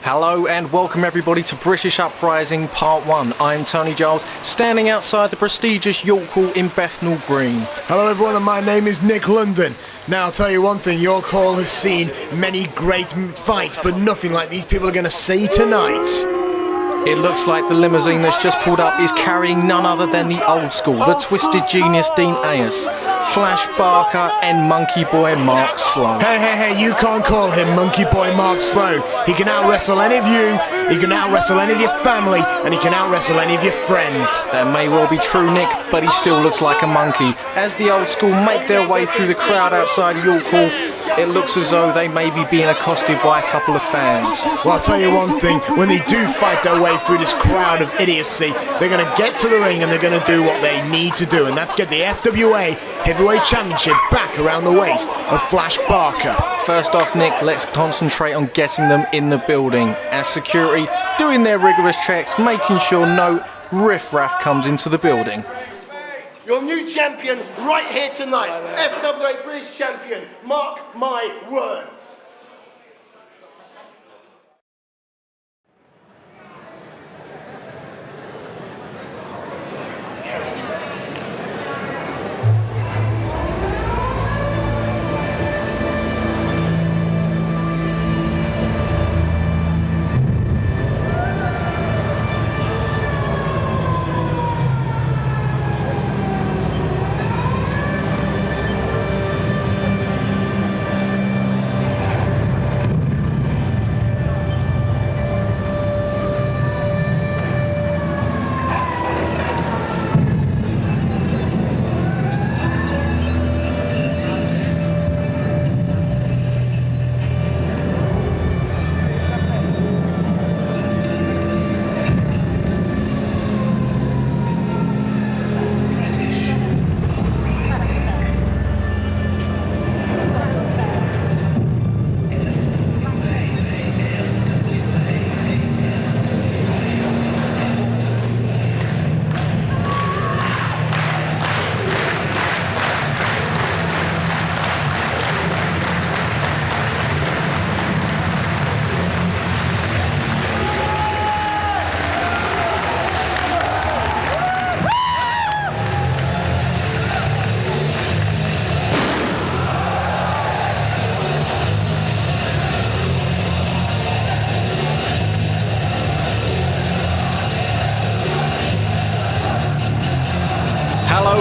Hello and welcome everybody to British Uprising Part 1. I'm Tony Giles, standing outside the prestigious York Hall in Bethnal Green. Hello everyone, and my name is Nick London. Now I'll tell you one thing, York Hall has seen many great fights, but nothing like these people are going to see tonight. It looks like the limousine that's just pulled up is carrying none other than the old school, the twisted genius Dean Ayers, Fleisch Barker and Monkey Boy Mark Sloan. Hey, you can't call him Monkey Boy Mark Sloan. He can out-wrestle any of you, he can out-wrestle any of your family, and he can out-wrestle any of your friends. That may well be true, Nick, but he still looks like a monkey. As the old school make their way through the crowd outside York Hall, it looks as though they may be being accosted by a couple of fans. Well, I'll tell you one thing, when they do fight their way through this crowd of idiocy, they're going to get to the ring and they're going to do what they need to do, and that's get the FWA Heavyweight Championship back around the waist of Fleisch Barker. First off, Nick, let's concentrate on getting them in the building, as security doing their rigorous checks, making sure no riff-raff comes into the building. Your new champion right here tonight, FWA British Champion, mark my words.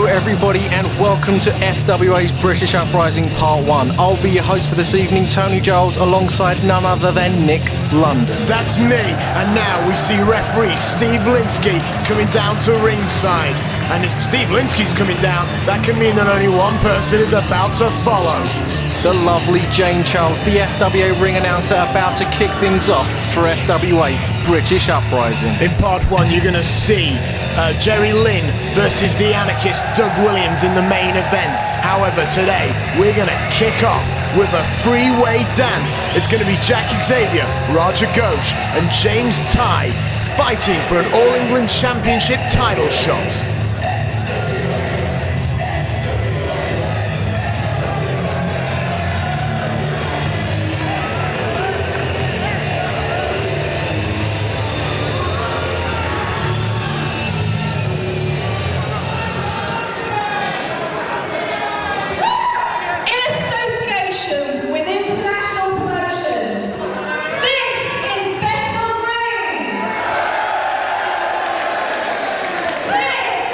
Everybody, and welcome to FWA's British Uprising Part 1. I'll be your host for this evening, Tony Giles, alongside none other than Nick London. That's me, and now we see referee Steve Linsky coming down to ringside. And if Steve Linsky's coming down, that can mean that only one person is about to follow. The lovely Jane Charles, the FWA ring announcer, about to kick things off for FWA British Uprising. In Part 1, you're going to see Lynn versus the Anarchist Doug Williams in the main event. However, today, we're going to kick off with a three-way dance. It's going to be Xavier, Ghosh, and James Tighe fighting for an All-England Championship title shot. This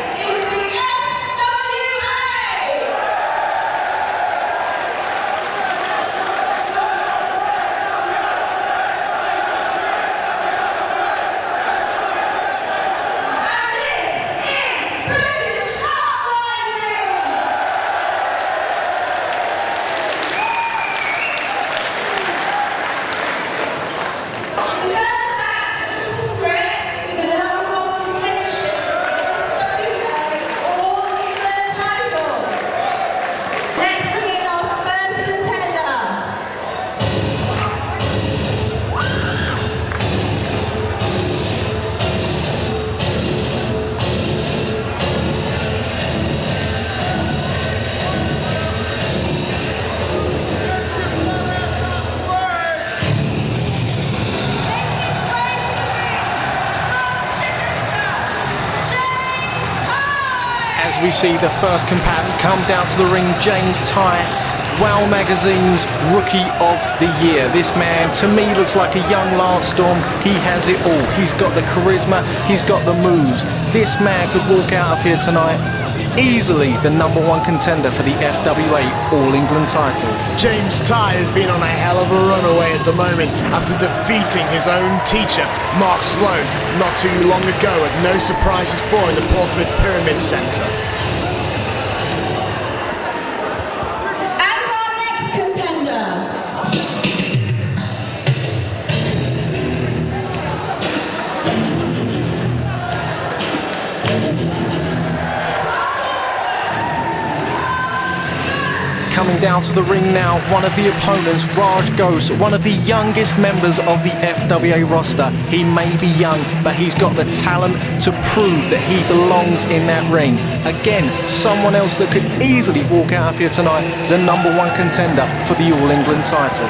we see the first combatant come down to the ring, James Tighe, Wow Magazine's Rookie of the Year. This man, to me, looks like a young Lance Storm. He has it all. He's got the charisma, he's got the moves. This man could walk out of here tonight easily the #1 contender for the FWA All England title. James Tighe has been on a hell of a runaway at the moment after defeating his own teacher, Mark Sloan, not too long ago at No Surprises 4 in the Portsmouth Pyramid Centre. Coming down to the ring now, one of the opponents, Ghosh, one of the youngest members of the FWA roster. He may be young, but he's got the talent to prove that he belongs in that ring. Again, someone else that could easily walk out of here tonight, the #1 contender for the All England title.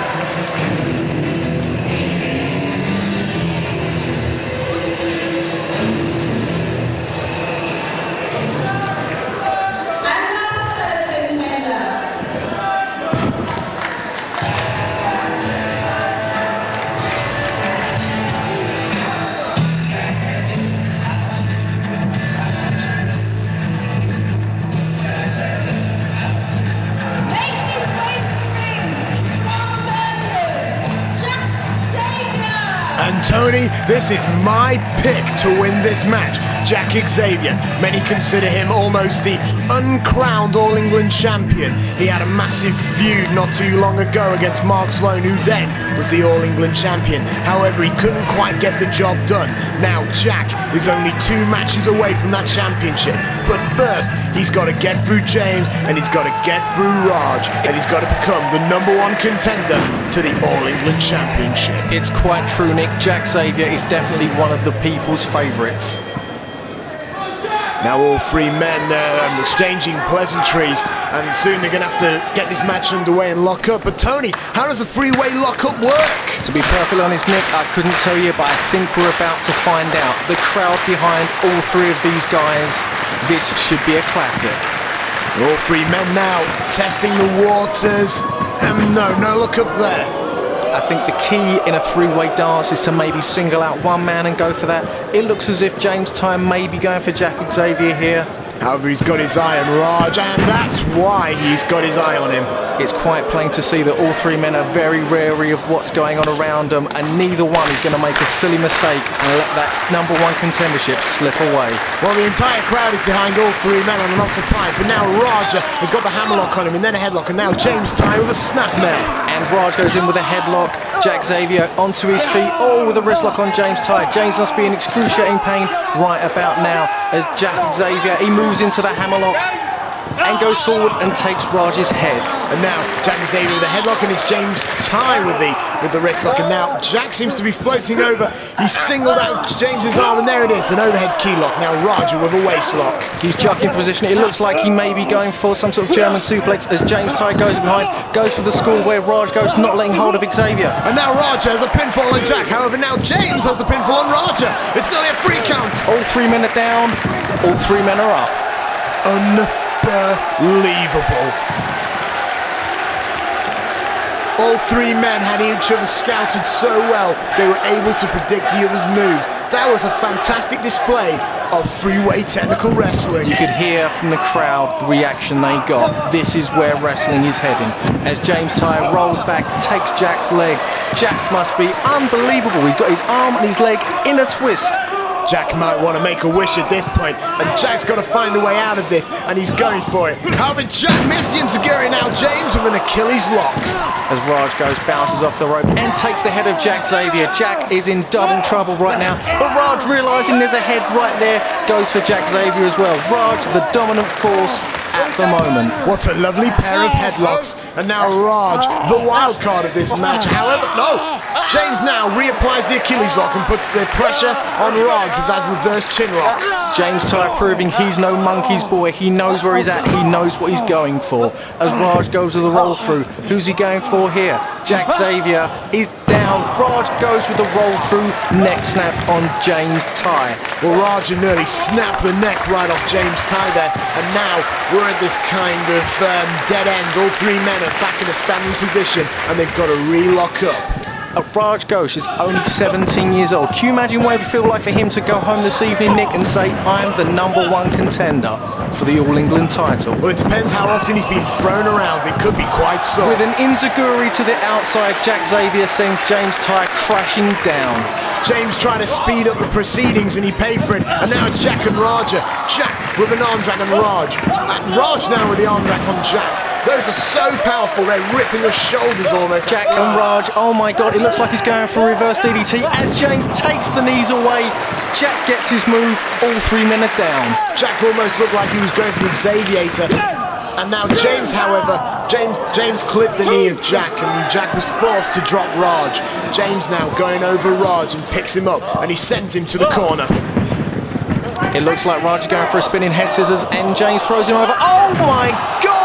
Tony, this is my pick to win this match. Jack Xavier, many consider him almost the uncrowned All England champion. He had a massive feud not too long ago against Mark Sloan, who then was the All England champion. However, he couldn't quite get the job done. Now Jack is only 2 matches away from that championship. But first, he's got to get through James, and he's got to get through Raj, and he's got to become the #1 contender to the All England championship. It's quite true, Nick. Jack Xavier is definitely one of the people's favourites. Now all 3 men exchanging pleasantries, and soon they're going to have to get this match underway and lock up. But Tony, how does a 3-way lockup work? To be perfectly honest, Nick, I couldn't tell you, but I think we're about to find out. The crowd behind all 3 of these guys, this should be a classic. All 3 men now testing the waters. No look up there. I think the key in a 3-way dance is to maybe single out one man and go for that. It looks as if James Tighe may be going for Jack Xavier here. However, he's got his eye on Raj, and that's why he's got his eye on him. It's quite plain to see that all 3 men are very wary of what's going on around them, and neither one is going to make a silly mistake and let that #1 contendership slip away. Well, the entire crowd is behind all 3 men, and I'm not surprised. But now Raj has got the hammerlock on him, and then a headlock, and now James Tighe with a snapmare. And Raj goes in with a headlock. Jack Xavier onto his feet. Oh, with a wristlock on James Tighe. James must be in excruciating pain right about now as Jack Xavier, he moves into the hammerlock and goes forward and takes Raj's head. And now Jack Xavier with the headlock, and it's James Tighe with the wrist lock. And now Jack seems to be floating over. He singled out James's arm, and there it is, an overhead key lock. Now Raj with a waist lock. He's jucking for position. It looks like he may be going for some sort of German suplex as James Tighe goes behind, goes for the school where Raj goes, not letting hold of Xavier. And now Raj has a pinfall on Jack. However, now James has the pinfall on Raja. It's nearly a 3 count. All 3 men are down. All 3 men are up. Unbelievable. All 3 men had each other scouted so well, they were able to predict the other's moves. That was a fantastic display of 3-way technical wrestling. You could hear from the crowd the reaction they got. This is where wrestling is heading. As James Tighe rolls back, takes Jack's leg. Jack must be unbelievable. He's got his arm and his leg in a twist. Jack might want to make a wish at this point, and Jack's got to find a way out of this, and he's going for it. However, Jack missed the enziguri. Now James with an Achilles lock. As Raj goes, bounces off the rope and takes the head of Jack Xavier. Jack is in double trouble right now, but Raj, realising there's a head right there, goes for Jack Xavier as well. Raj, the dominant force at the moment. What a lovely pair of headlocks. And now Raj, the wild card of this match. However, no! James now reapplies the Achilles lock and puts the pressure on Raj with that reverse chin lock. James Tighe proving he's no monkey's boy. He knows where he's at. He knows what he's going for. As Raj goes to the roll through, who's he going for here? Jack Xavier is down. down. Raj goes with the roll through neck snap on James Tighe. Well, Raja nearly snapped the neck right off James Tighe there, and now we're at this kind of dead end. All three men are back in a standing position, and they've got to re-lock up. Raj Ghosh is only 17 years old. Can you imagine what it would feel like for him to go home this evening, Nick, and say, I'm the #1 contender for the All England title? Well, it depends how often he's been thrown around. It could be quite so. With an Inzaguri to the outside, Xavier sends James Tighe crashing down. James trying to speed up the proceedings, and he paid for it. And now it's Jack and Raja. Jack with an arm drag on Raj. And Raj now with the arm drag on Jack. Those are so powerful, they're ripping the shoulders almost. Jack and Raj, oh my God, it looks like he's going for a reverse DDT. As James takes the knees away, Jack gets his move, all three men are down. Jack almost looked like he was going for the Xavier. And now James, however, James clipped the knee of Jack, and Jack was forced to drop Raj. James now going over Raj and picks him up, and he sends him to the corner. It looks like Raj is going for a spinning head scissors, and James throws him over. Oh my God!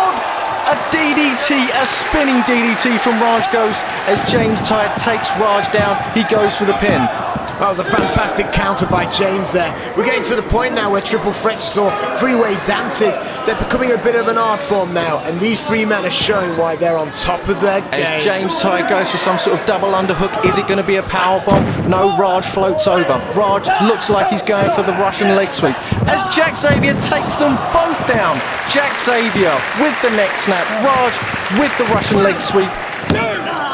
A DDT, a spinning DDT from Raj Ghosh as James Tighe takes Raj down. He goes for the pin. That was a fantastic counter by James there. We're getting to the point now where triple threats or three-way dances, they're becoming a bit of an art form now, and these three men are showing why they're on top of their game. As James Tighe goes for some sort of double underhook, is it going to be a power bomb? No, Raj floats over. Raj looks like he's going for the Russian leg sweep. As Jack Xavier takes them both down. Jack Xavier with the neck snap. Raj with the Russian leg sweep.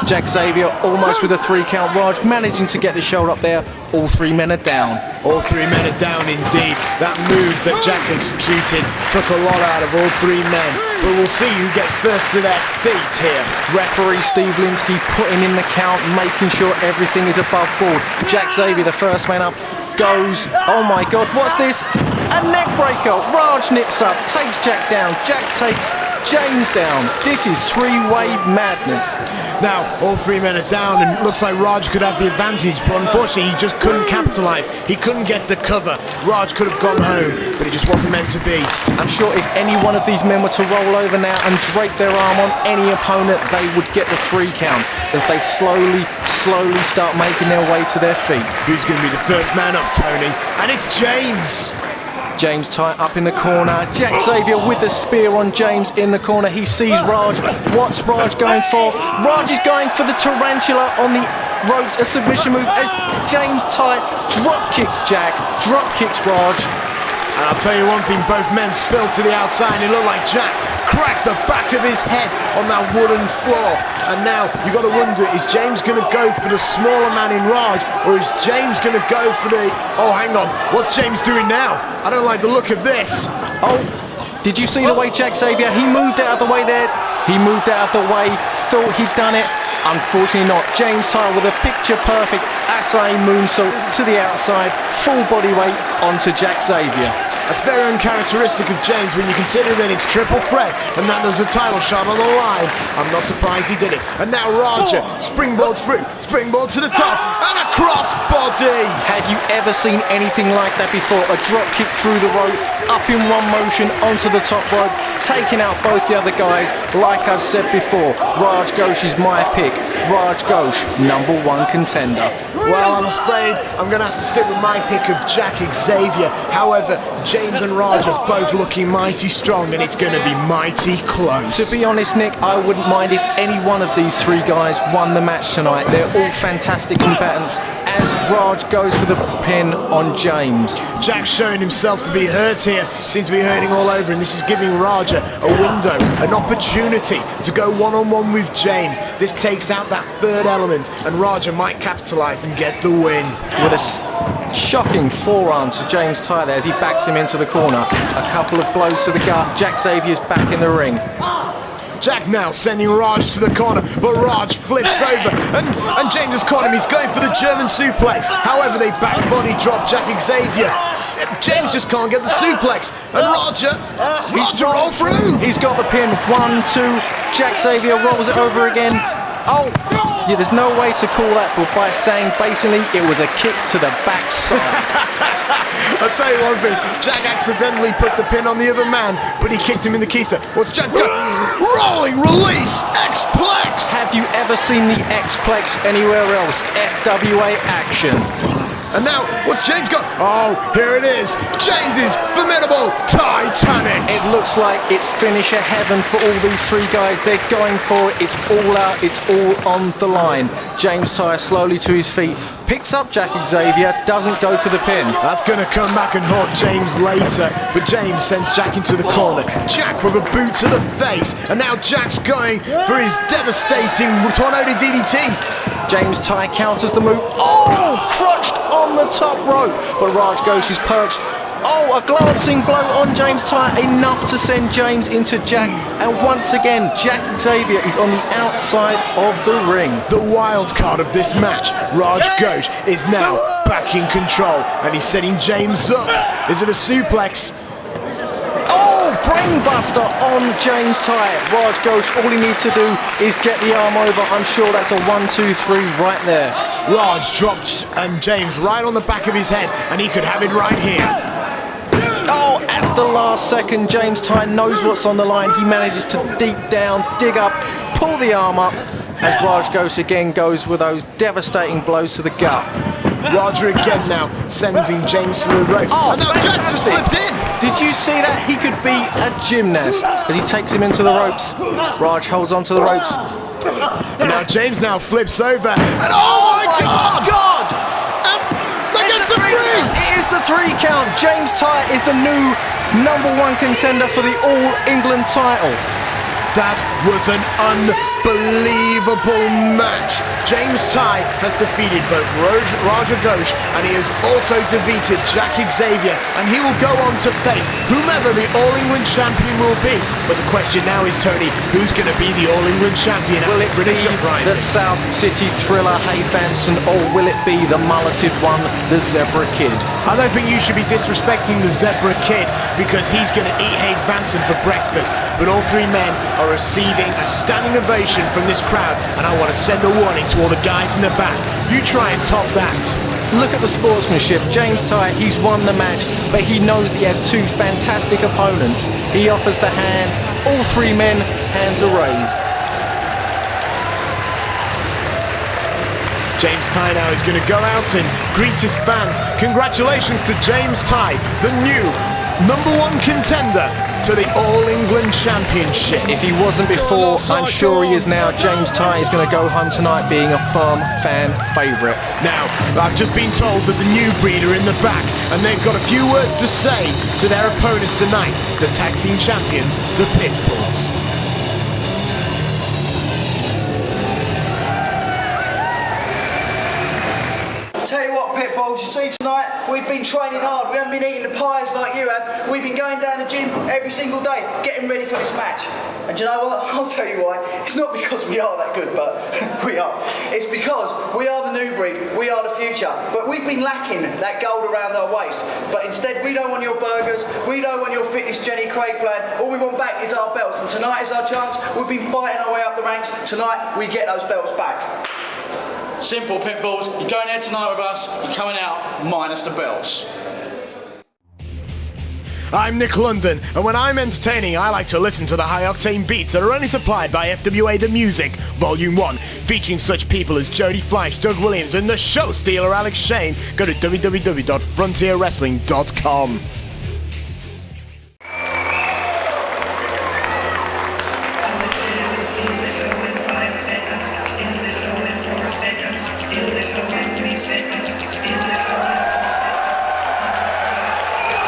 Jack Xavier almost with a 3 count. Raj managing to get the shoulder up there. All three men are down. All three men are down indeed. That move that Jack executed took a lot out of all three men. But we'll see who gets first to their feet here. Referee Steve Linsky putting in the count, making sure everything is above board. Jack Xavier, the first man up, goes. Oh my God, what's this? A neck breaker. Raj nips up, takes Jack down. Jack takes James down. This is three-way madness. Now, all three men are down, and it looks like Raj could have the advantage, but unfortunately he just couldn't capitalise. He couldn't get the cover. Raj could have gone home, but it just wasn't meant to be. I'm sure if any one of these men were to roll over now and drape their arm on any opponent, they would get the 3 count as they slowly start making their way to their feet. Who's going to be the first man up, Tony? And it's James! James Tighe up in the corner. Jack Xavier with the spear on James in the corner. He sees Raj. What's Raj going for? Raj is going for the tarantula on the ropes, a submission move as James Tighe drop kicks Jack, drop kicks Raj. And I'll tell you one thing, both men spilled to the outside, and it looked like Jack cracked the back of his head on that wooden floor. And now you've got to wonder, is James going to go for the smaller man in Raj, or is James going to go for the... Oh, hang on, what's James doing now? I don't like the look of this. Oh, did you see the way Jack Xavier, he moved out of the way there. He moved out of the way, thought he'd done it. Unfortunately not. James Tighe with a picture-perfect Ashe moonsault to the outside, full body weight onto Jack Xavier. That's very uncharacteristic of James when you consider that it's triple threat and that there's a title shot on the line. I'm not surprised he did it. And now Raja springboards through, springboard to the top, and a cross body. Have you ever seen anything like that before? A drop kick through the rope, up in one motion onto the top rope, taking out both the other guys. Like I've said before, Raj Ghosh is my pick. Raj Ghosh, #1 contender. Well, I'm afraid I'm going to have to stick with my pick of Jack Xavier. However, James and Raj are both looking mighty strong, and it's going to be mighty close. To be honest, Nick, I wouldn't mind if any one of these 3 guys won the match tonight. They're all fantastic combatants as Raj goes for the pin on James. Jack's showing himself to be hurt here. Seems to be hurting all over, and this is giving Raja a window, an opportunity to go one-on-one with James. This takes out that third element, and Raja might capitalise and get the win. With a shocking forearm to James Tighe there as he backs him into the corner. A couple of blows to the gut. Jack Xavier's back in the ring. Jack now sending Raj to the corner, but Raj flips over, and James has caught him. He's going for the German suplex. However, they back body drop Jack Xavier. James just can't get the suplex, and Raja roll through. He's got the pin. 1, 2. Jack Xavier rolls it over again. Oh, yeah, there's no way to call that, but by saying basically it was a kick to the backside. I'll tell you one thing, Jack accidentally put the pin on the other man, but he kicked him in the keister. What's Jack got? Rolling release, X-Plex! Have Have you ever seen the X-Plex anywhere else? FWA action. And now, what's James got? Oh, here it is. James's formidable Titanic. It looks like it's finisher heaven for all these three guys. They're going for it. It's all out. It's all on the line. James Tighe slowly to his feet. Picks up Xavier. Doesn't go for the pin. That's going to come back and haunt James later. But James sends Jack into the corner. Jack with a boot to the face. And now Jack's going for his devastating tornado DDT. James Tighe counters the move. Oh, crushed on the top rope. But Ghosh is perched. Oh, a glancing blow on James Tighe, enough to send James into Jack. And once again, Xavier is on the outside of the ring. The wild card of this match, Ghosh, is now back in control. And he's setting James up. Is it a suplex? Oh, brainbuster on James Tighe. Ghosh, all he needs to do is get the arm over. I'm sure that's a 1, 2, 3 right there. Raj dropped James right on the back of his head, and he could have it right here. Oh, at the last second, James Tighe knows what's on the line. He manages to deep down, dig up, pull the arm up, as Ghosh again goes with those devastating blows to the gut. Roger again now, sending James to the ropes. Oh, and now James has flipped in! Did you see that? He could be a gymnast as he takes him into the ropes. Raj holds on to the ropes. And now James now flips over. And oh my God! They get the 3! It is the 3 count. James Tighe is the new #1 contender for the All England title. That was an unbelievable match. James Tighe has defeated both Ghosh, and he has also defeated Xavier, and he will go on to face whomever the All England champion will be. But the question now is, Tony, who's going to be the All England champion? Will it be the South City thriller Hade Vansen, or will it be the mulleted one, the Zebra Kid? I don't think you should be disrespecting the Zebra Kid, because he's going to eat Hade Vansen for breakfast. But all three men are receiving a standing ovation from this crowd, and I want to send a warning to all the guys in the back. You try and top that. Look at the sportsmanship. James Tighe, he's won the match, but he knows he had 2 fantastic opponents. He offers the hand. All 3 men, hands are raised. James Tighe now is going to go out and greet his fans. Congratulations to James Tighe, the new #1 contender to the All England Championship. If he wasn't before, I'm sure he is now. James Tighe is going to go home tonight being a firm fan favourite. Now, I've just been told that the new breed are in the back, and they've got a few words to say to their opponents tonight, the tag team champions, the Pitbulls. Tell you what, Pitbulls, you see tonight, we've been training hard. We haven't been eating the pies like you have. We've been going down the gym every single day, getting ready for this match. And do you know what? I'll tell you why. It's not because we are that good, but we are. It's because we are the new breed. We are the future. But we've been lacking that gold around our waist. But instead, we don't want your burgers. We don't want your fitness Jenny Craig plan. All we want back is our belts. And tonight is our chance. We've been fighting our way up the ranks. Tonight, we get those belts back. Simple, Pitbulls. You're going out tonight with us, you're coming out minus the belts. I'm Nick London, and when I'm entertaining, I like to listen to the high-octane beats that are only supplied by FWA The Music, Volume 1, featuring such people as Jody, Fleisch, Doug Williams, and the show stealer Alex Shane. Go to www.frontierwrestling.com.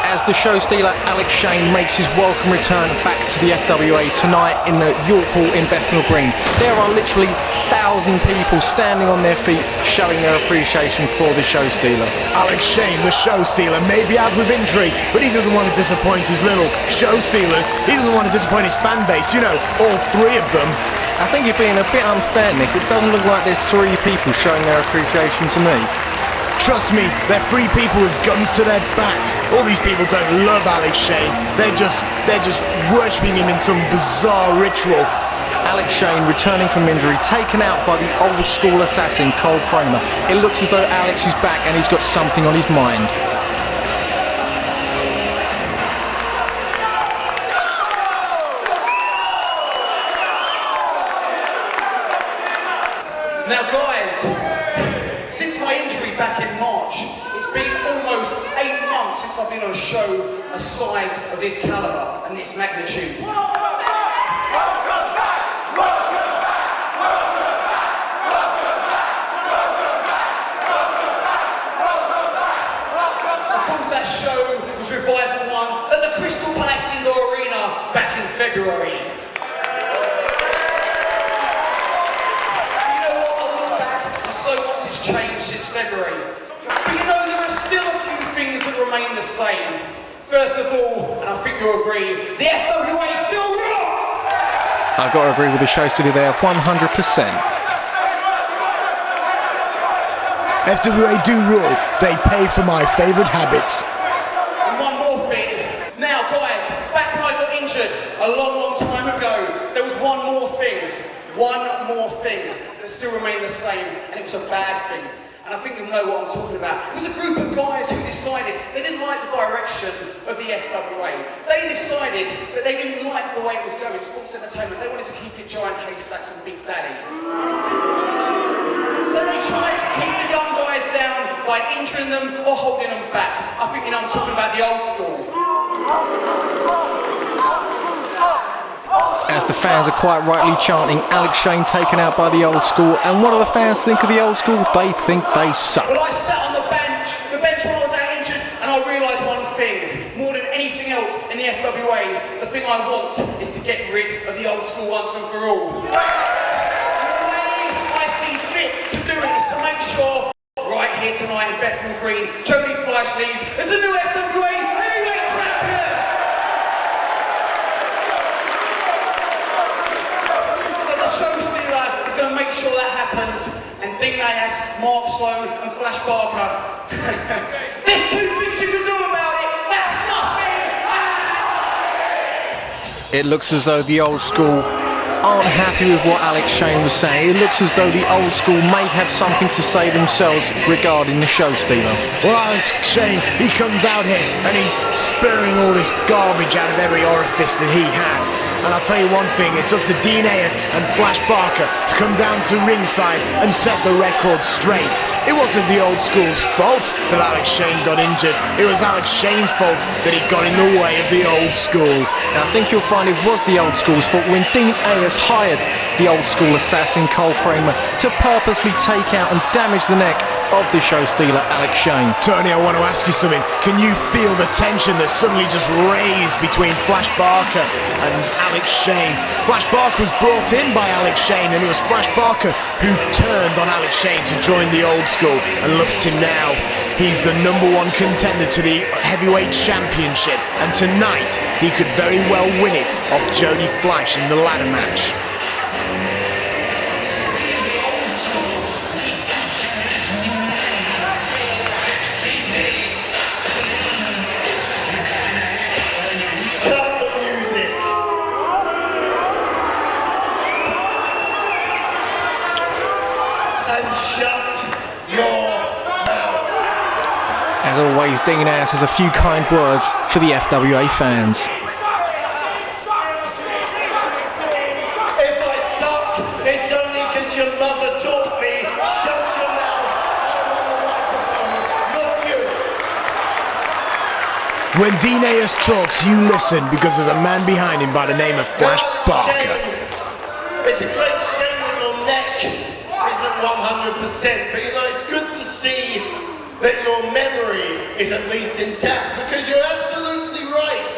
As the show stealer Alex Shane makes his welcome return back to the FWA tonight in the York Hall in Bethnal Green, there are literally 1,000 people standing on their feet showing their appreciation for the show stealer. Alex Shane, the show stealer, may be out with injury, but he doesn't want to disappoint his little show stealers. He doesn't want to disappoint his fan base, you know, all 3 of them. I think you're being a bit unfair, Nick. It doesn't look like there's 3 people showing their appreciation to me. Trust me, they're 3 people with guns to their backs. All these people don't love Alex Shane. They're just worshipping him in some bizarre ritual. Alex Shane returning from injury, taken out by the old school assassin Cole Kramer. It looks as though Alex is back and he's got something on his mind. Now guys, since my injury back in March, it's been almost 8 months since I've been on a show a size of this caliber and this magnitude. That show was Revival 1 at the Crystal Palace Indoor Arena back in February. You know what, I look back and so much has changed since February. But you know, there are still a few things that remain the same. First of all, and I think you'll agree, the FWA still rocks! I've got to agree with the show studio there 100%. FWA do rule. They pay for my favourite habits. And one more thing. Now, guys, back when I got injured a long time ago, there was one more thing that still remained the same, and it was a bad thing. And I think you'll know what I'm talking about. It was a group of guys who decided they didn't like the direction of the FWA. They decided that they didn't like the way it was going, sports entertainment. They wanted to keep it giant haystacks and Big Daddy. So they tried to keep the young guys down by injuring them or holding them back. I think you know I'm talking about the old school. As the fans are quite rightly chanting, Alex Shane taken out by the old school, and what do the fans think of the old school? They think they suck. Well, I sat on the bench when I was out injured, and I realised one thing. More than anything else in the FWA, the thing I want is to get rid of the old school once and for all. To do it is to make sure, right here tonight in Bethnal Green, Jody Fleisch leads as the new FWA heavyweight champion! So the show stealer is going to make sure that happens, and Ashe, Mark Sloan and Fleisch Barker. There's two things you can do about it, that's nothing! It looks as though the old school aren't happy with what Alex Shane was saying. It looks as though the old school may have something to say themselves regarding the show stealer. Well, Alex Shane, he comes out here and he's spurring all this garbage out of every orifice that he has. And I'll tell you one thing, it's up to Dean Ayers and Fleisch Barker to come down to ringside and set the record straight. It wasn't the old school's fault that Alex Shane got injured. It was Alex Shane's fault that he got in the way of the old school. Now, I think you'll find it was the old school's fault when Dean Ayers hired the old school assassin Cole Kramer to purposely take out and damage the neck of the show stealer Alex Shane. Tony, I want to ask you something. Can you feel the tension that suddenly just raised between Fleisch Barker and Alex Shane? Fleisch Barker was brought in by Alex Shane, and it was Fleisch Barker who turned on Alex Shane to join the old school. And look at him now. He's the #1 contender to the heavyweight championship, and tonight he could very well win it off Jody Fleisch in the ladder match. As always, Dean Ayers has a few kind words for the FWA fans. If I suck, it's only because your mother taught me. Shut your mouth. I'm on the microphone, not you. When Dean Ayers talks, you listen, because there's a man behind him by the name of Fleisch Barker. It's a great shame that your neck isn't 100%, but you know, it's good to see that your memory is at least intact, because you're absolutely right.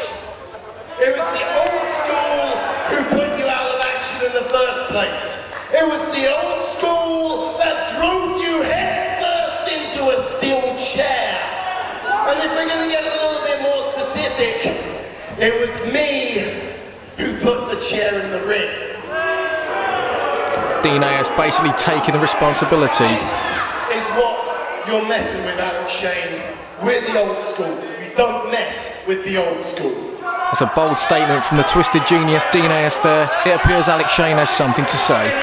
It was the old school who put you out of action in the first place. It was the old school that drove you headfirst into a steel chair. And if we're going to get a little bit more specific, it was me who put the chair in the ring. Dean Ayers basically taking the responsibility. This is what you're messing with, Alex Shane. We're the old school. You don't mess with the old school. That's a bold statement from the twisted genius Dean Ayers there. It appears Alex Shane has something to say.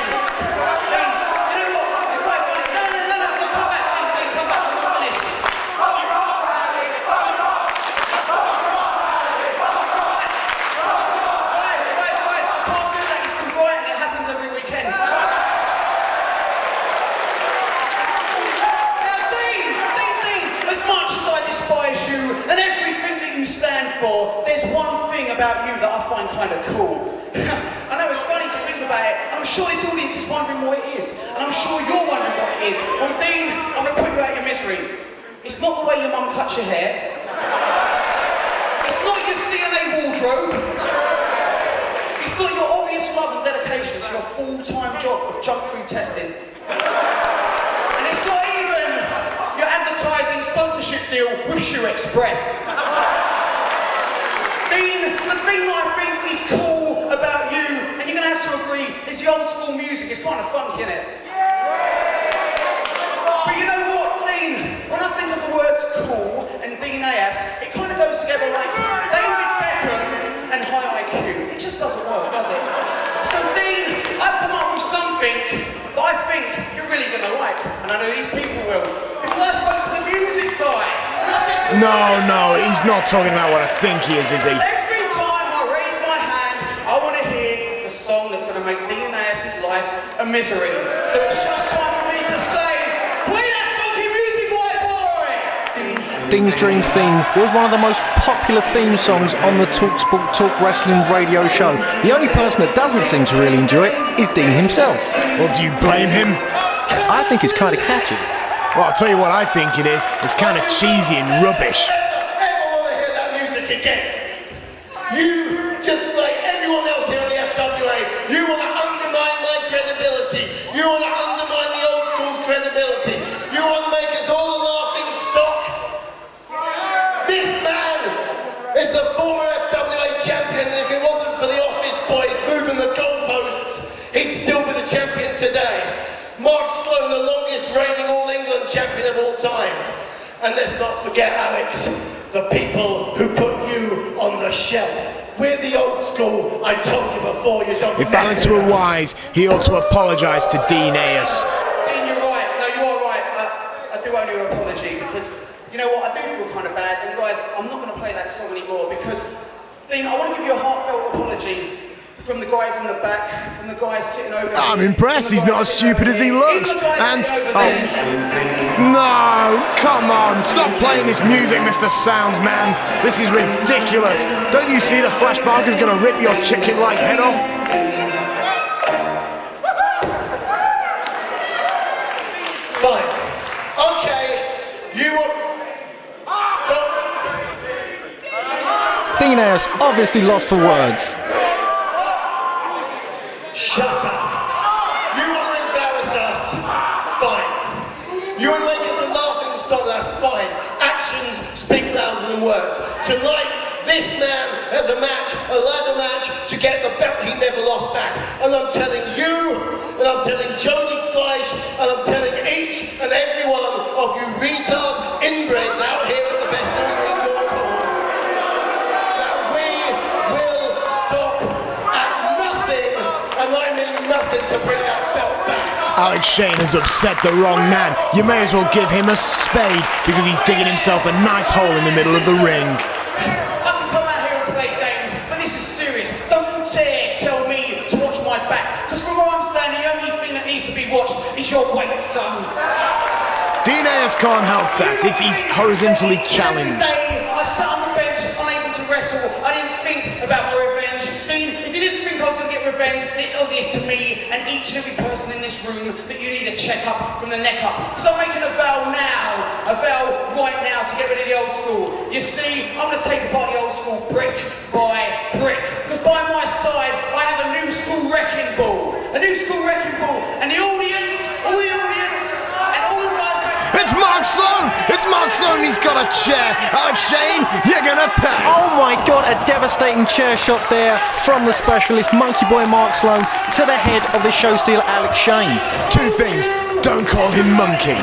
about you that I find kind of cool. I know it's funny to think about it, and I'm sure this audience is wondering what it is, and I'm sure you're wondering what it is. Well, Dean, I'm going to put you out of your misery. It's not the way your mum cuts your hair. It's not your CNA wardrobe. It's not your obvious love and dedication to your full-time job of junk food testing. And it's not even your advertising sponsorship deal with Shoe Express. Dean, the thing that I think is cool about you, and you're going to have to agree, is the old school music. It's kind of funky, isn't it? But you know what, Dean? When I think of the words cool and Dean Ayas, it kind of goes together like David Beckham and high IQ. It just doesn't work, does it? So Dean, I've come up with something that I think you're really going to like, and I know these people will. Because I spoke to the music guy, and I said... No, he's not talking about what I think he is he? Every time I raise my hand, I want to hear the song that's going to make Dean Ayas' life a misery. So it's just time for me to say, play that funky music, white boy! Dean's Dream theme was one of the most popular theme songs on the TalkSport Talk Wrestling radio show. The only person that doesn't seem to really enjoy it is Dean himself. Well, do you blame him? I think it's kind of catchy. Well, I'll tell you what I think it is. It's kind of cheesy and rubbish. Ever want to hear that music again? You, just like everyone else here in the FWA, you want to undermine my credibility. You want to undermine the old school's credibility. You want to make us all a laughing stock. This man is the former FWA champion, and if it wasn't for the office boys moving the goalposts, he'd still be the champion today. Mark Sloan, the longest reigning All England champion of all time. And let's not forget, Alex, the people who put you on the shelf. We're the old school. I told you before, you don't. If Alex were wise, he ought to apologise to Dean Ayas. Dean, you're right. No, you are right. I do owe you an apology because, you know what, I do feel kind of bad. And guys, I'm not going to play that song anymore because, Dean, I want to give you a heartfelt apology from the guys in the back, from the guys sitting over there. I'm impressed. He's not as stupid as he looks. And no, come on, stop playing this music, Mr. Soundsman. This is ridiculous. Don't you see the Flash Barker's going to rip your chicken-like head off? Fine. Okay, you want... Dean Ayas obviously lost for words. Shut up. You want to embarrass us? Fine. You want to make us a laughing stock? That's fine. Actions speak louder than words. Tonight, this man has a match, a ladder match, to get the belt he never lost back. And I'm telling you, and I'm telling Jody, Fleisch, and I'm telling each and every one of you retard inbreds out here at the best ring door call that we will stop at nothing, and I mean nothing, to bring that belt back. Alex Shane has upset the wrong man. You may as well give him a spade because he's digging himself a nice hole in the middle of the ring. I can come out here and play games, but this is serious. Don't dare tell me to watch my back, because from where I'm standing, the only thing that needs to be watched is your weight, son. Dean Ayas can't help that. He's horizontally challenged. I sat on the bench, unable to wrestle. I didn't think about my revenge. Dean, if you didn't think I was going to get revenge, then it's obvious to me and each and every person in this room that you need a check-up from the neck up. Because I'm making a vow right now to get rid of the old school. You see, I'm going to take apart the old school brick by brick. Because by my side, I have a new school wrecking ball. A new school wrecking ball. And the audience, and all the guys... It's Mark Sloan! It's Mark Sloan! He's got a chair! Alex Shane, you're gonna pay! Oh my god, a devastating chair shot there from the specialist Monkey Boy Mark Sloan to the head of the show stealer Alex Shane. Two things, don't call him Monkey.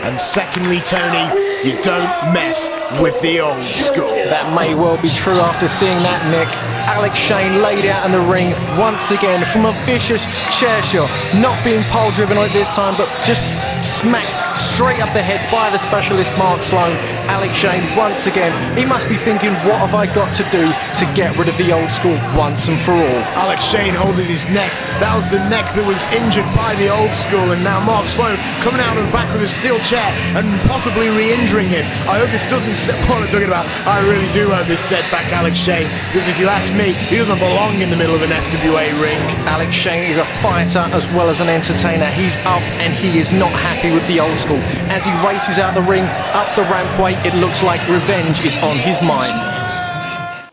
And secondly, Tony, you don't mess with the old school. That may well be true after seeing that, Nick. Alex Shane laid out in the ring once again from a vicious chair shot. Not being pole driven on it this time, but just smacked straight up the head by the specialist Mark Sloan. Alex Shane, once again, he must be thinking, what have I got to do to get rid of the old school once and for all? Alex Shane holding his neck. That was the neck that was injured by the old school, and now Mark Sloan coming out of the back with a steel chair and possibly re-injuring him. I hope this doesn't set what I'm talking about. I really do hope this set back Alex Shane, because if you ask me, he doesn't belong in the middle of an FWA ring. Alex Shane is a fighter as well as an entertainer. He's up and he is not happy with the old school. As he races out the ring, up the rampway, it looks like revenge is on his mind.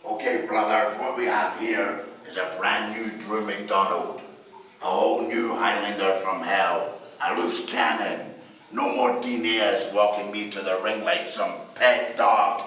Okay, brothers, what we have here is a brand new Drew Mcdonald. A whole new Highlander from hell. A loose cannon. No more Dineas walking me to the ring like some pet dog.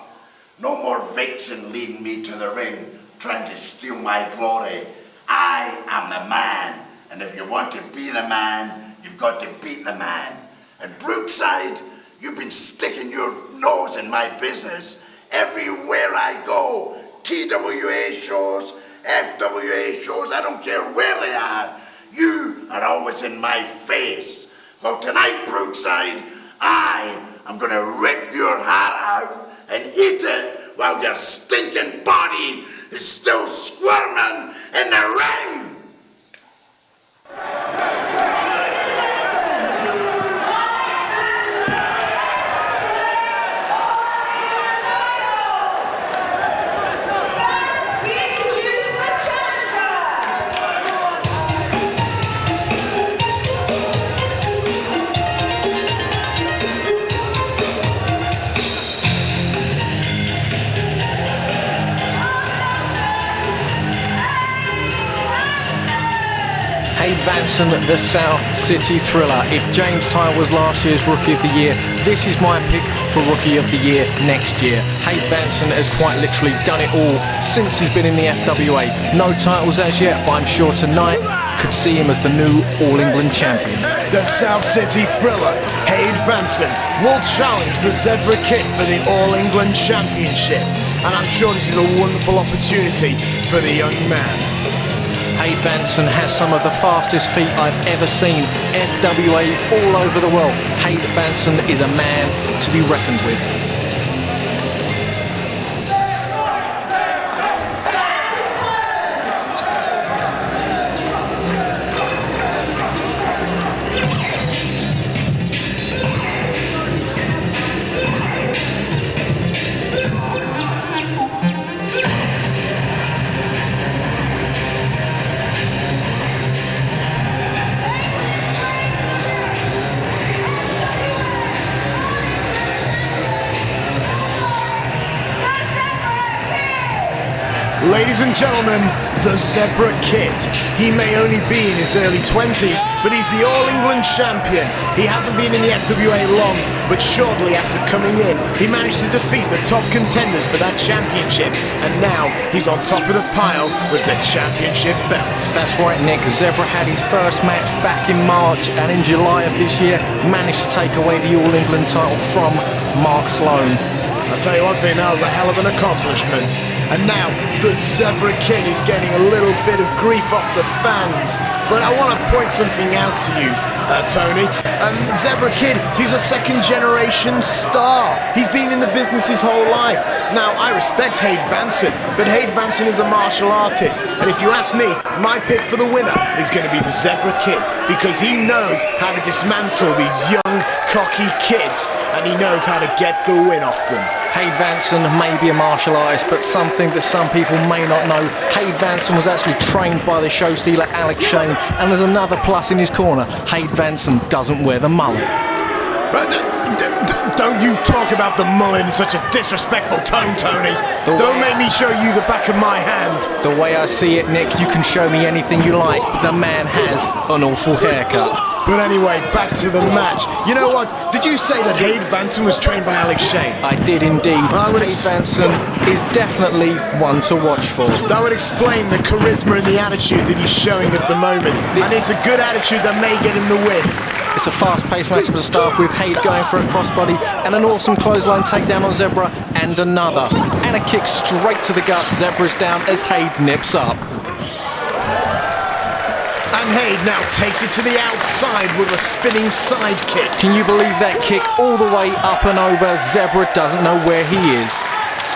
No more Vixen leading me to the ring, trying to steal my glory. I am the man, and if you want to be the man, you've got to beat the man. And Brookside, you've been sticking your nose in my business everywhere I go. TWA shows, FWA shows, I don't care where they are. You are always in my face. Well, tonight, Brookside, I am going to rip your heart out and eat it while your stinking body is still squirming in the ring. Hade Vansen, the South City Thriller. If James Tighe was last year's Rookie of the Year, this is my pick for Rookie of the Year next year. Hade Vansen has quite literally done it all since he's been in the FWA. No titles as yet, but I'm sure tonight could see him as the new All England champion. The South City Thriller, Hade Vansen, will challenge the Zebra Kid for the All England Championship. And I'm sure this is a wonderful opportunity for the young man. Hade Vansen has some of the fastest feet I've ever seen. FWA all over the world. Hade Vansen is a man to be reckoned with. Ladies and gentlemen, the Zebra Kid. He may only be in his early 20s, but he's the All England champion. He hasn't been in the FWA long, but shortly after coming in, he managed to defeat the top contenders for that championship, and now he's on top of the pile with the championship belts. That's right, Nick. Zebra had his first match back in March, and in July of this year, managed to take away the All England title from Mark Sloan. I'll tell you one thing, that was a hell of an accomplishment. And now, the Zebra Kid is getting a little bit of grief off the fans. But I want to point something out to you, Tony. Zebra Kid, he's a second-generation star. He's been in the business his whole life. Now, I respect Hade Vansen, but Hade Vansen is a martial artist. And if you ask me, my pick for the winner is going to be the Zebra Kid, because he knows how to dismantle these young, cocky kids, and he knows how to get the win off them. Hade Vansen may be a martial artist, but something that some people may not know, Hade Vansen was actually trained by the show stealer Alex Shane, and there's another plus in his corner, Hade Vansen doesn't wear the mullet. Don't you talk about the mullet in such a disrespectful tone, Tony. Don't make me show you the back of my hand. The way I see it, Nick, you can show me anything you like. The man has an awful haircut. But anyway, back to the match. You know what? Did you say that Hade Vansen was trained by Alex Shane? I did indeed. Hade Vansen is definitely one to watch for. That would explain the charisma and the attitude that he's showing at the moment. And it's a good attitude that may get him the win. It's a fast-paced match to start with, Hade going for a crossbody and an awesome clothesline takedown on Zebra, and another. And a kick straight to the gut. Zebra's down as Hade nips up. And Hade now takes it to the outside with a spinning side kick. Can you believe that kick all the way up and over? Zebra doesn't know where he is.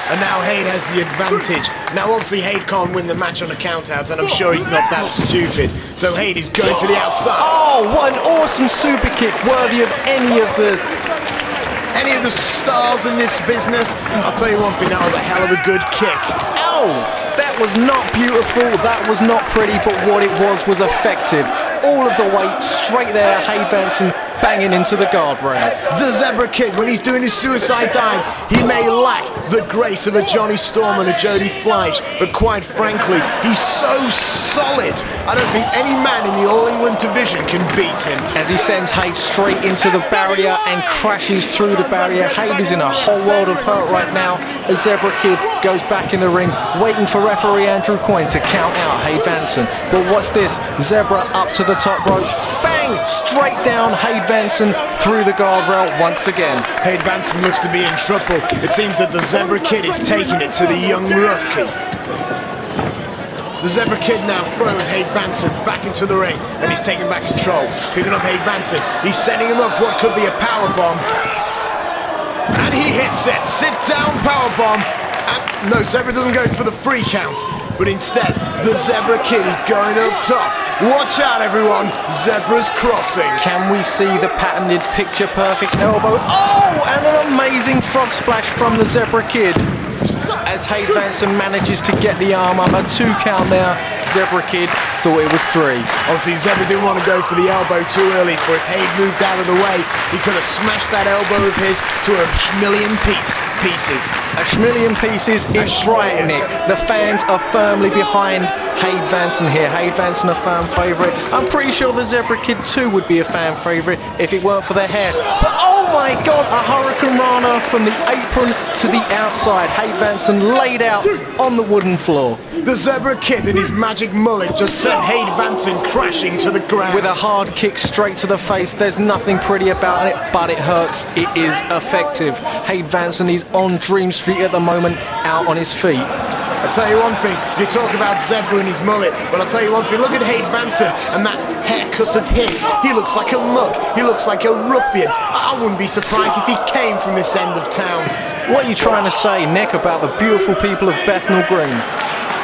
And now Hade has the advantage. Now obviously Hade can't win the match on a count-out, and I'm sure he's not that stupid. So Hade is going to the outside. Oh, what an awesome super kick, worthy of any of the stars in this business. I'll tell you one thing, that was a hell of a good kick. Ow! That was not beautiful, that was not pretty, but what it was effective. All of the weight straight there, Hade Vansen banging into the guardrail. The Zebra Kid, when he's doing his suicide dives, he may lack the grace of a Jonny Storm and a Jody Fleisch, but quite frankly, he's so solid. I don't think any man in the All England division can beat him. As he sends Hade straight into the barrier and crashes through the barrier. Hade is in a whole world of hurt right now. A Zebra Kid goes back in the ring, waiting for referee Andrew Coyne to count out Hade Vansen. But what's this? Zebra up to the top rope. Bang! Straight down Hade Vansen through the guardrail once again. Hade Vansen looks to be in trouble. It seems that the Zebra Kid is taking it to the young rookie. The Zebra Kid now throws Hade Vansen back into the ring, and he's taking back control. Picking up Hade Vansen. He's setting him up for what could be a powerbomb. And he hits it. Sit down powerbomb. And no, Zebra doesn't go for the free count, but instead, the Zebra Kid is going up top. Watch out, everyone. Zebra's crossing. Can we see the patented picture-perfect elbow? Oh, and an amazing frog splash from the Zebra Kid. As Hade Vansen manages to get the arm up, a 2 count there. Zebra Kid thought it was 3. Obviously, Zebra didn't want to go for the elbow too early, for if Hade moved out of the way, he could have smashed that elbow of his to a schmillion pieces. A schmillion pieces is right, Nick. The fans are firmly behind Hade Vansen here. Hade Vansen, a fan favourite. I'm pretty sure the Zebra Kid too would be a fan favourite if it weren't for their hair. But oh my God, a Hurricane Rana from the apron to the outside. Hade Vansen laid out on the wooden floor. The Zebra Kid in his magic mullet just sent Hade Vansen crashing to the ground. With a hard kick straight to the face. There's nothing pretty about it, but it hurts. It is effective. Hade Vansen is on Dream Street at the moment, out on his feet. I'll tell you one thing, you talk about Zebra and his mullet, but I'll tell you one thing, look at Hade Vansen and that haircut of his. He looks like a mug, he looks like a ruffian. I wouldn't be surprised if he came from this end of town. What are you trying to say, Nick, about the beautiful people of Bethnal Green?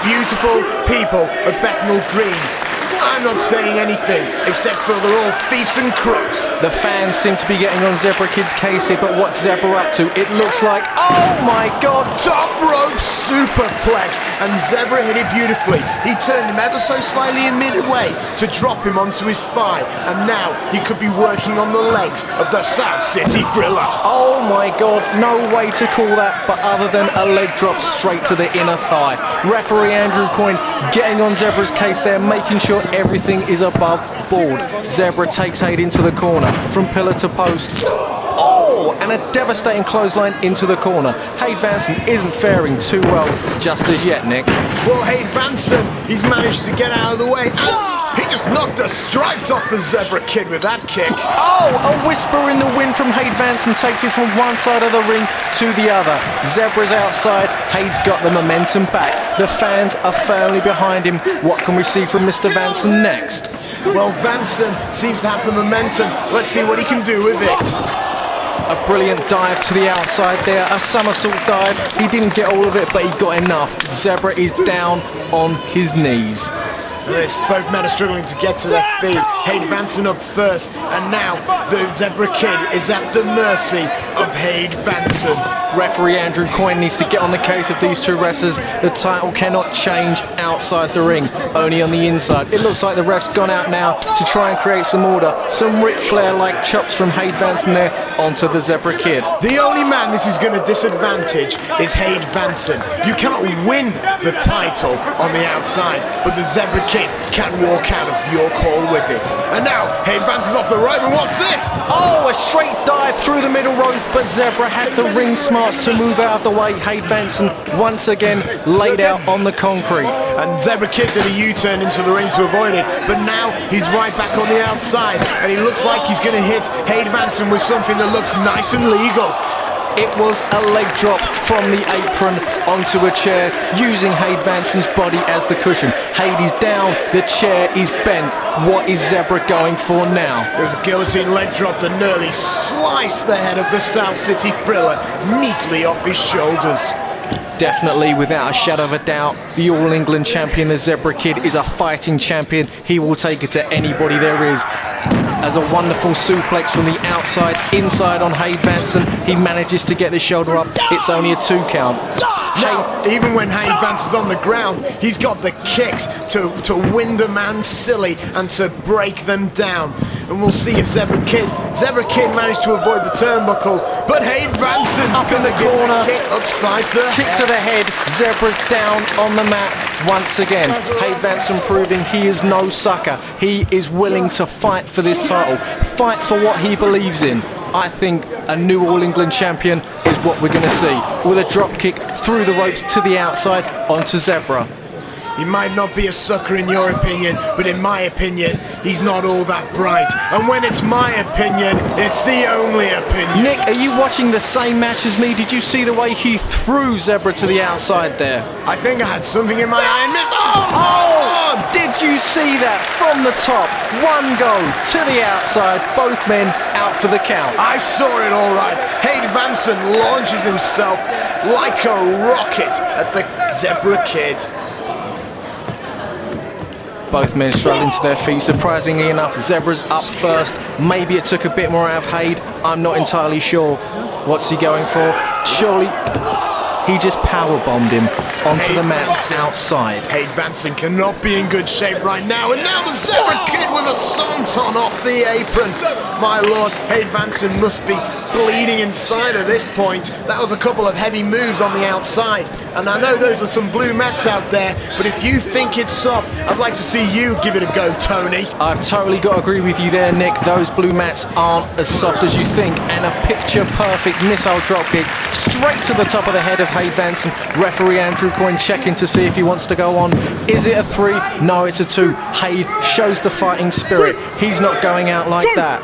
Beautiful people of Bethnal Green. I'm not saying anything, except for they're all thieves and crooks. The fans seem to be getting on Zebra Kid's case here, but what's Zebra up to? It looks like, oh my God, top rope superplex, and Zebra hit it beautifully. He turned him ever so slightly in midway to drop him onto his thigh, and now he could be working on the legs of the South City Thriller. Oh my God, no way to call that, but other than a leg drop straight to the inner thigh. Referee Andrew Coyne getting on Zebra's case there, making sure everything is above board. Zebra takes Hade into the corner, from pillar to post. Oh, and a devastating clothesline into the corner. Hade Vansen isn't faring too well just as yet, Nick. Well, Hade Vansen, he's managed to get out of the way. He just knocked the stripes off the Zebra Kid with that kick. Oh, a whisper in the wind from Hade Vansen takes it from one side of the ring to the other. Zebra's outside, Hade's got the momentum back. The fans are firmly behind him. What can we see from Mr. Vansen next? Well, Vansen seems to have the momentum. Let's see what he can do with it. A brilliant dive to the outside there, a somersault dive. He didn't get all of it, but he got enough. Zebra is down on his knees. Both men are struggling to get to their feet. Hade Vansen up first, and now the Zebra Kid is at the mercy of Hade Vansen. Referee Andrew Coyne needs to get on the case of these two wrestlers. The title cannot change outside the ring, only on the inside. It looks like the ref's gone out now to try and create some order. Some Ric Flair-like chops from Hade Vansen there onto the Zebra Kid. The only man this is going to disadvantage is Hade Vansen. You cannot win the title on the outside, but the Zebra Kid can walk out of your call with it. And now, Hade Vansen's off the rope, and what's this? Oh, a straight dive through the middle rope, but Zebra had the ring smarts to move out of the way. Hade Vansen once again laid out on the concrete. And Zebra Kid did a U-turn into the ring to avoid it, but now he's right back on the outside, and he looks like he's going to hit Hade Vansen with something that looks nice and legal. It was a leg drop from the apron onto a chair, using Hade Vansen's body as the cushion. Hade's down, the chair is bent. What is Zebra going for now? It was a guillotine leg drop that nearly sliced the head of the South City Thriller neatly off his shoulders. Definitely, without a shadow of a doubt, the All England champion, the Zebra Kid, is a fighting champion. He will take it to anybody there is. As a wonderful suplex from the outside, inside on Hade Vansen, he manages to get the shoulder up. It's only a 2 count. Now, even when Hade Vansen's on the ground, he's got the kicks to wind a man silly and to break them down. And we'll see if Zebra Kid managed to avoid the turnbuckle, but Hade Vansen's Up in the corner, kick upside the kick head. to the head. Zebra's down on the mat once again. Hade Vansen proving he is no sucker. He is willing to fight for this title, fight for what he believes in. I think a new All England champion is what we're going to see, with a drop kick through the ropes to the outside onto Zebra. He might not be a sucker in your opinion, but in my opinion, he's not all that bright. And when it's my opinion, it's the only opinion. Nick, are you watching the same match as me? Did you see the way he threw Zebra to the outside there? I think I had something in my eye and missed. Oh! Did you see that from the top? One go to the outside, both men out for the count. I saw it all right. Hade Vansen launches himself like a rocket at the Zebra Kid. Both men struggling to their feet. Surprisingly enough, Zebra's up first. Maybe it took a bit more out of Hade. I'm not entirely sure. What's he going for? Surely he just powerbombed him onto the mats outside. Hade Vansen cannot be in good shape right now, and now the Zebra Kid with a senton off the apron. My lord, Hade Vansen must be bleeding inside at this point. That was a couple of heavy moves on the outside, and I know those are some blue mats out there, but if you think it's soft, I'd like to see you give it a go, Tony. I've totally got to agree with you there, Nick. Those blue mats aren't as soft as you think, and a picture-perfect missile dropkick straight to the top of the head of Hade Vansen. Referee Andrew Coyne checking to see if he wants to go on. Is it a 3? No, it's a 2. Hade shows the fighting spirit. He's not going out like that.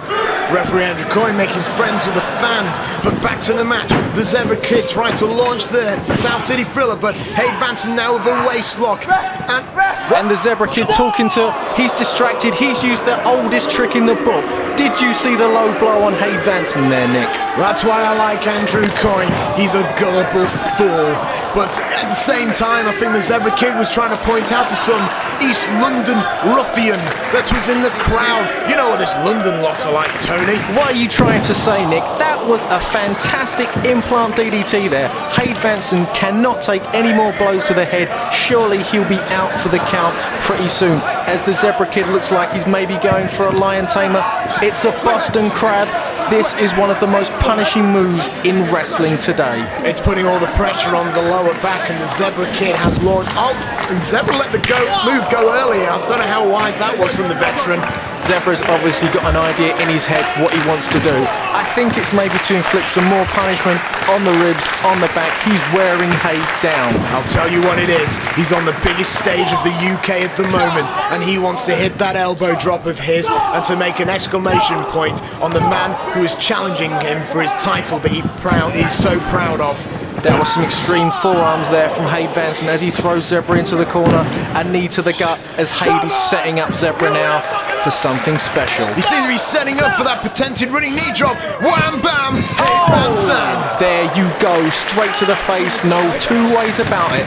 Referee Andrew Coyne making friends with the fans, but back to the match. The Zebra Kid trying to launch the South City Thriller, but Hade Vansen now with a waist lock. And the Zebra Kid talking to, he's distracted, he's used the oldest trick in the book. Did you see the low blow on Hade Vansen there, Nick? That's why I like Andrew Coyne. He's a gullible fool. But at the same time, I think the Zebra Kid was trying to point out to some East London ruffian that was in the crowd. You know what this London lot are like, Tony. What are you trying to say, Nick? That was a fantastic implant DDT there. Hade Vansen cannot take any more blows to the head. Surely he'll be out for the count pretty soon, as the Zebra Kid looks like he's maybe going for a lion tamer. It's a Boston Crab. This is one of the most punishing moves in wrestling today. It's putting all the pressure on the lower back, and the Zebra Kid has launched. Oh, and Zebra let the move go earlier. I don't know how wise that was from the veteran. Zebra's obviously got an idea in his head what he wants to do. I think it's maybe to inflict some more punishment on the ribs, on the back. He's wearing Hade down. I'll tell you what it is. He's on the biggest stage of the UK at the moment, and he wants to hit that elbow drop of his and to make an exclamation point on the man who is challenging him for his title that he's so proud of. There was some extreme forearms there from Hade Vansen as he throws Zebra into the corner. A knee to the gut as Hade is setting up Zebra now for something special. He seems to be setting up for that pretended running knee drop. Wham bam, Hade Vansen. There you go, straight to the face, no two ways about it.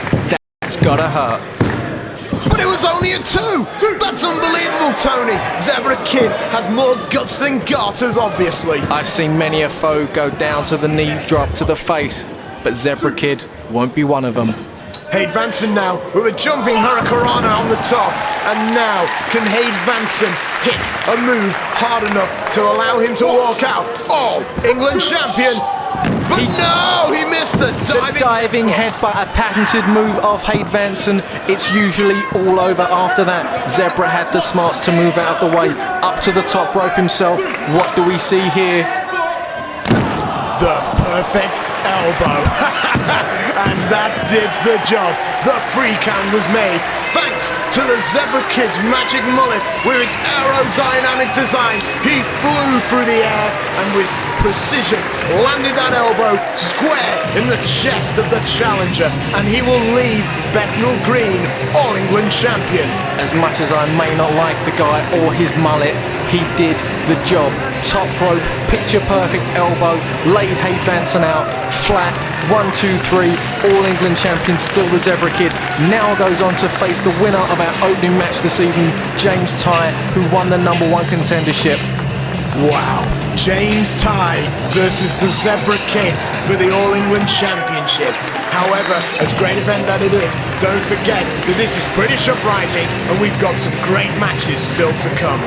That's gotta hurt. But it was only a 2! That's unbelievable, Tony! Zebra Kid has more guts than garters, obviously. I've seen many a foe go down to the knee drop to the face, but Zebra Kid won't be one of them. Hade Vansen now with a jumping hurricanrana on the top. And now, can Hade Vansen hit a move hard enough to allow him to walk out? Oh, England champion! But no, he missed the diving headbutt, a patented move of Hade Vansen. It's usually all over after that. Zebra had the smarts to move out of the way, up to the top rope himself. What do we see here? The perfect elbow. And that did the job. The free count was made thanks to the Zebra Kid's magic mullet with its aerodynamic design. He flew through the air and with precision, landed that elbow square in the chest of the challenger, and he will leave Bethnal Green All England champion. As much as I may not like the guy or his mullet, he did the job. Top rope, picture perfect elbow, laid Hade Vansen out, flat, 1, 2, 3, All England champion, still the Zebra Kid. Now goes on to face the winner of our opening match this evening, James Tighe, who won the #1 contendership. Wow, James Tighe versus the Zebra Kid for the All England Championship. However, as great event that it is, don't forget that this is British Uprising and we've got some great matches still to come.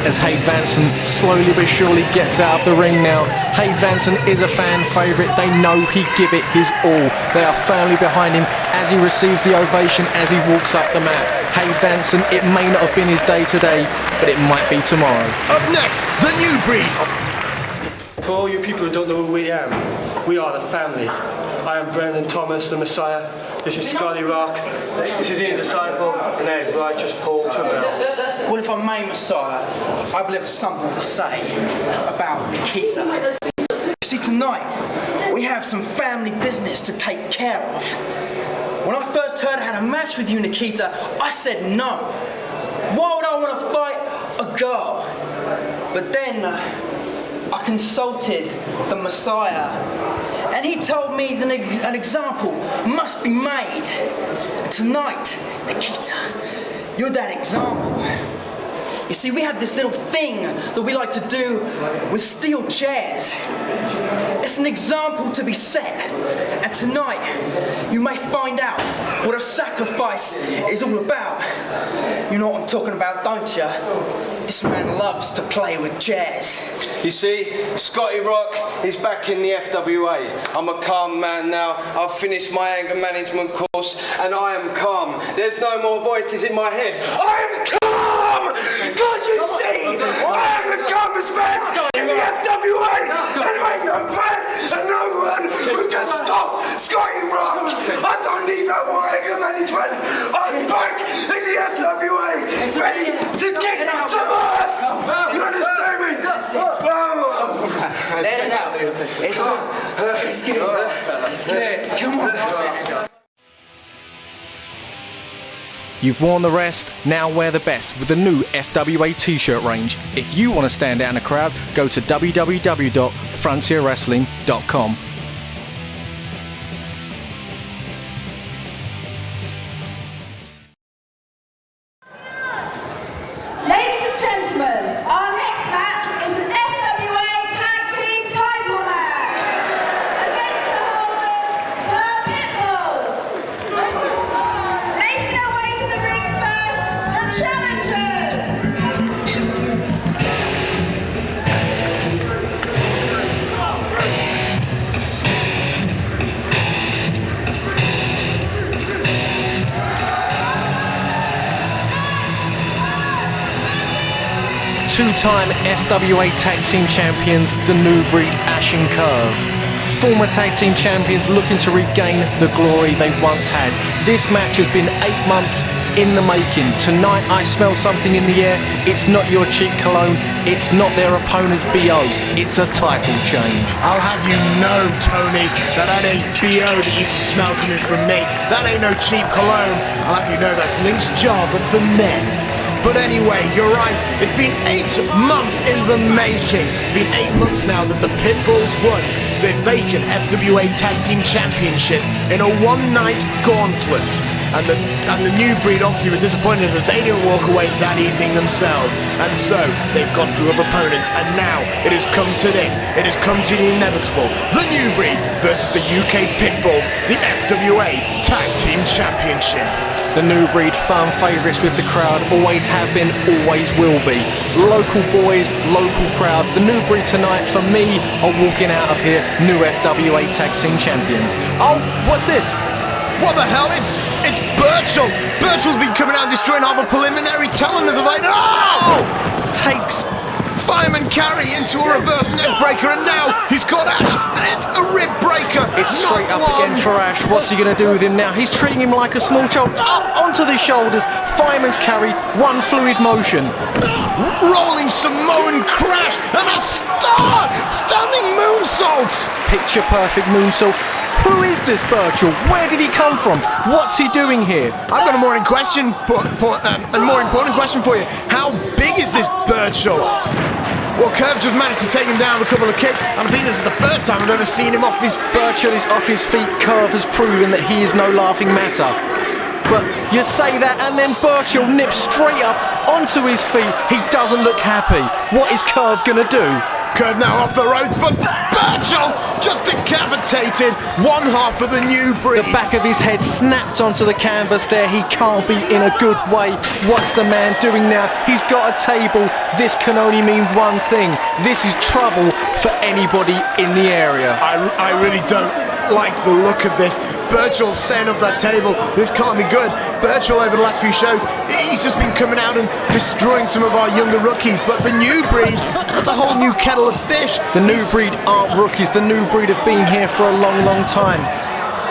As Hade Vansen slowly but surely gets out of the ring now. Hade Vansen is a fan favourite. They know he give it his all. They are firmly behind him as he receives the ovation as he walks up the mat. Hade Vansen, it may not have been his day today, but it might be tomorrow. Up next, the new breed. For all you people who don't know who we are the family. I am Brendan Thomas, the Messiah. This is Scotty Rock. This is Ian Disciple, and that is Righteous Paul Travell. Well, if I may, Messiah, I believe there's something to say about Nikita. You see, tonight, we have some family business to take care of. When I first heard I had a match with you, Nikita, I said no. Why would I want to fight a girl? But then, I consulted the Messiah, and he told me that an example must be made. And tonight, Nikita, you're that example. You see, we have this little thing that we like to do with steel chairs. It's an example to be set. And tonight, you may find out what a sacrifice is all about. You know what I'm talking about, don't you? This man loves to play with chairs. You see, Scotty Rock is back in the FWA. I'm a calm man now. I've finished my anger management course and I am calm. There's no more voices in my head. I am calm! Can't you see? I am the calmest man in the FWA! And there ain't no man and no one who can stop Scotty Rock! I don't need no more anger management! I'm back in the FWA! Ready to kick some ass! You understand me? Let it out. It's on. Let's get it. Let's get it. Come on. You've worn the rest, now wear the best with the new FWA t-shirt range. If you want to stand out in the crowd, go to www.frontierwrestling.com. Ladies and gentlemen, our next match is an FWA Tag Team title match against the holders, the Pitbulls. Making their way to the ring first, the challengers. Two-time FWA Tag Team Champions, the new breed Ashe and Curve. Former Tag Team Champions looking to regain the glory they once had. This match has been 8 months in the making. Tonight I smell something in the air. It's not your cheap cologne. It's not their opponent's BO. It's a title change. I'll have you know, Tony, that ain't BO that you can smell coming from me. That ain't no cheap cologne. I'll have you know that's Link's job for men. But anyway, you're right, it's been 8 months in the making. It's been 8 months now that the Pitbulls won their vacant FWA Tag Team Championships in a one-night gauntlet. And the new breed obviously were disappointed that they didn't walk away that evening themselves. And so, they've gone through other opponents, and now it has come to this. It has come to the inevitable. The new breed versus the UK Pitbulls, the FWA Tag Team Championship. The new breed fan favourites with the crowd, always have been, always will be. Local boys, local crowd. The new breed tonight, for me, are walking out of here new FWA Tag Team Champions. Oh, what's this? What the hell? It's Birchall! Birchall's been coming out and destroying half a preliminary. Telling us about it. Oh! Takes Fireman carry into a reverse neck breaker, and now he's got Ashe, and it's a rib breaker. It's straight up again for Ashe. What's he going to do with him now? He's treating him like a small child. Up onto the shoulders. Fireman's carry, one fluid motion. Rolling Samoan crash and a stunning moonsault. Picture perfect moonsault. Who is this Birchall? Where did he come from? What's he doing here? I've got a more important question for you. How big is this Birchall? Well, Curve just managed to take him down with a couple of kicks, and I think this is the first time I've ever seen him off his feet. Birchall is off his feet. Curve has proven that he is no laughing matter. But you say that, and then Birchall nips straight up onto his feet. He doesn't look happy. What is Curve gonna do? Curve now off the ropes, but Birchall just decapitated one half of the new breed. The back of his head snapped onto the canvas there. He can't be in a good way. What's the man doing now? He's got a table. This can only mean one thing. This is trouble for anybody in the area. I really don't like the look of this. Birchall's setting up that table. This can't be good. Birchall, over the last few shows, he's just been coming out and destroying some of our younger rookies. But the new breed, that's a whole new kettle of fish. The new breed aren't rookies. The new breed have been here for a long, long time.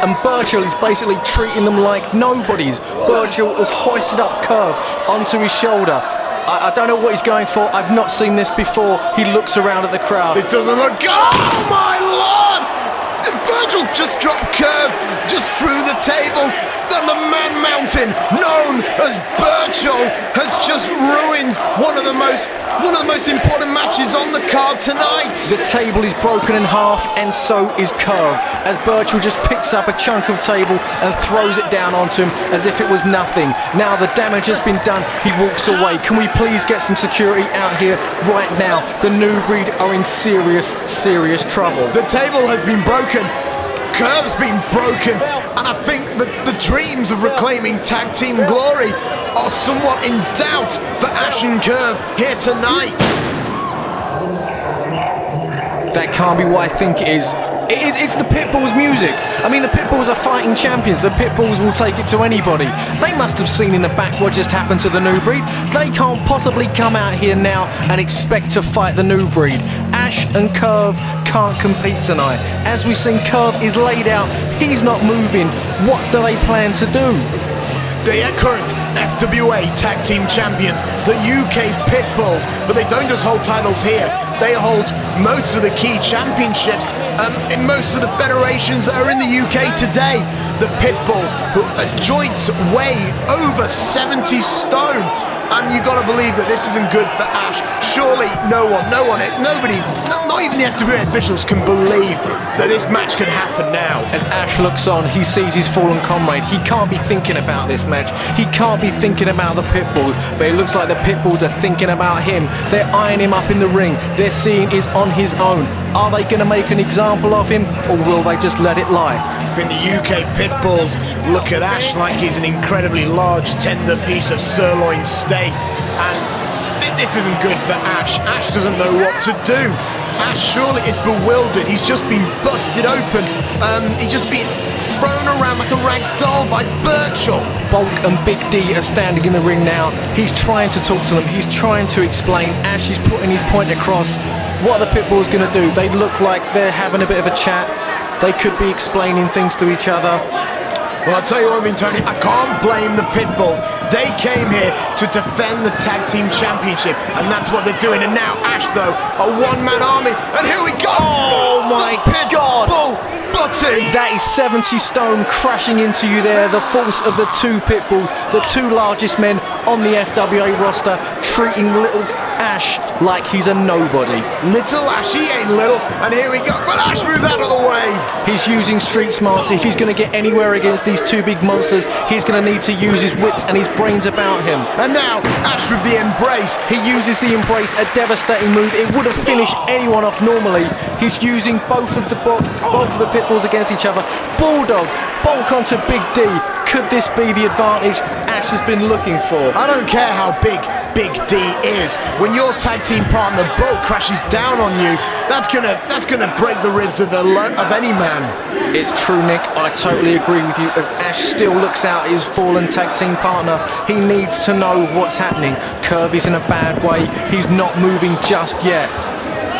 And Birchall is basically treating them like nobodies. Birchall has hoisted up Curve onto his shoulder. I don't know what he's going for. I've not seen this before. He looks around at the crowd. It doesn't look... Oh, my Lord! Birchall just dropped Curve just through the table. And the Man Mountain, known as Birchall, has just ruined one of the most important matches on the card tonight. The table is broken in half, and so is Curve, as Birchall just picks up a chunk of table and throws it down onto him as if it was nothing. Now the damage has been done. He walks away. Can we please get some security out here right now? The new breed are in serious, serious trouble. The table has been broken. Curve's been broken, and I think that the dreams of reclaiming tag team glory are somewhat in doubt for Ashe and Curve here tonight. That can't be what I think it is. It's the Pitbulls' music. I mean, the Pitbulls are fighting champions. The Pitbulls will take it to anybody. They must have seen in the back what just happened to the new breed. They can't possibly come out here now and expect to fight the new breed. Ashe and Curve can't compete tonight. As we've seen, Curve is laid out. He's not moving. What do they plan to do? They are current FWA Tag Team Champions, the UK Pitbulls, but they don't just hold titles here, they hold most of the key championships in most of the federations that are in the UK today. The Pitbulls, who a joint weigh over 70 stone, and you got to believe that this isn't good for Ashe. Surely nobody, not even the FWA officials can believe that this match could happen now. As Ashe looks on, he sees his fallen comrade. He can't be thinking about this match. He can't be thinking about the Pitbulls, but it looks like the Pitbulls are thinking about him. They're eyeing him up in the ring. They're seeing he's on his own. Are they going to make an example of him, or will they just let it lie? I think the UK Pitbulls look at Ashe like he's an incredibly large, tender piece of sirloin steak, and this isn't good for Ashe. Ashe doesn't know what to do. Ashe surely is bewildered. He's just been busted open. He's just been thrown around like a rag doll by Birchall. Bulk and Big D are standing in the ring now. He's trying to talk to them. He's trying to explain. Ashe is putting his point across. What are the Pitbulls going to do? They look like they're having a bit of a chat. They could be explaining things to each other. Well, I'll tell you what, Tony, I can't blame the Pitbulls. They came here to defend the Tag Team Championship, and that's what they're doing. And now Ashe, though, a one-man army, and here we go! Oh my God! Butty! That is 70 stone crashing into you there. The force of the two Pitbulls, the two largest men on the FWA roster, treating little Ashe like he's a nobody. Little Ashe, he ain't little, and here we go. But Ashe moves out of the way. He's using street smarts. If he's going to get anywhere against these two big monsters, he's going to need to use his wits and his brains about him. And now Ashe with the embrace. He uses the embrace, a devastating move. It would have finished anyone off normally. He's using both of the Pitbulls against each other. Bulldog, bulk onto Big D. Could this be the advantage Ashe has been looking for? I don't care how big Big D is. When your tag team partner Bull crashes down on you, that's gonna break the ribs of any man. It's true, Nick. I totally agree with you. As Ashe still looks out his fallen tag team partner, he needs to know what's happening. Curve is in a bad way. He's not moving just yet.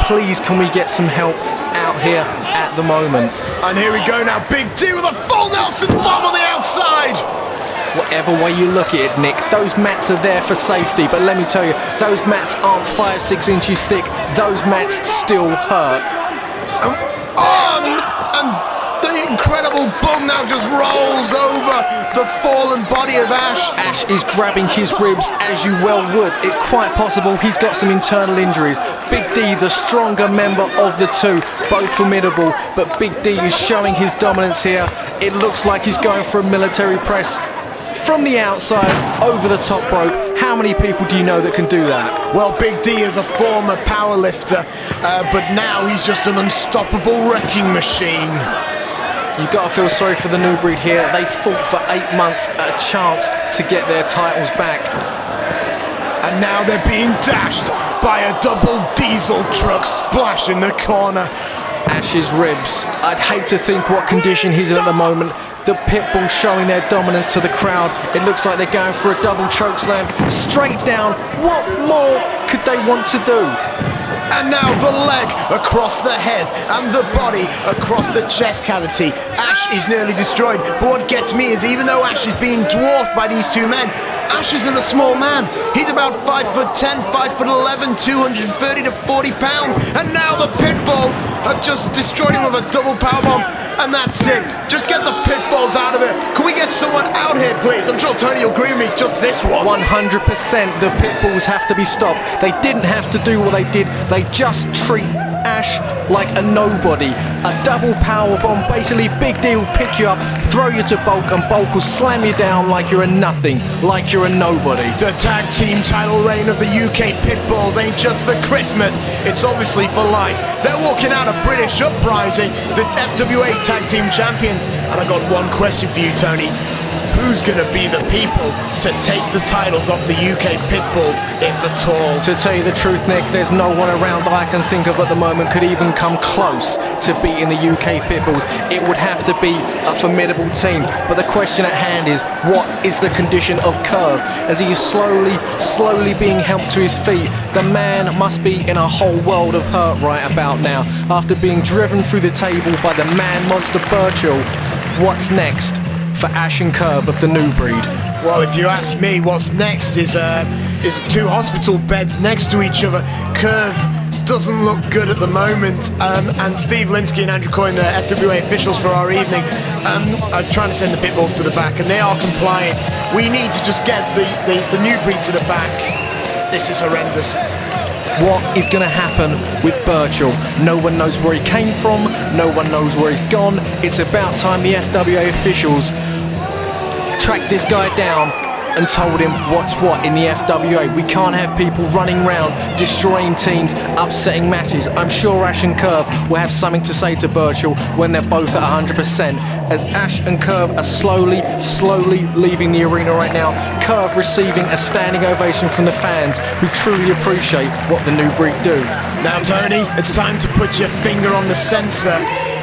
Please, can we get some help out here at the moment? And here we go now. Big D with a full Nelson bomb on the outside. Whatever way you look at it, Nick, those mats are there for safety, but let me tell you, those mats aren't 5-6 inches thick. Those mats still hurt. And the incredible Bull now just rolls over the fallen body of Ashe. Ashe is grabbing his ribs, as you well would. It's quite possible he's got some internal injuries. Big D, the stronger member of the two, both formidable, but Big D is showing his dominance here. It looks like he's going for a military press. From the outside, over the top rope. How many people do you know that can do that? Well, Big D is a former powerlifter, but now he's just an unstoppable wrecking machine. You've got to feel sorry for the new breed here. They fought for 8 months at a chance to get their titles back. And now they're being dashed by a double diesel truck splash in the corner. Ashe's ribs. I'd hate to think what condition he's in at the moment. The Pitbull showing their dominance to the crowd. It looks like they're going for a double choke slam. Straight down. What more could they want to do? And now the leg across the head and the body across the chest cavity. Ashe is nearly destroyed. But what gets me is even though Ashe is being dwarfed by these two men, Ashe isn't a small man. He's about 5'10", 5'11", 230 to 40 pounds. And now the Pitbulls have just destroyed him with a double powerbomb. And that's it. Just get the Pitbulls out of it. Can we get someone out here, please? I'm sure Tony will agree with me just this one. 100%. The Pitbulls have to be stopped. They didn't have to do what they did. They just treat Ashe like a nobody. A double powerbomb. Basically, Big D will pick you up, throw you to Bulk, and Bulk will slam you down like you're a nothing, like you're a nobody. The tag team title reign of the UK Pitbulls ain't just for Christmas. It's obviously for life. They're walking out of British Uprising, the FWA Tag Team Champions. And I got one question for you, Tony. Who's going to be the people to take the titles off the UK Pitbulls, if at all? To tell you the truth, Nick, there's no one around that I can think of at the moment could even come close to beating the UK Pitbulls. It would have to be a formidable team. But the question at hand is, what is the condition of Curve? As he is slowly being helped to his feet, the man must be in a whole world of hurt right about now. After being driven through the table by the man monster Burchill, what's next for Ashe and Curve of the new breed? Well, if you ask me, what's next is two hospital beds next to each other. Curve doesn't look good at the moment, and Steve Linsky and Andrew Coyne, the FWA officials for our evening, are trying to send the Pitbulls to the back, and they are compliant. We need to just get the new breed to the back. This is horrendous. What is going to happen with Burchill? No one knows where he came from, no one knows where he's gone. It's about time the FWA officials tracked this guy down and told him what's what in the FWA. We can't have people running around, destroying teams, upsetting matches. I'm sure Ashe and Curve will have something to say to Burchill when they're both at 100%. As Ashe and Curve are slowly leaving the arena right now, Curve receiving a standing ovation from the fans who truly appreciate what the new breed do. Now, Tony, it's time to put your finger on the sensor,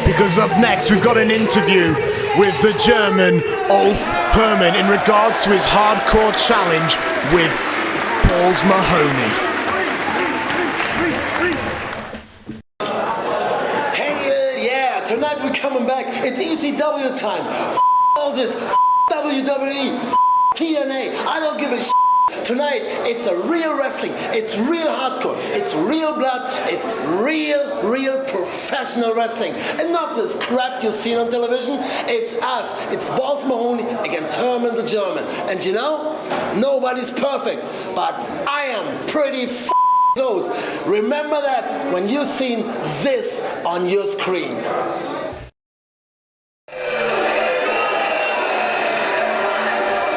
because up next we've got an interview with the German Ulf Herman in regards to his hardcore challenge with Balls Mahoney. Hey, yeah, tonight we're coming back. It's ECW time. All this WWE, TNA. I don't give a shit. Tonight, it's a real wrestling. It's real hardcore. It's real blood. It's real professional wrestling. And not this crap you've seen on television. It's us. It's Balls Mahoney against Herman the German. And you know, nobody's perfect. But I am pretty close. Remember that when you've seen this on your screen.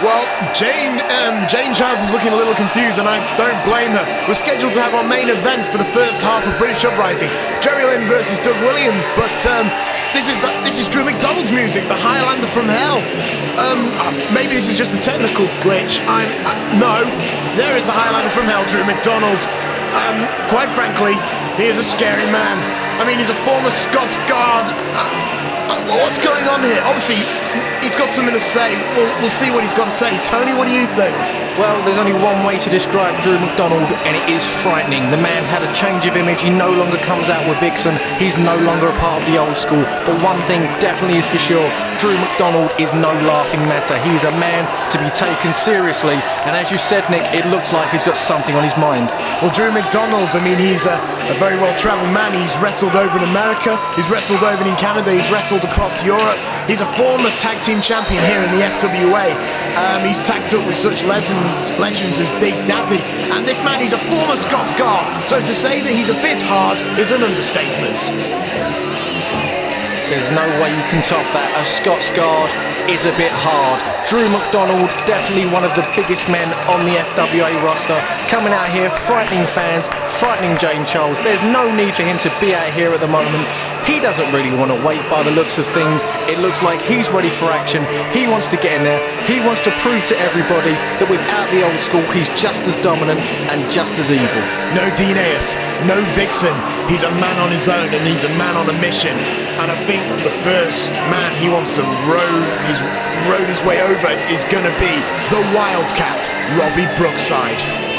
Well, Jane Childs is looking a little confused, and I don't blame her. We're scheduled to have our main event for the first half of British Uprising, Jerry Lynn versus Doug Williams, but this is Drew McDonald's music, the Highlander from Hell. Maybe this is just a technical glitch. No, there is the Highlander from Hell, Drew McDonald. Quite frankly, he is a scary man. I mean, he's a former Scots Guard. What's going on here? Obviously, he's got something to say. We'll see what he's got to say. Tony, what do you think? Well, there's only one way to describe Drew McDonald, and it is frightening. The man had a change of image. He no longer comes out with Vixen. He's no longer a part of the old school. But one thing definitely is for sure, Drew McDonald is no laughing matter. He's a man to be taken seriously. And as you said, Nick, it looks like he's got something on his mind. Well, Drew McDonald, I mean, he's a very well-travelled man. He's wrestled over in America. He's wrestled over in Canada. He's wrestled across Europe. He's a former tag team champion here in the FWA. He's tagged up with such legends as Big Daddy. And this man, he's a former Scots Guard. So to say that he's a bit hard is an understatement. There's no way you can top that. A Scots Guard is a bit hard. Drew McDonald, definitely one of the biggest men on the FWA roster, coming out here, frightening fans, frightening Jane Charles. There's no need for him to be out here at the moment. He doesn't really want to wait by the looks of things. It looks like he's ready for action. He wants to get in there. He wants to prove to everybody that without the old school, he's just as dominant and just as evil. No Dean Ayers, no Vixen. He's a man on his own, and he's a man on a mission. And I think the first man he wants to road his way over is going to be the Wildcat, Robbie Brookside.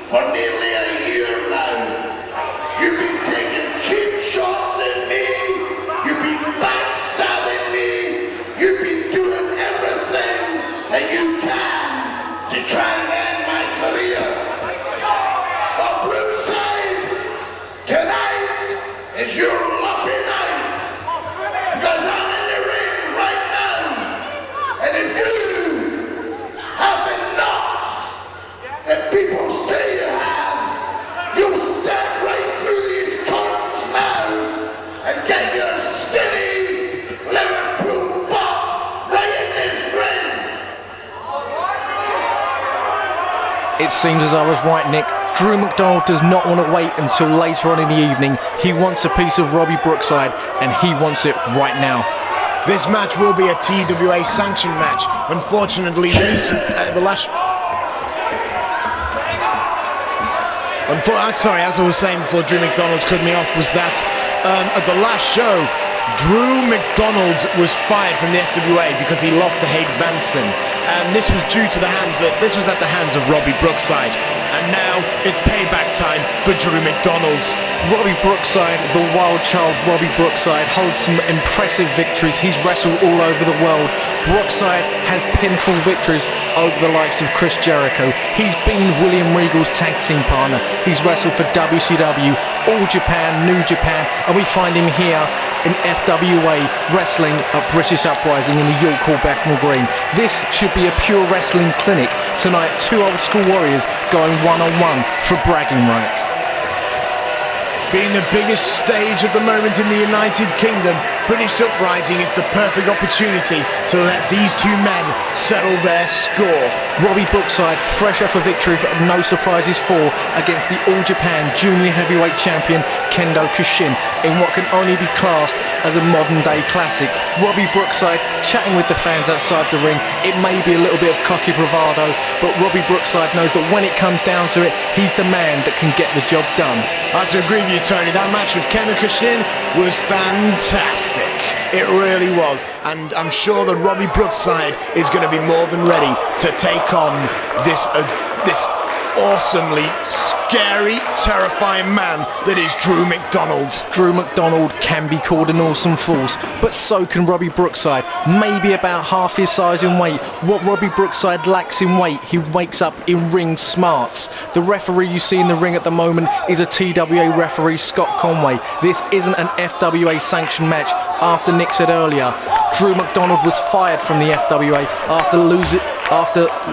For nearly a year now, you've been taking cheap shots at me, you've been backstabbing me, you've been doing everything that you can to try and end my career. But Brookside, tonight is your lucky night, because I'm in the ring right now, and if you have enough that people say you have, you'll step right through these curtains now and get your steady Liverpool bop right in this ring. It seems as I was right, Nick. Drew McDonald does not want to wait until later on in the evening. He wants a piece of Robbie Brookside, and he wants it right now. This match will be a TWA sanctioned match. Unfortunately, the last... Sorry, as I was saying before Drew McDonald cut me off, was that at the last show, Drew McDonald was fired from the FWA because he lost to Hade Vansen. And this was at the hands of Robbie Brookside. And now it's payback time for Drew McDonald. Robbie Brookside, the wild child Robbie Brookside, holds some impressive victories. He's wrestled all over the world. Brookside has pinfall victories over the likes of Chris Jericho. He's been William Regal's tag team partner. He's wrestled for WCW, All Japan, New Japan, and we find him here in FWA wrestling at British Uprising in the York Hall, Bethnal Green. This should be a pure wrestling clinic. Tonight, two old school warriors going one-on-one for bragging rights. Being the biggest stage at the moment in the United Kingdom, British Uprising is the perfect opportunity to let these two men settle their score. Robbie Brookside, fresh off a victory of no surprises for against the All Japan Junior Heavyweight Champion Kendo Kushin in what can only be classed as a modern day classic. Robbie Brookside chatting with the fans outside the ring. It may be a little bit of cocky bravado, but Robbie Brookside knows that when it comes down to it, he's the man that can get the job done. I have to agree with you, Tony. That match with Kendo Kushin was fantastic. It really was. And I'm sure that Robbie Brookside is going to be more than ready to take on this awesomely scary, terrifying man that is Drew McDonald. Drew McDonald can be called an awesome force, but so can Robbie Brookside. Maybe about half his size in weight. What Robbie Brookside lacks in weight, he wakes up in ring smarts. The referee you see in the ring at the moment is a TWA referee, Scott Conway. This isn't an FWA sanctioned match. After Nick said earlier, Drew McDonald was fired from the FWA after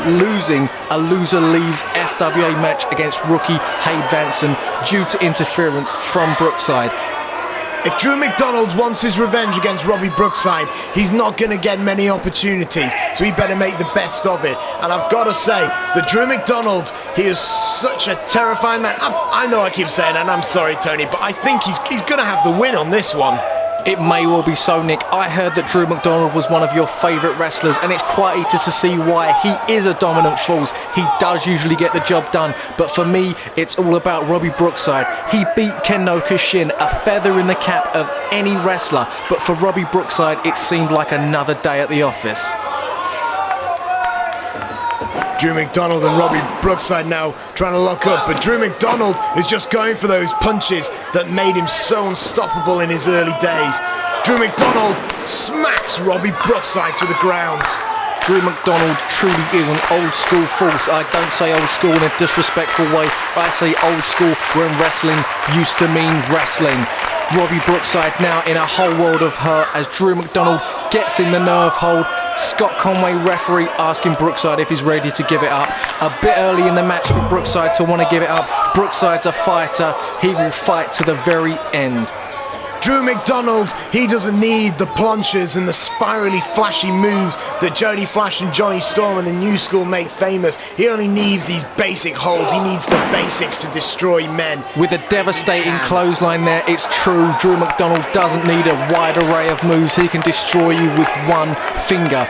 losing a loser leaves FWA match against rookie Hade Vansen due to interference from Brookside. If Drew McDonald wants his revenge against Robbie Brookside, he's not going to get many opportunities, so he better make the best of it. And I've got to say that Drew McDonald, he is such a terrifying man. I know I keep saying that, and I'm sorry, Tony, but I think he's going to have the win on this one. It may well be so, Nick. I heard that Drew McDonald was one of your favourite wrestlers, and it's quite easy to see why. He is a dominant force. He does usually get the job done. But for me, it's all about Robbie Brookside. He beat Ken Nokashin, a feather in the cap of any wrestler. But for Robbie Brookside, it seemed like another day at the office. Drew McDonald and Robbie Brookside now trying to lock up, but Drew McDonald is just going for those punches that made him so unstoppable in his early days. Drew McDonald smacks Robbie Brookside to the ground. Drew McDonald truly is an old school force. I don't say old school in a disrespectful way. I say old school when wrestling used to mean wrestling. Robbie Brookside now in a whole world of hurt as Drew McDonald gets in the nerve hold. Scott Conway referee asking Brookside if he's ready to give it up. A bit early in the match for Brookside to want to give it up. Brookside's a fighter. He will fight to the very end. Drew McDonald, he doesn't need the planches and the spirally flashy moves that Jody, Fleisch and Jonny Storm and the new school make famous. He only needs these basic holds. He needs the basics to destroy men. With a devastating clothesline there, it's true. Drew McDonald doesn't need a wide array of moves. He can destroy you with one finger.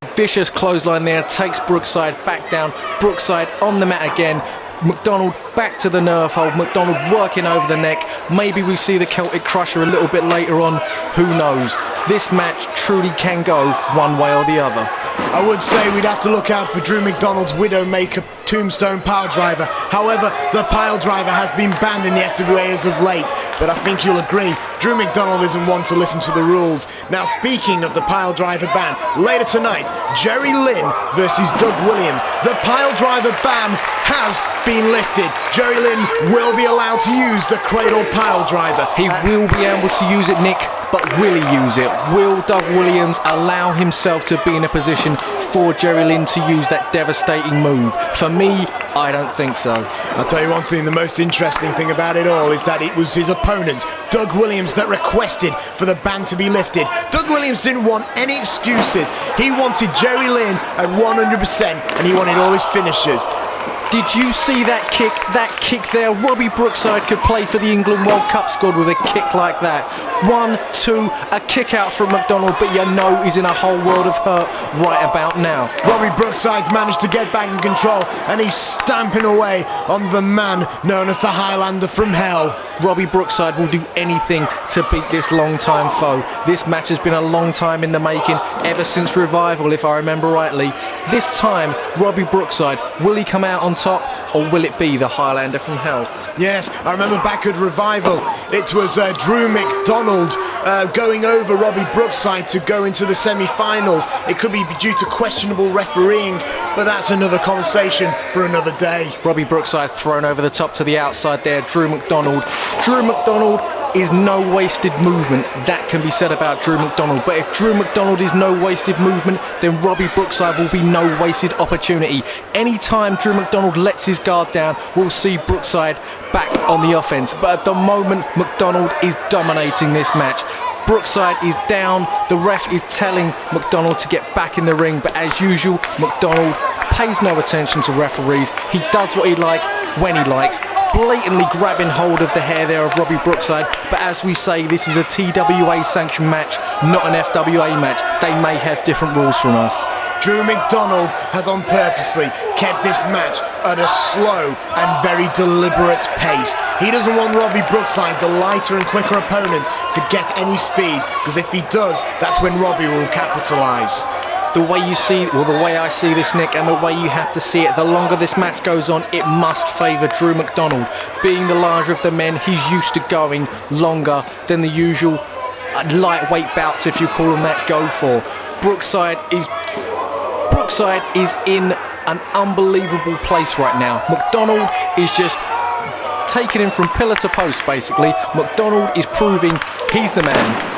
A vicious clothesline there takes Brookside back down. Brookside on the mat again. McDonald back to the nerve hold. McDonald working over the neck. Maybe we see the Celtic Crusher a little bit later on. Who knows? This match truly can go one way or the other. I would say we'd have to look out for Drew McDonald's Widowmaker Tombstone Pile Driver. However, the Pile Driver has been banned in the FWA as of late, but I think you'll agree, Drew McDonald isn't one to listen to the rules. Now, speaking of the Pile Driver ban, later tonight, Jerry Lynn versus Doug Williams. The Pile Driver ban has been lifted. Jerry Lynn will be allowed to use the Cradle Pile Driver. He will be able to use it, Nick, but will he use it? Will Doug Williams allow himself to be in a position for Jerry Lynn to use that devastating move? For me, I don't think so. I'll tell you one thing, the most interesting thing about it all is that it was his opponent, Doug Williams, that requested for the ban to be lifted. Doug Williams didn't want any excuses. He wanted Jerry Lynn at 100% and he wanted all his finishers. Did you see that kick? That kick there? Robbie Brookside could play for the England World Cup squad with a kick like that. 1, 2, a kick out from McDonald, but you know he's in a whole world of hurt right about now. Robbie Brookside's managed to get back in control and he's stamping away on the man known as the Highlander from Hell. Robbie Brookside will do anything to beat this long-time foe. This match has been a long time in the making, ever since Revival, if I remember rightly. This time, Robbie Brookside, will he come out on top, or will it be the Highlander from Hell? Yes, I remember back at Revival, it was Drew McDonald going over Robbie Brookside to go into the semi-finals. It could be due to questionable refereeing, but that's another conversation for another day. Robbie Brookside thrown over the top to the outside there. Drew McDonald is no wasted movement. That can be said about Drew McDonald. But if Drew McDonald is no wasted movement, then Robbie Brookside will be no wasted opportunity. Anytime Drew McDonald lets his guard down, we'll see Brookside back on the offense. But at the moment, McDonald is dominating this match. Brookside is down. The ref is telling McDonald to get back in the ring. But as usual, McDonald pays no attention to referees. He does what he likes when he likes. Blatantly grabbing hold of the hair there of Robbie Brookside, but as we say, this is a TWA sanctioned match, not an FWA match. They may have different rules from us. Drew McDonald has on purposely kept this match at a slow and very deliberate pace. He doesn't want Robbie Brookside, the lighter and quicker opponent, to get any speed, because if he does, that's when Robbie will capitalise. the way you see, or the way I see this, Nick, and the way you have to see it, the longer this match goes on, it must favour Drew McDonald. Being the larger of the men, he's used to going longer than the usual lightweight bouts, if you call them that, go for. Brookside is in an unbelievable place right now. McDonald is just taking him from pillar to post, basically. McDonald is proving he's the man.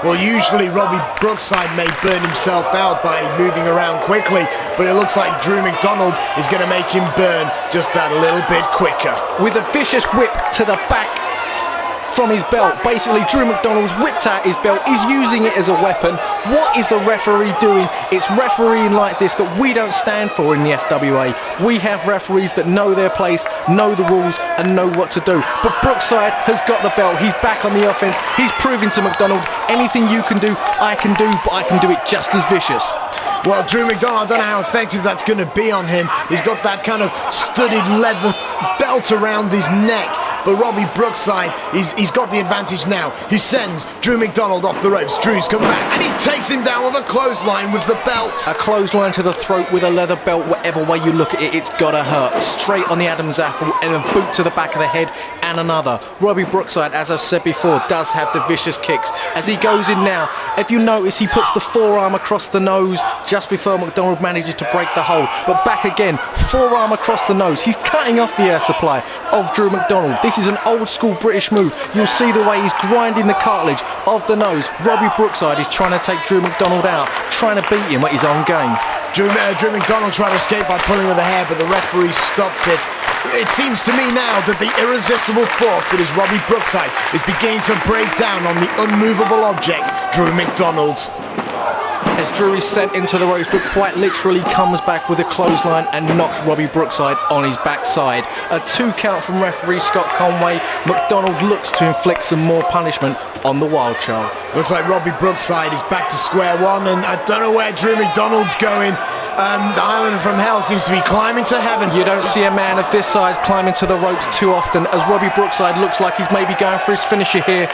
Well, usually Robbie Brookside may burn himself out by moving around quickly, but it looks like Drew McDonald is going to make him burn just that little bit quicker. With a vicious whip to the back from his belt. Basically, Drew McDonald's whipped out his belt. He's using it as a weapon. What is the referee doing? It's refereeing like this that we don't stand for in the FWA. We have referees that know their place, know the rules, and know what to do. But Brookside has got the belt. He's back on the offense. He's proving to McDonald, anything you can do, I can do, but I can do it just as vicious. Well, Drew McDonald, I don't know how effective that's going to be on him. He's got that kind of studded leather belt around his neck. But Robbie Brookside, he's got the advantage now. He sends Drew McDonald off the ropes. Drew's come back, and he takes him down with a clothesline with the belt. A clothesline to the throat with a leather belt, whatever way you look at it, it's gotta hurt. Straight on the Adam's apple, and a boot to the back of the head, and another. Robbie Brookside, as I've said before, does have the vicious kicks. As he goes in now, if you notice, he puts the forearm across the nose just before McDonald manages to break the hold. But back again, forearm across the nose. He's cutting off the air supply of Drew McDonald. This is an old school British move. You'll see the way he's grinding the cartilage of the nose. Robbie Brookside is trying to take Drew McDonald out, trying to beat him at his own game. Drew McDonald tried to escape by pulling with the hair, but the referee stopped it. It seems to me now that the irresistible force that is Robbie Brookside is beginning to break down on the unmovable object, Drew McDonald. As Drew is sent into the ropes, but quite literally comes back with a clothesline and knocks Robbie Brookside on his backside. A 2 count from referee Scott Conway. McDonald looks to inflict some more punishment on the Wild Child. Looks like Robbie Brookside is back to square one, and I don't know where Drew McDonald's going. The Islander from Hell seems to be climbing to heaven. You don't see a man of this size climbing to the ropes too often, as Robbie Brookside looks like he's maybe going for his finisher here.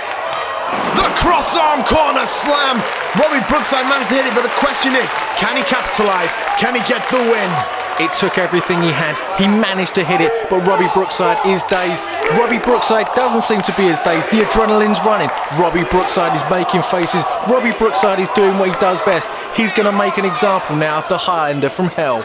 The cross-arm corner slam. Robbie Brookside managed to hit it, but the question is, can he capitalise? Can he get the win? It took everything he had. He managed to hit it, but Robbie Brookside is dazed. Robbie Brookside doesn't seem to be as dazed. The adrenaline's running. Robbie Brookside is making faces. Robbie Brookside is doing what he does best. He's going to make an example now of the Highlander from Hell.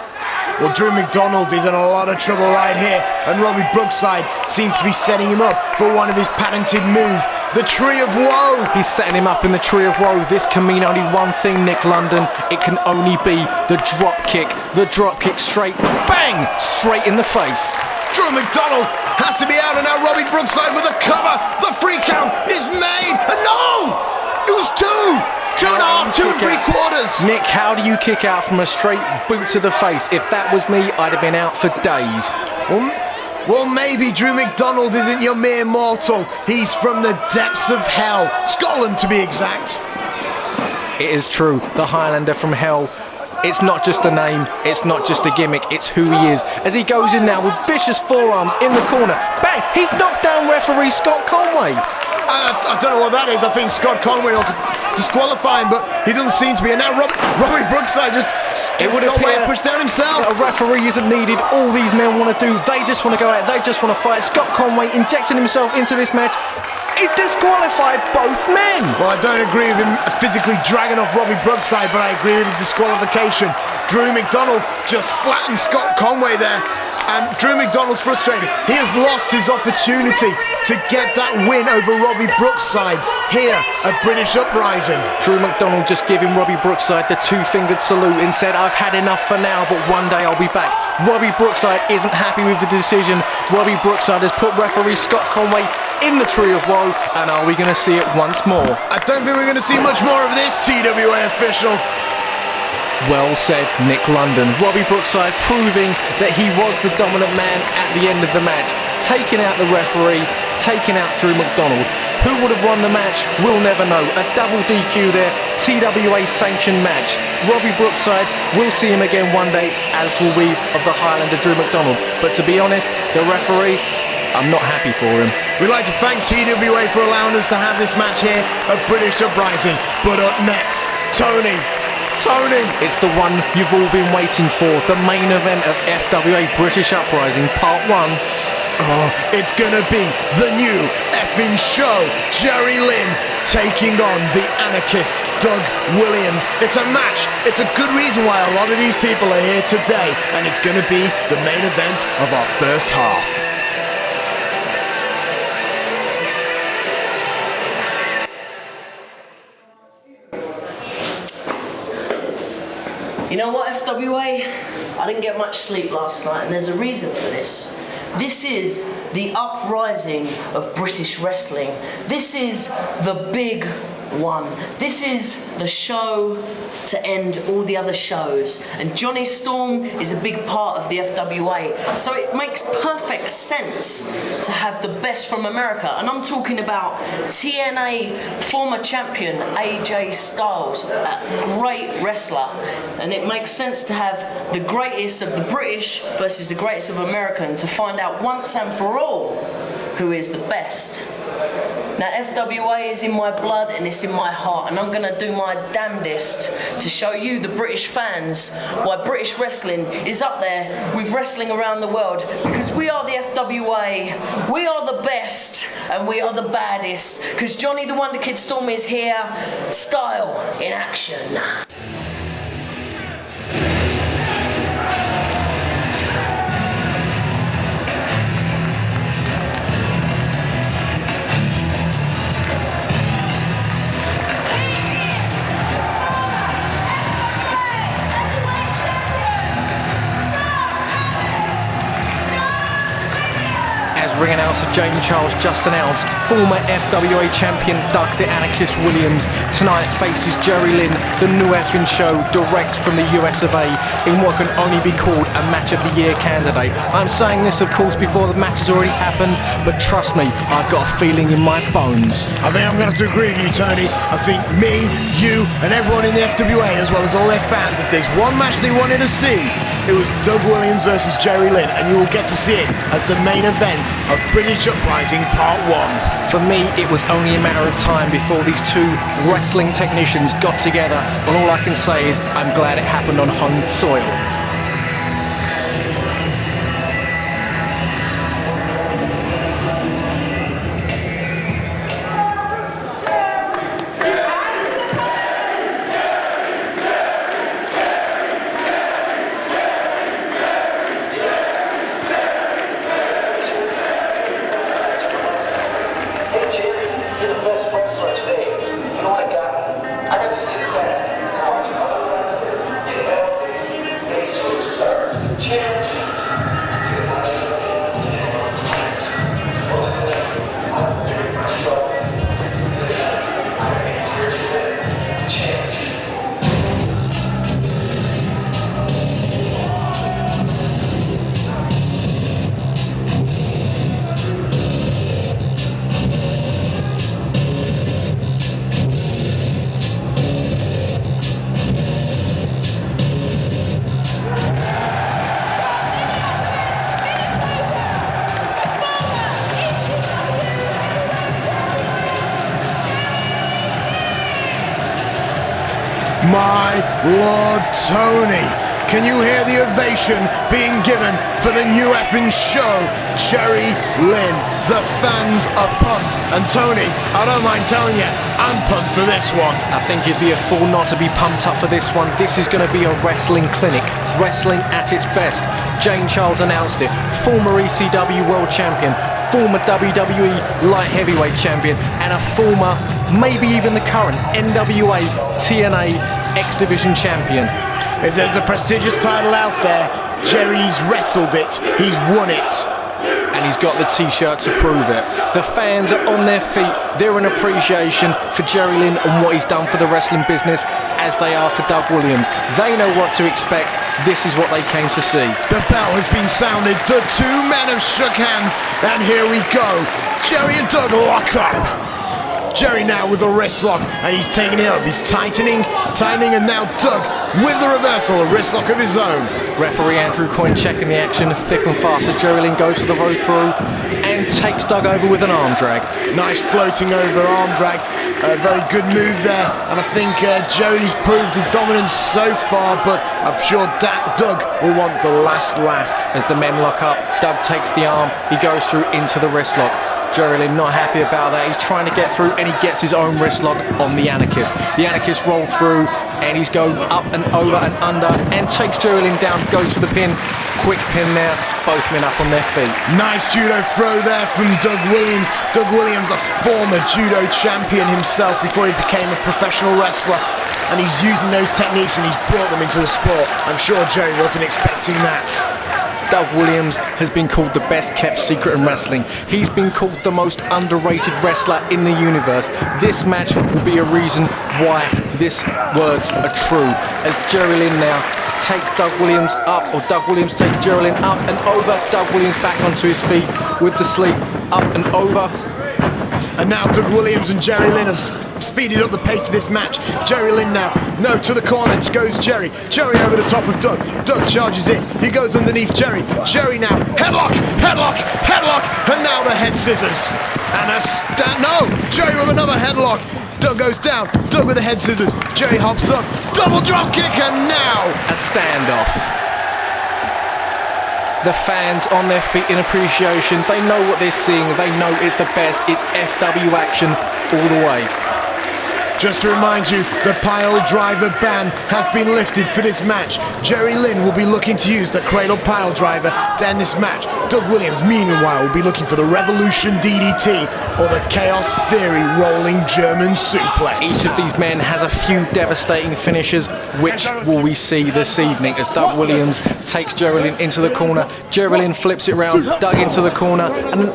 Well, Drew McDonald is in a lot of trouble right here, and Robbie Brookside seems to be setting him up for one of his patented moves, the Tree of Woe. He's setting him up in the Tree of Woe. This can mean only one thing, Nick London. It can only be the drop kick. The drop kick straight, bang, straight in the face. Drew McDonald has to be out, and now Robbie Brookside with a cover. The free count is made, and no! It was 2! 2.5, 2 3/4. Nick, how do you kick out from a straight boot to the face? If that was me, I'd have been out for days. Well, maybe Drew McDonald isn't your mere mortal. He's from the depths of hell. Scotland, to be exact. It is true. The Highlander from Hell. It's not just a name. It's not just a gimmick. It's who he is. As he goes in now with vicious forearms in the corner. Bang! He's knocked down referee Scott Conway. I don't know what that is. I think Scott Conway ought to disqualify him, but he doesn't seem to be. And now Robbie Brookside just gets pushed down himself. A referee isn't needed. All these men want to do, they just want to go out, they just want to fight. Scott Conway injecting himself into this match. He's disqualified both men. Well, I don't agree with him physically dragging off Robbie Brookside, but I agree with the disqualification. Drew McDonald just flattened Scott Conway there. And Drew McDonald's frustrated. He has lost his opportunity to get that win over Robbie Brookside here at British Uprising. Drew McDonald just giving Robbie Brookside the 2-fingered salute and said, I've had enough for now, but one day I'll be back. Robbie Brookside isn't happy with the decision. Robbie Brookside has put referee Scott Conway in the Tree of Woe, and are we going to see it once more? I don't think we're going to see much more of this, TWA official. Well said, Nick London. Robbie Brookside proving that he was the dominant man at the end of the match, taking out the referee, taking out Drew McDonald. Who would have won the match? We'll never know. A double DQ there, TWA sanctioned match. Robbie Brookside, we'll see him again one day, as will we of the Highlander Drew McDonald. But to be honest, the referee, I'm not happy for him. We'd like to thank TWA for allowing us to have this match here at British Uprising. But up next, Tony, Tony! It's the one you've all been waiting for, the main event of FWA British Uprising Part 1. Oh, it's gonna be the new effing show. Jerry Lynn taking on the Anarchist Doug Williams. It's a match. It's a good reason why a lot of these people are here today, and it's gonna be the main event of our first half. You know what, FWA? I didn't get much sleep last night, and there's a reason for this. This is the uprising of British wrestling. This is the big one. This is the show to end all the other shows. And Johnny Storm is a big part of the FWA. So it makes perfect sense to have the best from America. And I'm talking about TNA former champion AJ Styles, a great wrestler. And it makes sense to have the greatest of the British versus the greatest of American to find out once and for all who is the best. Now FWA is in my blood and it's in my heart, and I'm going to do my damnedest to show you, the British fans, why British wrestling is up there with wrestling around the world, because we are the FWA, we are the best and we are the baddest, because Johnny the Wonder Kid Storm is here, style in action. Ring announcer James Charles just announced former FWA champion Doug the Anarchist Williams tonight faces Jerry Lynn, the new effing show, direct from the US of A, in what can only be called a match of the year candidate. I'm saying this of course before the match has already happened, but trust me, I've got a feeling in my bones. I think I'm going to have to agree with you, Tony. I think me, you and everyone in the FWA, as well as all their fans, if there's one match they wanted to see, it was Doug Williams versus Jerry Lynn, and you will get to see it as the main event of British Uprising Part 1. For me, it was only a matter of time before these two wrestling technicians got together, and all I can say is I'm glad it happened on home soil. My Lord Tony, can you hear the ovation being given for the new effing show, Jerry Lynn? The fans are pumped, and Tony, I don't mind telling you, I'm pumped for this one. I think it'd be a fool not to be pumped up for this one. This is going to be a wrestling clinic, wrestling at its best. Jane Charles announced it, former ECW World Champion, former WWE Light Heavyweight Champion, and a former, maybe even the current NWA TNA X Division Champion. If there's a prestigious title out there, Jerry's wrestled it, he's won it. And he's got the t-shirt to prove it. The fans are on their feet, they're in appreciation for Jerry Lynn and what he's done for the wrestling business, as they are for Doug Williams. They know what to expect, this is what they came to see. The bell has been sounded, the two men have shook hands, and here we go. Jerry and Doug lock up. Jerry now with the wrist lock, and he's taking it up. He's tightening, and now Doug with the reversal, a wrist lock of his own. Referee Andrew Coyne checking the action thick and fast as Jerry Lynn goes to the road through and takes Doug over with an arm drag. Nice floating over arm drag. A very good move there, and I think Jody's proved his dominance so far, but I'm sure Doug will want the last laugh. As the men lock up, Doug takes the arm, he goes through into the wrist lock. Jerry Lynn not happy about that. He's trying to get through and he gets his own wrist lock on the Anarchist. The Anarchist rolls through and he's going up and over and under and takes Jerry Lynn down, goes for the pin. Quick pin there, both men up on their feet. Nice judo throw there from Doug Williams. Doug Williams, a former judo champion himself before he became a professional wrestler. And he's using those techniques and he's brought them into the sport. I'm sure Jody wasn't expecting that. Doug Williams has been called the best kept secret in wrestling. He's been called the most underrated wrestler in the universe. This match will be a reason why these words are true. As Jerry Lynn now takes Doug Williams up, or Doug Williams takes Jerry Lynn up and over. Doug Williams back onto his feet with the sleep, up and over. And now Doug Williams and Jerry Lynn have speeded up the pace of this match. Jerry Lynn now, no, to the corner goes Jerry. Jerry over the top of Doug. Doug charges in. He goes underneath Jerry. Jerry now, headlock, headlock, headlock, and now the head scissors. And no, Jerry with another headlock. Doug goes down. Doug with the head scissors. Jerry hops up. Double drop kick, and now a standoff. The fans on their feet in appreciation. They know what they're seeing. They know it's the best. It's FW action all the way. Just to remind you, the pile driver ban has been lifted for this match. Jerry Lynn will be looking to use the cradle pile driver to end this match. Doug Williams, meanwhile, will be looking for the Revolution DDT or the Chaos Theory rolling German suplex. Each of these men has a few devastating finishes. Which will we see this evening as Doug Williams takes Jerry Lynn into the corner. Jerry Lynn flips it around, Doug into the corner, and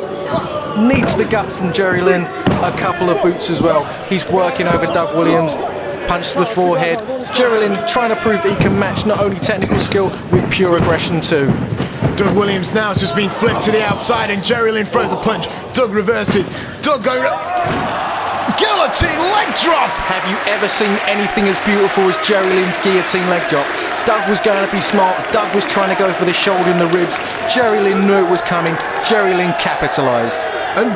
knee to the gut from Jerry Lynn. A couple of boots as well. He's working over Doug Williams. Punch to the forehead. Jerry Lynn trying to prove that he can match not only technical skill with pure aggression too. Doug Williams now has just been flipped to the outside and Jerry Lynn throws a punch. Doug reverses. Doug going guillotine leg drop. Have you ever seen anything as beautiful as Jerry Lynn's guillotine leg drop? Doug was going to be smart. Doug was trying to go for the shoulder and the ribs. Jerry Lynn knew it was coming. Jerry Lynn capitalized. And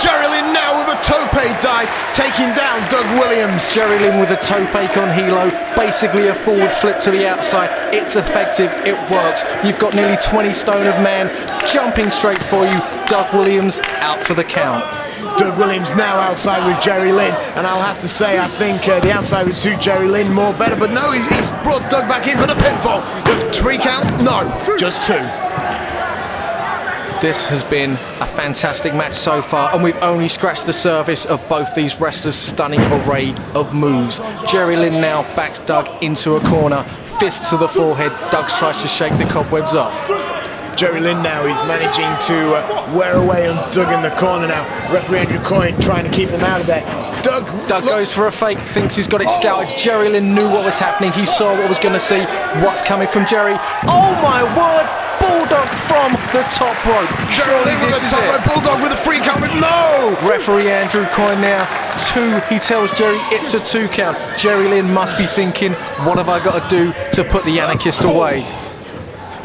Jerry Lynn now with a tope dive, taking down Doug Williams. Jerry Lynn with a tope on helo, basically a forward flip to the outside. It's effective, it works. You've got nearly 20 stone of man jumping straight for you. Doug Williams out for the count. Doug Williams now outside with Jerry Lynn, and I'll have to say I think the outside would suit Jerry Lynn more better, but no, he's brought Doug back in for the pinfall. With 3 count? No, just 2. This has been a fantastic match so far, and we've only scratched the surface of both these wrestlers' stunning array of moves. Jerry Lynn now backs Doug into a corner, fist to the forehead. Doug tries to shake the cobwebs off. Jerry Lynn now is managing to wear away on Doug in the corner now. Referee Andrew Coyne trying to keep him out of there. Doug goes for a fake, thinks he's got it scouted. Jerry Lynn knew what was happening. He saw what was going to see. What's coming from Jerry? Oh my word! Bulldog from the top rope. Jerry Lynn with the top rope. Bulldog with a 3 count. No! Referee Andrew Coyne now. 2. He tells Jerry it's a 2 count. Jerry Lynn must be thinking, what have I got to do to put the Anarchist away?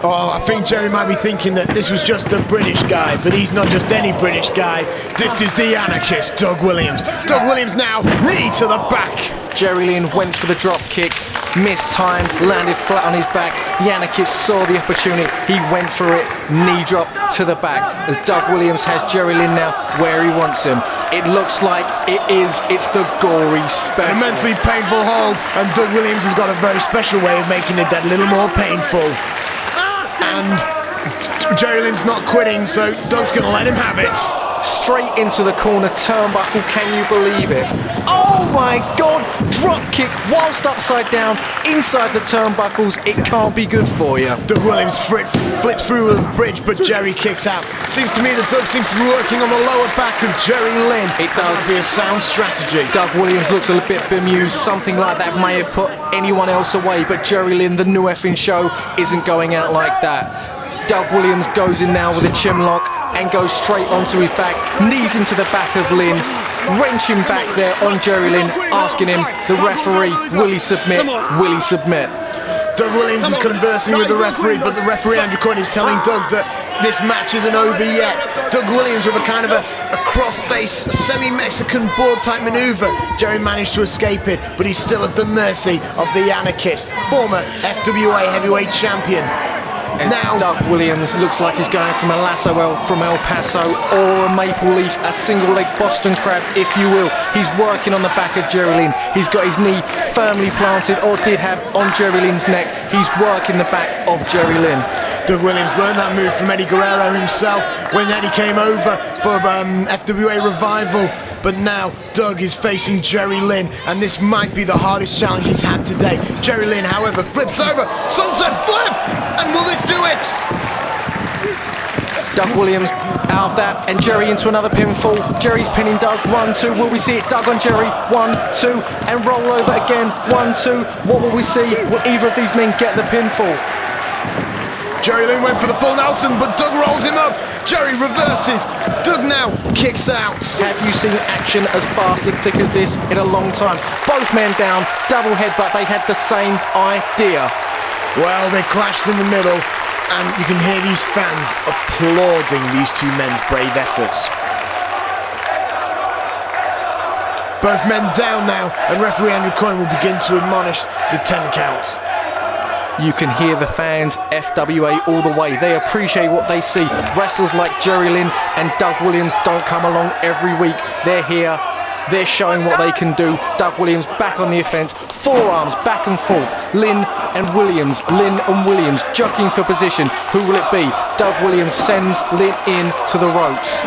Oh, I think Jerry might be thinking that this was just a British guy, but he's not just any British guy. This is the Anarchist, Doug Williams. Doug Williams now, knee to the back. Jerry Lynn went for the drop kick, missed time, landed flat on his back. The Anarchist saw the opportunity, he went for it, knee drop to the back. As Doug Williams has Jerry Lynn now where he wants him. It looks like it's the gory special. Immensely painful hold, and Doug Williams has got a very special way of making it that little more painful. And Jerry Lynn's not quitting, so Doug's going to let him have it. Straight into the corner turnbuckle, can you believe it? Oh my God, drop kick whilst upside down, inside the turnbuckles, it can't be good for you. Doug Williams flips through the bridge, but Jerry kicks out. Seems to me that Doug seems to be working on the lower back of Jerry Lynn. It does be a sound strategy. Doug Williams looks a bit bemused, something like that may have put anyone else away, but Jerry Lynn, the new effing show, isn't going out like that. Doug Williams goes in now with a chin lock and goes straight onto his back, knees into the back of Lynn. wrenching back there on Jerry Lynn, asking him, the referee, will he submit? Will he submit? Doug Williams is conversing with the referee, but the referee, Andrew Coyne, is telling Doug that this match isn't over yet. Doug Williams with a kind of a cross-face, semi-Mexican board-type maneuver. Jerry managed to escape it, but he's still at the mercy of the Anarchist, former FWA heavyweight champion. As now Doug Williams looks like he's going from a lasso from El Paso or a maple leaf, a single leg Boston crab, if you will. He's working on the back of Jerry Lynn. He's got his knee firmly planted, or did have, on Jerry Lynn's neck. He's working the back of Jerry Lynn. Doug Williams learned that move from Eddie Guerrero himself when Eddie came over for FWA Revival. But now Doug is facing Jerry Lynn, and this might be the hardest challenge he's had today. Jerry Lynn, however, flips over, sunset flip, and will this do it? Doug Williams out of that, and Jerry into another pinfall. Jerry's pinning Doug, 1-2, will we see it? Doug on Jerry, 1-2, and roll over again, 1-2. What will we see? Will either of these men get the pinfall? Jerry Lynn went for the full Nelson, but Doug rolls him up. Jerry reverses. Doug now kicks out. Have you seen action as fast and thick as this in a long time? Both men down, double headbutt. They had the same idea. Well, they clashed in the middle, and you can hear these fans applauding these two men's brave efforts. Both men down now, and referee Andrew Coyne will begin to admonish the 10 counts. You can hear the fans, FWA all the way. They appreciate what they see. Wrestlers like Jerry Lynn and Doug Williams don't come along every week. They're here. They're showing what they can do. Doug Williams back on the offense. Forearms back and forth. Lynn and Williams jockeying for position. Who will it be? Doug Williams sends Lynn in to the ropes.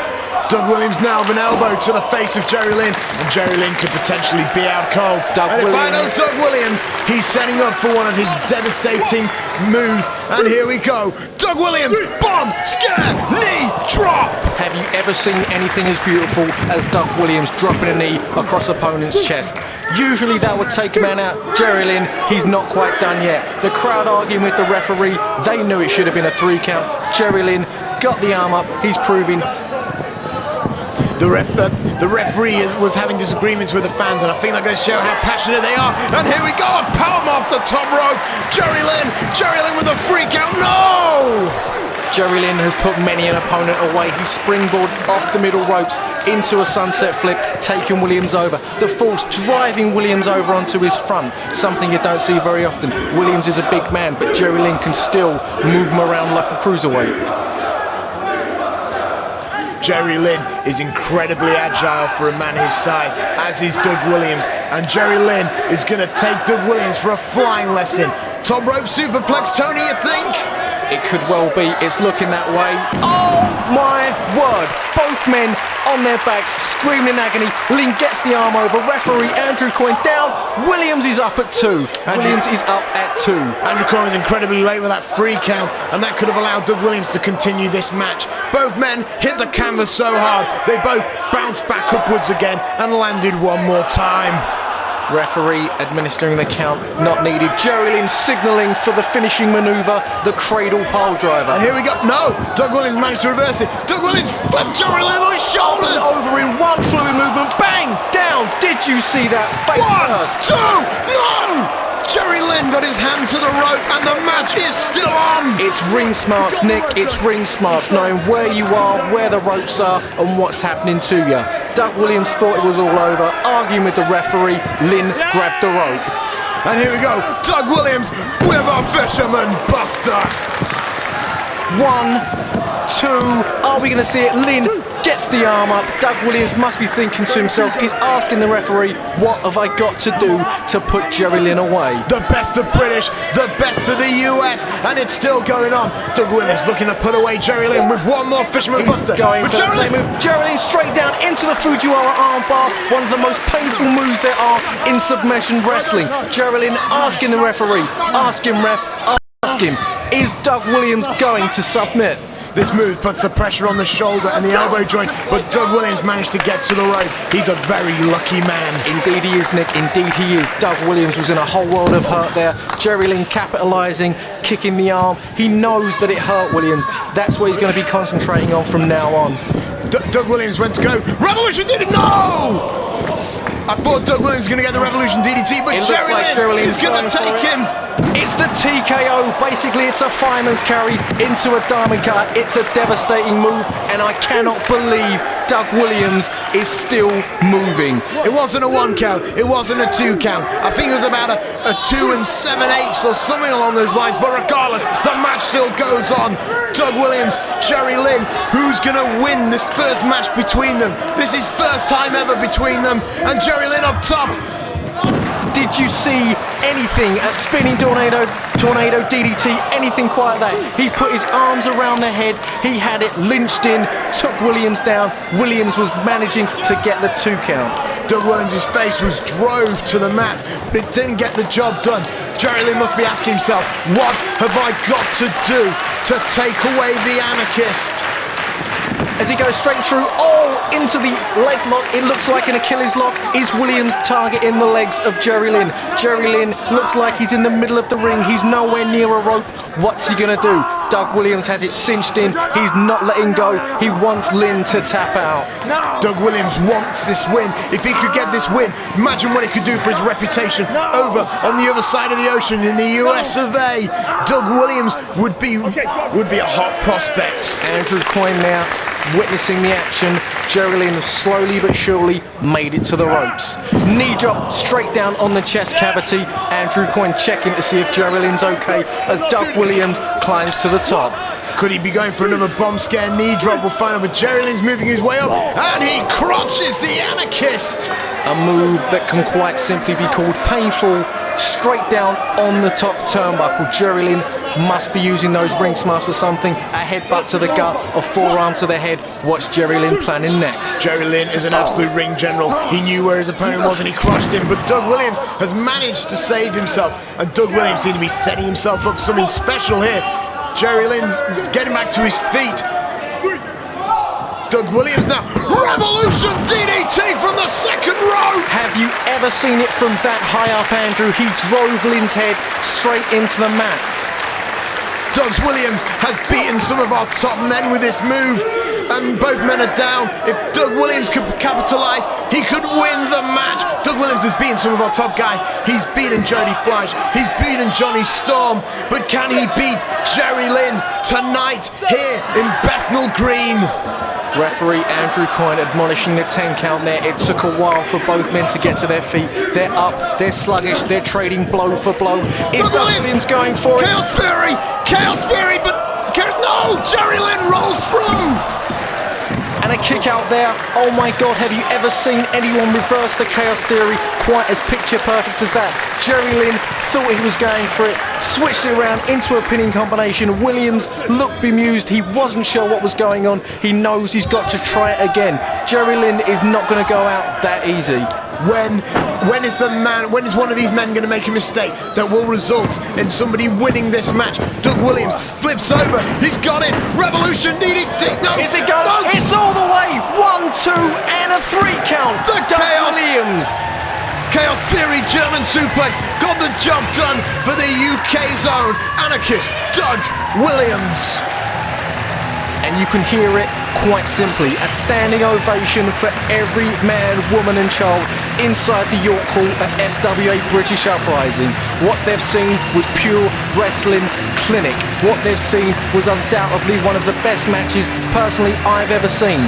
Doug Williams now with an elbow to the face of Jerry Lynn, and Jerry Lynn could potentially be out cold. If I know Doug Williams, he's setting up for one of his devastating moves, and here we go. Doug Williams, bomb, scare, knee, drop. Have you ever seen anything as beautiful as Doug Williams dropping a knee across opponent's chest? Usually that would take a man out. Jerry Lynn, he's not quite done yet. The crowd arguing with the referee, they knew it should have been a 3 count. Jerry Lynn got the arm up, he's proving. The referee was having disagreements with the fans, and I think they're going to show how passionate they are. And here we go, a powerbomb off the top rope. Jerry Lynn with a freak out. No! Jerry Lynn has put many an opponent away. He springboarded off the middle ropes into a sunset flip, taking Williams over. The force driving Williams over onto his front, something you don't see very often. Williams is a big man, but Jerry Lynn can still move him around like a cruiserweight. Jerry Lynn is incredibly agile for a man his size, as is Doug Williams. And Jerry Lynn is going to take Doug Williams for a flying lesson. Top rope superplex, Tony, you think? It could well be. It's looking that way. Oh my word! Both men on their backs, screaming in agony. Lynn gets the arm over. Referee Andrew Coyne down. Williams is up at 2. Williams is up at 2. Andrew Coyne was incredibly late with that 3 count, and that could have allowed Doug Williams to continue this match. Both men hit the canvas so hard, they both bounced back upwards again and landed one more time. Referee administering the count, not needed. Jerry Lynn signalling for the finishing manoeuvre, the cradle pole driver. And here we go. No! Doug Williams managed to reverse it. Doug Williams flipped Jerry Lynn on his shoulders. Over in one fluid movement. Bang! Down! Did you see that? Face 1, 2, no! Jerry Lynn got his hand to the rope, and the match is still on. It's ring smarts, Nick. It's ring smarts, knowing where you are, where the ropes are, and what's happening to you. Doug Williams thought it was all over, arguing with the referee. Lynn grabbed the rope. And here we go. Doug Williams with a fisherman buster. 1, 2. Are we going to see it? Lynn gets the arm up. Doug Williams must be thinking to himself, he's asking the referee, what have I got to do to put Jerry Lynn away? The best of British, the best of the US, and it's still going on. Doug Williams looking to put away Jerry Lynn with one more fisherman buster. Going for the same move. Jerry Lynn straight down into the Fujiwara armbar, one of the most painful moves there are in submission wrestling. Jerry Lynn asking the referee, ask him ref, ask him, is Doug Williams going to submit? This move puts the pressure on the shoulder and the elbow joint, but Doug Williams managed to get to the rope. He's a very lucky man. Indeed he is, Nick. Indeed he is. Doug Williams was in a whole world of hurt there. Jerry Lynn capitalising, kicking the arm. He knows that it hurt Williams. That's what he's going to be concentrating on from now on. Doug Williams went to go. Revolution DDT. No! I thought Doug Williams was going to get the Revolution DDT, but Jerry Lynn is going to take him. It's the TKO. Basically, it's a fireman's carry into a diamond cut. It's a devastating move, and I cannot believe Doug Williams is still moving. It wasn't a 1 count. It wasn't a 2 count. I think it was about a 2 7/8 or something along those lines. But regardless, the match still goes on. Doug Williams, Jerry Lynn. Who's going to win this first match between them? This is first time ever between them. And Jerry Lynn up top. Did you see anything? A spinning tornado DDT, anything quite that. He put his arms around the head, he had it lynched in, took Williams down. Williams was managing to get the 2 count. Doug Williams' face was drove to the mat, but it didn't get the job done. Jerry Lynn must be asking himself, what have I got to do to take away the Anarchist? As he goes straight through, into the leg lock. It looks like an Achilles lock. Is Williams targeting the legs of Jerry Lynn? Jerry Lynn looks like he's in the middle of the ring. He's nowhere near a rope. What's he going to do? Doug Williams has it cinched in. He's not letting go. He wants Lynn to tap out. Doug Williams wants this win. If he could get this win, imagine what it could do for his reputation over on the other side of the ocean in the US of A. Doug Williams would be a hot prospect. Andrew Coyne now witnessing the action. Jerry Lynn slowly but surely made it to the ropes. Knee drop straight down on the chest cavity. Andrew Coyne checking to see if Jerry Lynn's okay as Doug Williams climbs to the top. Could he be going for another bomb scare knee drop? We'll find out, but Jerry Lynn's moving his way up and he crotches the Anarchist. A move that can quite simply be called painful. Straight down on the top turnbuckle. Jerry Lynn must be using those ring smarts for something. A headbutt to the gut, a forearm to the head. What's Jerry Lynn planning next? Jerry Lynn is an absolute ring general. He knew where his opponent was and he crushed him, but Doug Williams has managed to save himself, and Doug Williams seems to be setting himself up for something special here. Jerry Lynn's getting back to his feet. Doug Williams now, Revolution DDT from the second row! Have you ever seen it from that high up, Andrew? He drove Lynn's head straight into the mat. Doug Williams has beaten some of our top men with this move, and both men are down. If Doug Williams could capitalise, he could win the match. Doug Williams has beaten some of our top guys. He's beaten Jody Fleisch, he's beaten Johnny Storm, but can he beat Jerry Lynn tonight here in Bethnal Green? Referee Andrew Coyne admonishing the 10 count there. It took a while for both men to get to their feet. They're up, they're sluggish, they're trading blow for blow. Is Doug Williams going for it? Chaos Theory, but no! Jerry Lynn rolls through! And a kick out there. Oh my God, have you ever seen anyone reverse the Chaos Theory quite as picture perfect as that? Jerry Lynn thought he was going for it, switched it around into a pinning combination. Williams looked bemused. He wasn't sure what was going on. He knows he's got to try it again. Jerry Lynn is not going to go out that easy. When is one of these men going to make a mistake that will result in somebody winning this match? Doug Williams flips over. He's got it. Revolution DDT. No. Is it going? No. It's all the way. 1, 2, and a 3 count. The Doug Chaos Williams. Chaos Theory German suplex got the job done for the UK's own Anarchist Doug Williams. And you can hear it quite simply. A standing ovation for every man, woman and child inside the York Hall at FWA British Uprising. What they've seen was pure wrestling clinic. What they've seen was undoubtedly one of the best matches personally I've ever seen.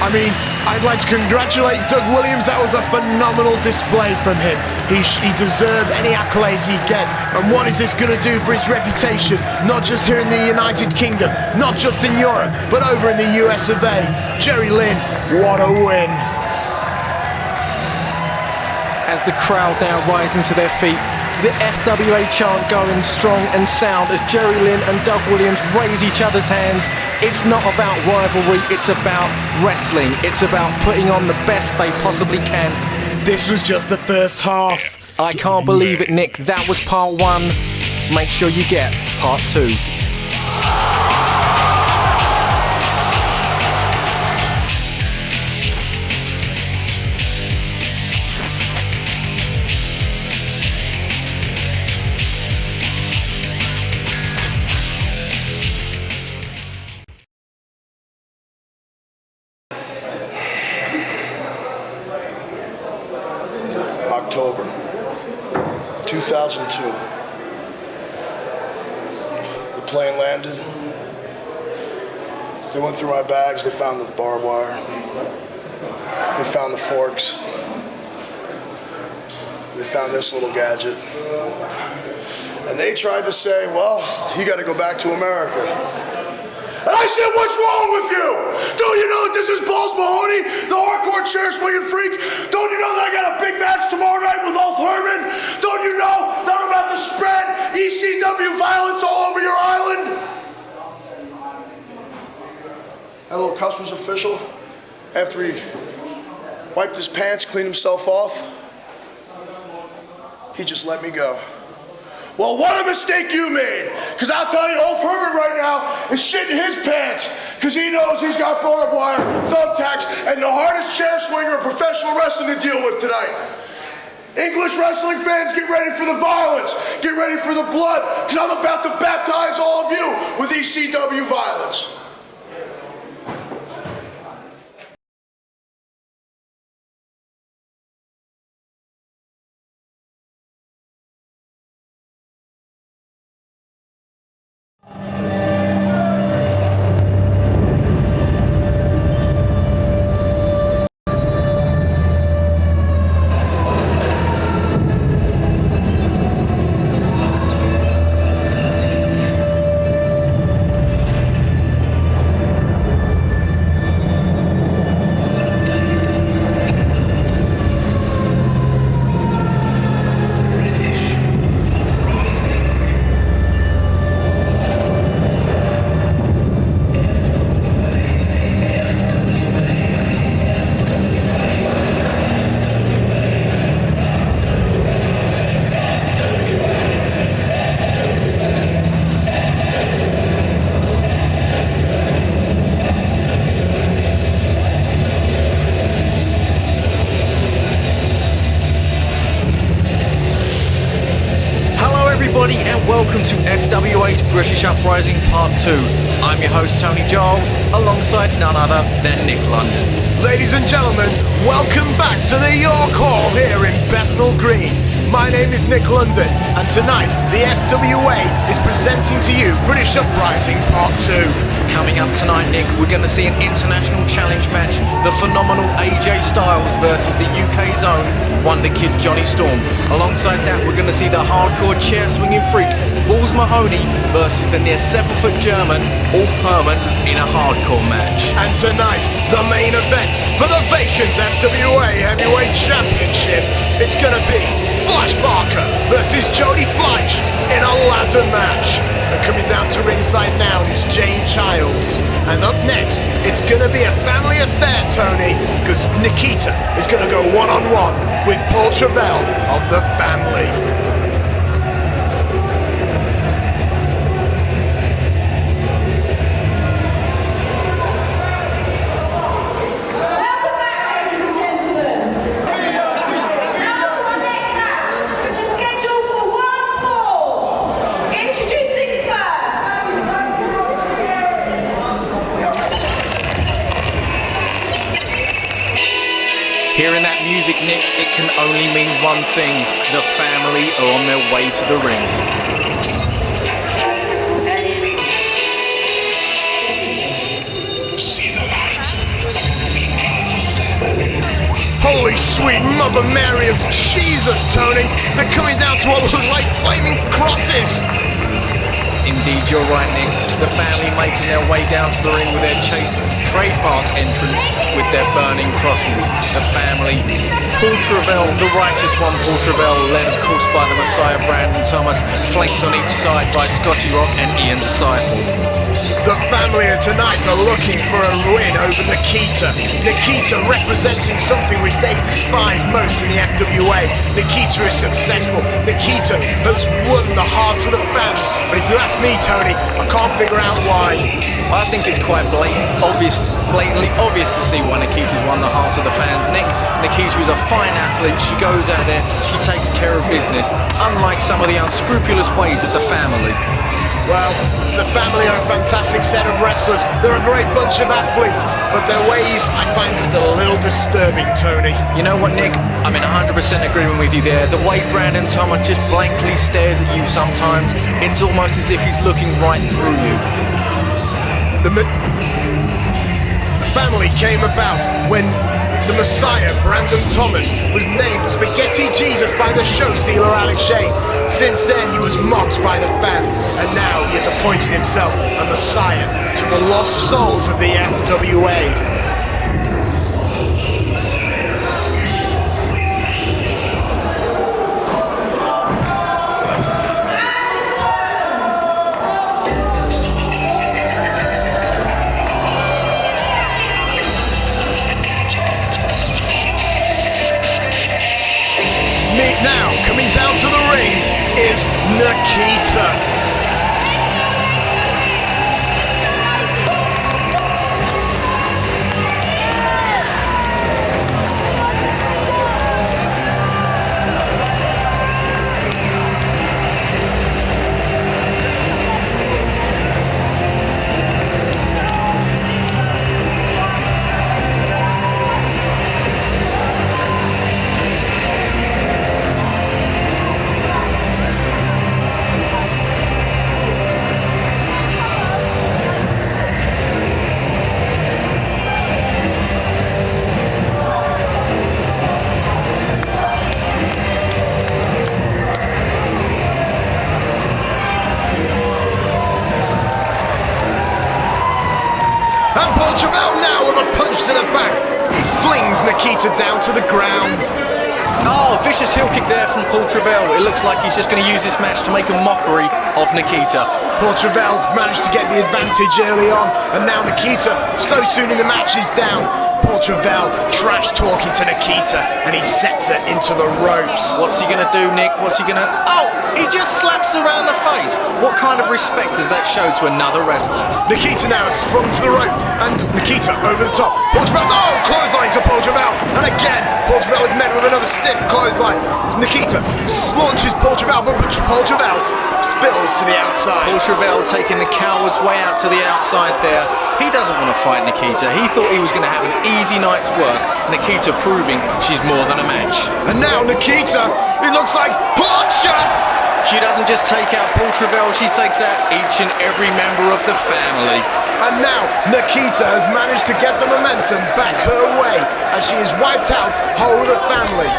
I mean, I'd like to congratulate Doug Williams. That was a phenomenal display from him. He deserves any accolades he gets. And what is this going to do for his reputation? Not just here in the United Kingdom, not just in Europe, but over in the US of A. Jerry Lynn, what a win. As the crowd now rising to their feet, the FWA chant going strong and sound as Jerry Lynn and Doug Williams raise each other's hands. It's not about rivalry, it's about wrestling. It's about putting on the best they possibly can. This was just the first half. I can't believe it, Nick. That was part 1. Make sure you get part 2. 2002. The plane landed. They went through my bags. They found the barbed wire. They found the forks. They found this little gadget. And they tried to say, well, you got to go back to America. And I said, what's wrong with you? Don't you know that this is Balls Mahoney, the hardcore chair swinging freak? Don't you know that I got a big match tomorrow night with Ulf Herman? Don't you know that I'm about to spread ECW violence all over your island? That little customs official, after he wiped his pants, cleaned himself off, he just let me go. Well, what a mistake you made. Because I'll tell you, Ulf Herman right now is shitting his pants because he knows he's got barbed wire, thumbtacks, and the hardest chair swinger of professional wrestling to deal with tonight. English wrestling fans, get ready for the violence. Get ready for the blood, because I'm about to baptize all of you with ECW violence. Welcome to FWA's British Uprising Part 2. I'm your host Tony Giles, alongside none other than Nick London. Ladies and gentlemen, welcome back to the York Hall here in Bethnal Green. My name is Nick London, and tonight the FWA is presenting to you British Uprising Part 2. Coming up tonight, Nick, we're going to see an international challenge match, the phenomenal AJ Styles versus the UK's own Wonder Kid Jonny Storm. Alongside that, we're going to see the hardcore chair swinging freak Balls Mahoney versus the near 7-foot German Ulf Herman in a hardcore match. And tonight, the main event for the vacant FWA Heavyweight Championship. It's going to be Fleisch versus Jody Fleisch in a ladder match. And coming down to ringside now is Jane Childs. And up next, it's going to be a family affair, Tony, because Nikita is going to go one-on-one with Paul Travell of the family. Hearing that music, Nick, it can only mean one thing. The family are on their way to the ring. Holy sweet Mother Mary of Jesus, Tony! They're coming down to what look like flaming crosses! Indeed, you're right, Nick. The family making their way down to the ring with their chase trademark entrance with their burning crosses. The family, Paul Travell, the righteous one, Paul Travell, led of course by the Messiah Brandon Thomas, flanked on each side by Scotty Rock and Ian Disciple. The family tonight are looking for a win over Nikita. Nikita representing something which they despise most in the FWA. Nikita is successful. Nikita has won the hearts of the fans. But if you ask me, Tony, I can't figure out why. I think it's quite blatantly obvious to see why Nikita's won the hearts of the fans. Nikita is a fine athlete. She goes out there, she takes care of business, unlike some of the unscrupulous ways of the family. Well, the family are a fantastic set of wrestlers. They're a great bunch of athletes, but their ways I find just a little disturbing, Tony. You know what, Nick? I'm in 100% agreement with you there. The way Brandon Thomas just blankly stares at you sometimes, it's almost as if he's looking right through you. The family came about when the Messiah, Brandon Thomas, was named Spaghetti Jesus by the show stealer Ashe. Since then, he was mocked by the fans, and now he has appointed himself a Messiah to the lost souls of the FWA. Now, coming down to the ring is Nikita. Travell now with a punch to the back. He flings Nikita down to the ground. Oh, vicious heel kick there from Paul Travell. It looks like he's just going to use this match to make a mockery of Nikita. Paul Travell's managed to get the advantage early on, and now Nikita, so soon in the match, is down. Paul Travell trash talking to Nikita, and he sets her into the ropes. What's he going to do, Nick? What's he going to... Oh, he just slaps her around the face. What kind of respect does that show to another wrestler? Nikita now is sprung to the ropes, and Nikita over the top. Paul Travell, oh, clothesline to Paul Travell, and again, Paul Travell is met with another stiff clothesline. Nikita launches Paul Travell, but Paul Travell spills to the outside. Paul Travell taking the coward's way out to the outside there. He doesn't want to fight Nikita. He thought he was going to have an easy night's work. Nikita proving she's more than a match. And now Nikita, it looks like Blancha! She doesn't just take out Paul Travell, she takes out each and every member of the family. And now Nikita has managed to get the momentum back her way as she has wiped out whole of the family.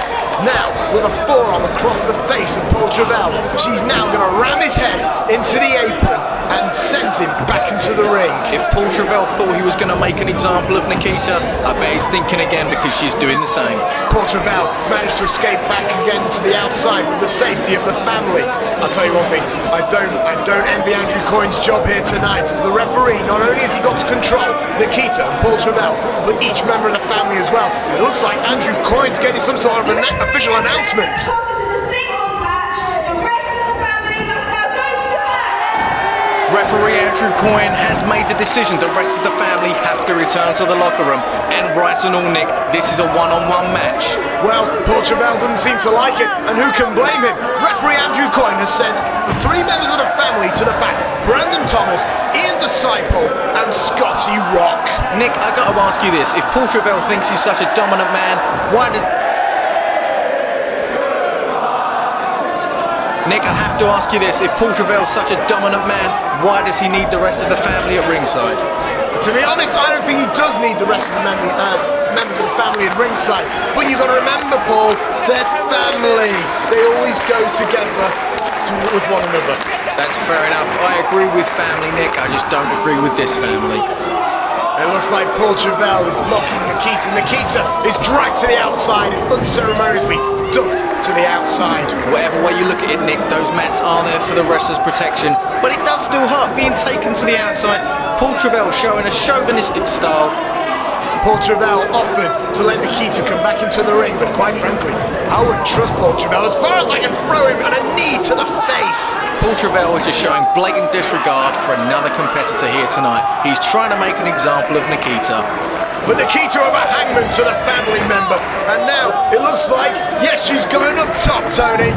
Now, with a forearm across the face of Paul Travell, she's now going to ram his head into the apron and send him back into the ring. If Paul Travell thought he was going to make an example of Nikita, I bet he's thinking again because she's doing the same. Paul Travell managed to escape back again to the outside with the safety of the family. I'll tell you one thing, I don't envy Andrew Coyne's job here tonight as the referee. Not only has he got to control Nikita and Paul Travell, but each member of the family as well. It looks like Andrew Coyne's getting some sort of an official announcement. Referee Andrew Coyne has made the decision. The rest of the family have to return to the locker room. And right and all, Nick, this is a one-on-one match. Well, Paul Travell doesn't seem to like it, and who can blame him? Referee Andrew Coyne has sent the three members of the family to the back. Brandon Thomas, Ian Disciple, and Scotty Rock. Nick, I got to ask you this. If Paul Travell thinks he's such a dominant man, why did... Nick, I have to ask you this. If Paul Travell's such a dominant man, why does he need the rest of the family at ringside? To be honest, I don't think he does need the rest of the members of the family at ringside. But you've got to remember, Paul, they're family. They always go together with one another. That's fair enough. I agree with family, Nick. I just don't agree with this family. It looks like Paul Travell is mocking Nikita. Nikita is dragged to the outside and unceremoniously dumped to the outside. Whatever way you look at it, Nick, those mats are there for the wrestler's protection, but it does still hurt being taken to the outside. Paul Travell showing a chauvinistic style. Paul Travell offered to let Nikita come back into the ring, but quite frankly, I wouldn't trust Paul Travell as far as I can throw him and a knee to the face. Paul Travell is just showing blatant disregard for another competitor here tonight. He's trying to make an example of Nikita. But Nikita of a hangman to the family member, and now it looks like, yes, she's going up top, Tony.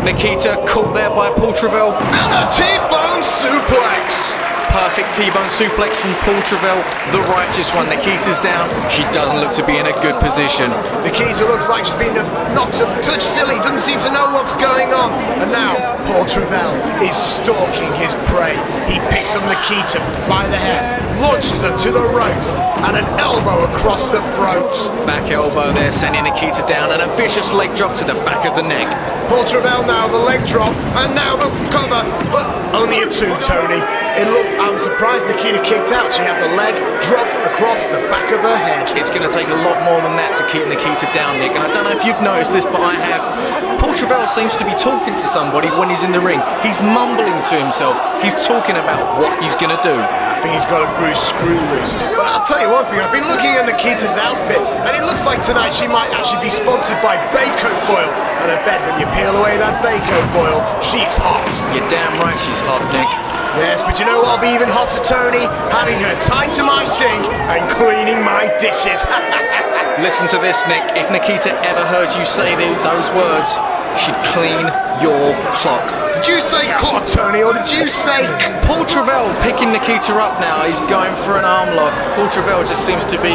Nikita caught there by Paul Travell. And a T-bone suplex. Perfect T-bone suplex from Paul Travell, the righteous one. Nikita's down. She doesn't look to be in a good position. Nikita looks like she's been knocked a touch silly, doesn't seem to know what's going on. And now Paul Travell is stalking his prey. He picks up Nikita by the hair, launches her to the ropes, and an elbow across the throat. Back elbow there, sending Nikita down, and a vicious leg drop to the back of the neck. Paul Travell now the leg drop, and now the cover, but only a 2, Tony. I'm surprised Nikita kicked out. She had the leg dropped across the back of her head. It's going to take a lot more than that to keep Nikita down, Nick. And I don't know if you've noticed this, but I have. Paul Travell seems to be talking to somebody when he's in the ring. He's mumbling to himself. He's talking about what he's going to do. I think he's got a few screw loose. But I'll tell you one thing. I've been looking at Nikita's outfit, and it looks like tonight she might actually be sponsored by Baco Foil. And I bet when you peel away that Baco Foil, she's hot. You're damn right she's hot, Nick. Yes, but you know what'll be even hotter, Tony? Having her tied to my sink and cleaning my dishes. Listen to this, Nick. If Nikita ever heard you say those words, she'd clean your clock. Did you say clock, Tony, or did you say... Paul Travell picking Nikita up now. He's going for an arm lock. Paul Travell just seems to be...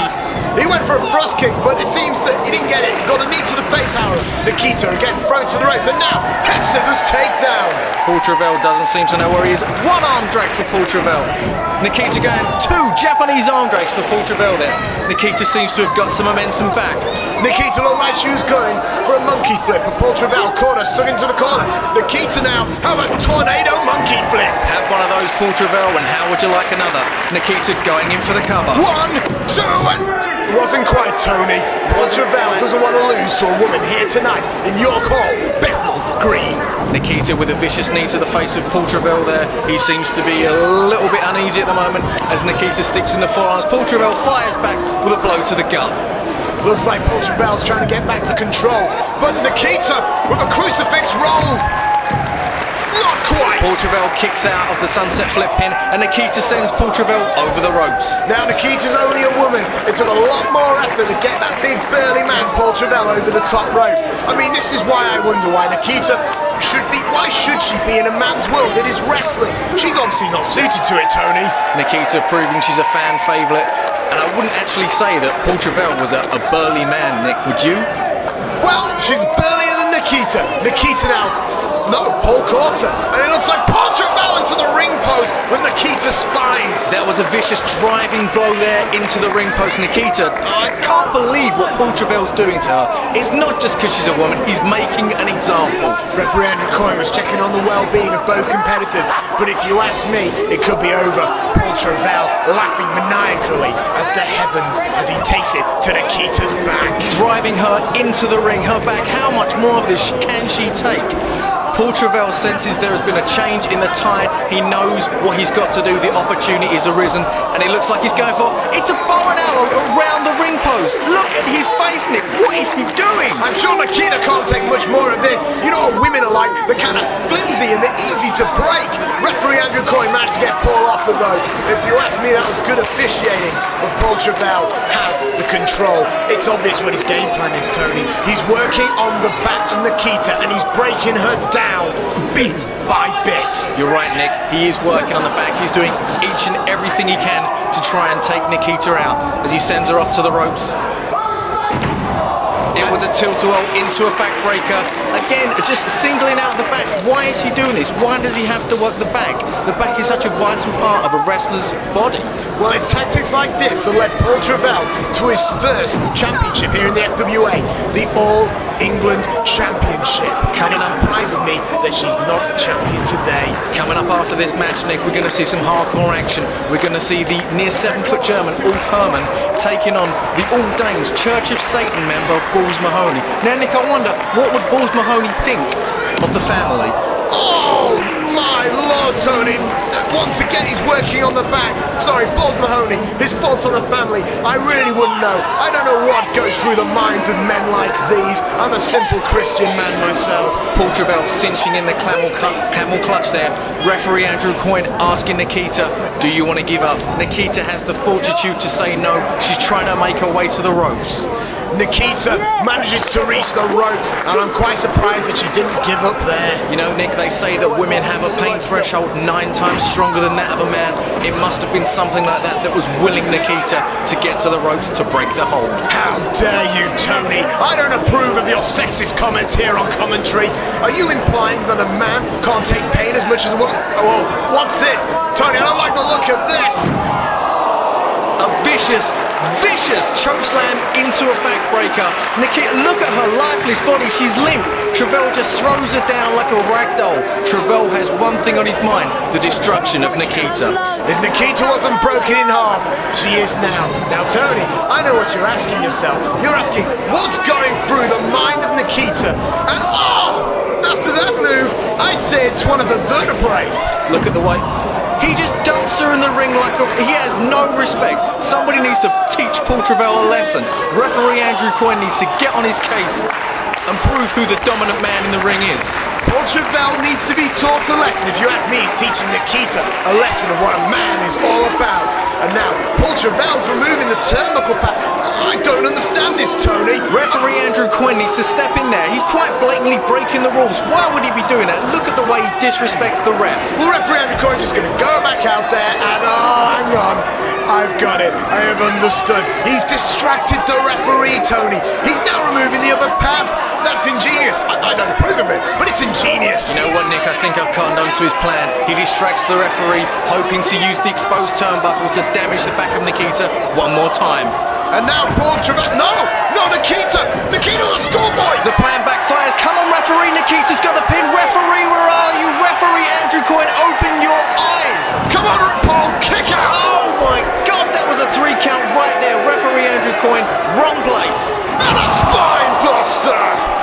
He went for a thrust kick, but it seems that he didn't get it. Got a knee to the face, however. Nikita again thrown to the ropes, and now head scissors takedown. Paul Travell doesn't seem to know where he is. One arm drag for Paul Travell. Nikita going 2 Japanese arm drags for Paul Travell there. Nikita seems to have got some momentum back. Nikita looked like she was going for a monkey flip, but Paul Travell caught her, stuck into the corner. Nikita now, how about tornado monkey flip? Have one of those, Paul Travell, and how would you like another? Nikita going in for the cover. 1, 2, and... It wasn't quite, Tony. Paul Travell doesn't want to lose to a woman here tonight in York Hall, Bethnal Green. Nikita with a vicious knee to the face of Paul Travell there. He seems to be a little bit uneasy at the moment as Nikita sticks in the forearms. Paul Travell fires back with a blow to the gut. Looks like Paul Travell's trying to get back the control, but Nikita with a crucifix roll. Not quite. Paul Travell kicks out of the sunset flip pin, and Nikita sends Paul Travell over the ropes. Now Nikita's only a woman. It took a lot more effort to get that big burly man Paul Travell over the top rope. I mean, this is why I wonder why Nikita why should she be in a man's world? It is wrestling. She's obviously not suited to it, Tony. Nikita proving she's a fan favourite, and I wouldn't actually say that Paul Travell was a burly man, Nick, would you? Well, she's burlier than Nikita. Nikita now, no, Paul caught her, and it looks like Paul Travell into the ring post with Nikita's spine. That was a vicious driving blow there into the ring post. Nikita, I can't believe what Paul Travell's doing to her. It's not just because she's a woman, he's making an example. Referee Andrew Coyne was checking on the well-being of both competitors, but if you ask me, it could be over. Paul Travell laughing maniacally at the heavens as he takes it to Nikita's back. Driving her into the ring, her back. How much more of this can she take? Paul Travell senses there has been a change in the tide. He knows what he's got to do. The opportunity has arisen, and it looks like he's going for... It's a bow and arrow around the ring post. Look at his face, Nick. What is he doing? I'm sure Nikita can't take much more of this. You know what women are like? They're kind of flimsy and they're easy to break. Referee Andrew Coyne managed to get Paul off of though. If you ask me, that was good officiating. But Paul Travell has the control. It's obvious what his game plan is, Tony. He's working on the back of Nikita and he's breaking her down bit by bit. You're right, Nick. He is working on the back. He's doing each and everything he can to try and take Nikita out as he sends her off to the ropes. It was a tilt-a-whirl into a backbreaker. Again, just singling out the back. Why is he doing this? Why does he have to work the back? The back is such a vital part of a wrestler's body. Well, it's tactics like this that led Paul Travell to his first championship here in the FWA, the All England Championship. And it surprises me that she's not a champion today. Coming up after this match, Nick, we're going to see some hardcore action. We're going to see the near 7-foot German, Ulf Hermann, taking on the All Danes Church of Satan member, Balls Mahoney. Now, Nick, I wonder, what would Balls Mahoney think of the family? Oh, my Lord, Tony. Once again, he's working on the back. Sorry, Balls Mahoney, his fault on the family. I really wouldn't know. I don't know what goes through the minds of men like these. I'm a simple Christian man myself. Paul Travell cinching in the camel clutch there. Referee Andrew Coyne asking Nikita, do you want to give up? Nikita has the fortitude to say no. She's trying to make her way to the ropes. Nikita manages to reach the ropes, and I'm quite surprised that she didn't give up there. You know, Nick, they say that women have a pain threshold 9 times stronger than that of a man. It must have been something like that that was willing Nikita to get to the ropes to break the hold. How dare you, Tony? I don't approve of your sexist comments here on commentary. Are you implying that a man can't take pain as much as a woman? Oh, what's this? Tony, I don't like the look of this. A vicious chokeslam into a backbreaker. Nikita, look at her lifeless body. She's limp. Travell just throws her down like a rag doll. Travell has one thing on his mind: the destruction of Nikita. If Nikita wasn't broken in half, she is now. Now, Tony, I know what you're asking yourself. You're asking, what's going through the mind of Nikita? And after that move, I'd say it's one of her vertebrae. Look at the way he just dumps her in the ring like he has no respect. Somebody needs to teach Paul Travell a lesson. Referee Andrew Coyne needs to get on his case and prove who the dominant man in the ring is. Paul Travell needs to be taught a lesson. If you ask me, he's teaching Nikita a lesson of what a man is all about. And now, Paul Travell's removing the turnbuckle pad. I don't understand this, Tony. Referee Andrew Coyne needs to step in there. He's quite blatantly breaking the rules. Why would he be doing that? Look at the way he disrespects the ref. Well, referee Andrew Coyne's just going to go back out there and, hang on. I've got it. I have understood. He's distracted the referee, Tony. He's now removing the other pad. That's ingenious. I don't approve of it, but it's ingenious. You know what, Nick? I think I've cottoned on to his plan. He distracts the referee, hoping to use the exposed turnbuckle to damage the back of Nikita one more time. And now Paul Travell. No, Nikita! Nikita, the schoolboy! The plan backfires. Come on, referee. Nikita's got the pin. Referee, where are you? Referee Andrew Coyne, open your eyes. Come on, Paul, kick out! Oh my God, that was a 3 count right there. Referee Andrew Coyne, wrong place. And a spine buster!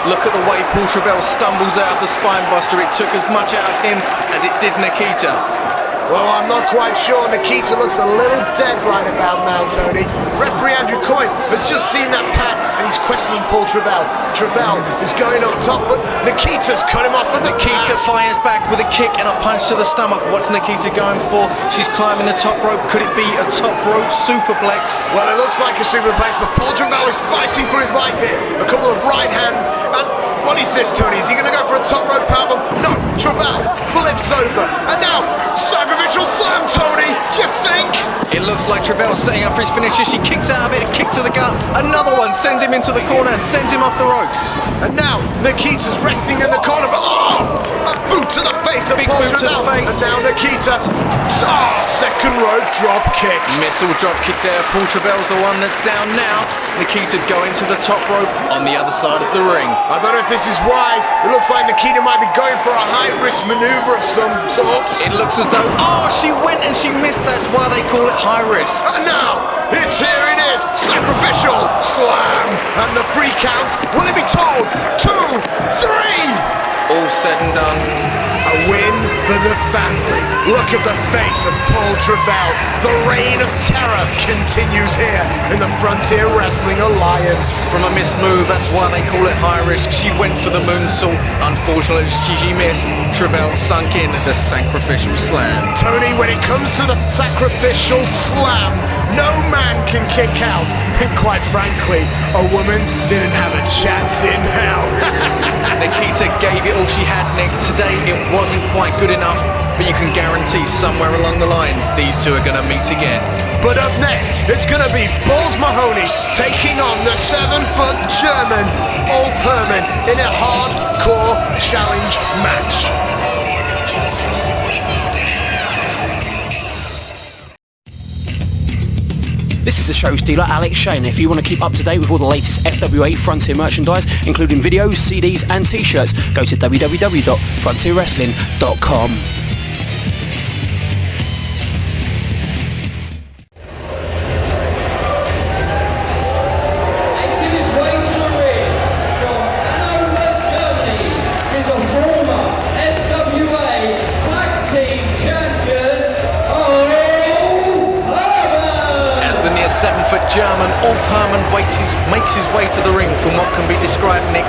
Look at the way Paul Travell stumbles out of the spine buster. It took as much out of him as it did Nikita. Well, I'm not quite sure. Nikita looks a little dead right about now, Tony. Referee Andrew Coyne has just seen that pad and he's questioning Paul Travell. Travell is going up top, but Nikita's cut him off with the Nikita fires back with a kick and a punch to the stomach. What's Nikita going for? She's climbing the top rope. Could it be a top rope superplex? Well, it looks like a superplex, but Paul Travell is fighting for his life here. A couple of right hands, and what is this, Tony? Is he going to go for a top rope powerbomb? No, Travell flips over, and now sacrificial slam, Tony. Do you think? It looks like Travell's setting up for his finisher. She kicks out of it, a kick to the gut. Another one sends him into the corner and sends him off the ropes. And now Nikita's resting in the corner, but a boot to the face of Big Paul boot Travell. to the face. And now Nikita, second rope drop kick. Missile drop kick there. Paul Travell's the one that's down now. Nikita going to the top rope on the other side of the ring. I don't know if this is wise. It looks like Nikita might be going for a high-risk maneuver of some sorts. It looks as though, she went and she missed. That's why they call it high risk. And now, here it is, sacrificial slam. And the 3 count, will it be told? 2, 3. All said and done. A win for the family. Look at the face of Paul Travell. The reign of terror continues here in the Frontier Wrestling Alliance. From a missed move, that's why they call it high risk. She went for the moonsault. Unfortunately, she missed. Travell sunk in the sacrificial slam. Tony, when it comes to the sacrificial slam, no man can kick out. And quite frankly, a woman didn't have a chance in hell. Nikita gave it all she had, Nick. Today, it wasn't quite good enough, but you can guarantee somewhere along the lines these two are going to meet again. But up next, it's going to be Balls Mahoney taking on the 7-foot German Ulf Herman in a hardcore challenge match. This is the show stealer, Alex Shane. If you want to keep up to date with all the latest FWA Frontier merchandise, including videos, CDs and t-shirts, go to www.frontierwrestling.com. German Ulf Herman makes his way to the ring from what can be described, Nick,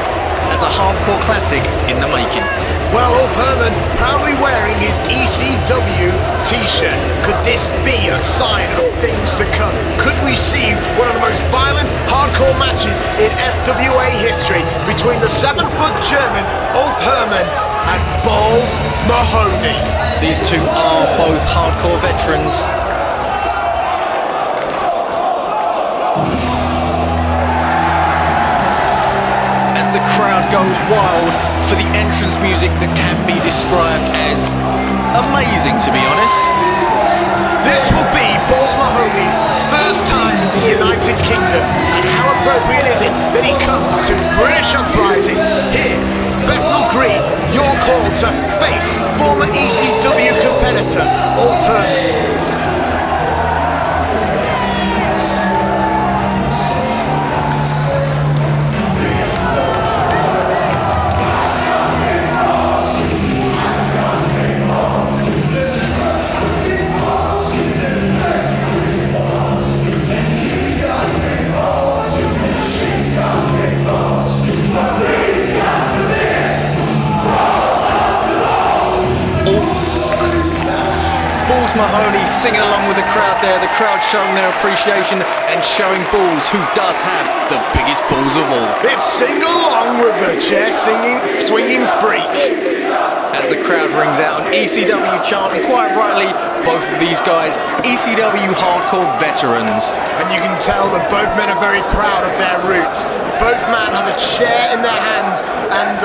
as a hardcore classic in the making. Well, Ulf Herman proudly wearing his ECW t-shirt. Could this be a sign of things to come? Could we see one of the most violent hardcore matches in FWA history between the 7-foot German Ulf Herman and Balls Mahoney? These two are both hardcore veterans. As the crowd goes wild for the entrance music that can be described as amazing, to be honest. This will be Balls Mahoney's first time in the United Kingdom, and how appropriate is it that he comes to British Uprising here, Bethnal Green, your call to face former ECW competitor Ulf Herman. Mahoney singing along with the crowd there, the crowd showing their appreciation and showing Balls, who does have the biggest balls of all. It's sing along with the chair swinging freak. As the crowd rings out an ECW chant, and quite rightly, both of these guys, ECW hardcore veterans. And you can tell that both men are very proud of their roots. Both men have a chair in their hands, and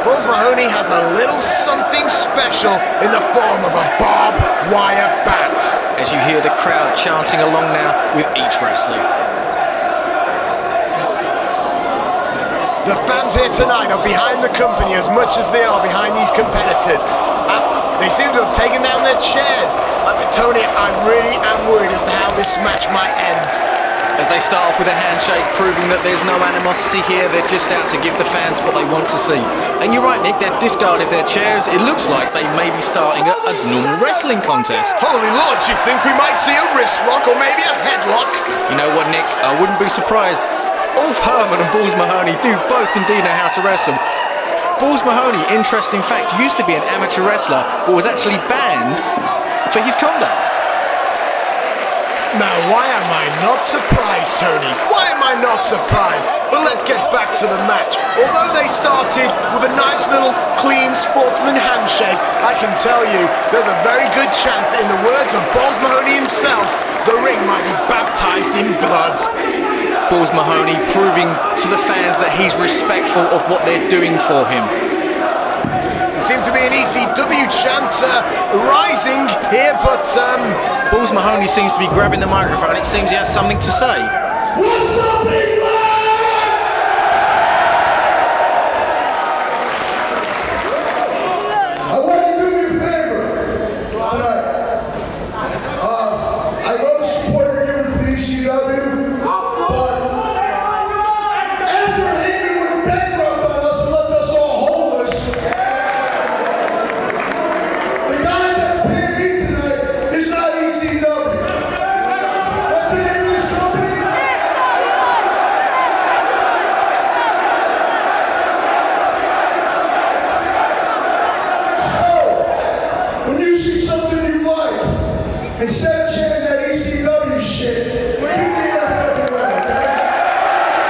Balls Mahoney has a little something special in the form of a barbed wire bat. As you hear the crowd chanting along now with each wrestler. The fans here tonight are behind the company as much as they are behind these competitors. They seem to have taken down their chairs. Tony, I really am worried as to how this match might end. As they start off with a handshake, proving that there's no animosity here, they're just out to give the fans what they want to see. And you're right, Nick, they've discarded their chairs. It looks like they may be starting a normal wrestling contest. Holy Lord, do you think we might see a wrist lock or maybe a headlock? You know what, Nick, I wouldn't be surprised. Ulf Herman and Balls Mahoney do both indeed know how to wrestle. Balls Mahoney, interesting fact, used to be an amateur wrestler, but was actually banned for his conduct. Now, why am I not surprised, Tony? Why am I not surprised? But let's get back to the match. Although they started with a nice little clean sportsman handshake, I can tell you there's a very good chance, in the words of Balls Mahoney himself, the ring might be baptized in blood. Balls Mahoney proving to the fans that he's respectful of what they're doing for him. There seems to be an ECW chant rising here, but Balls Mahoney seems to be grabbing the microphone. It seems he has something to say. What's up, England? I want you to do me a favor tonight. I love the support you're giving for the ECW, but after Hade went bankrupt on us and left us all homeless, the guys that paid me tonight is not ECW. What's the name of this company? So, when you see something you like, instead of chanting that ECW shit, give me an FWA.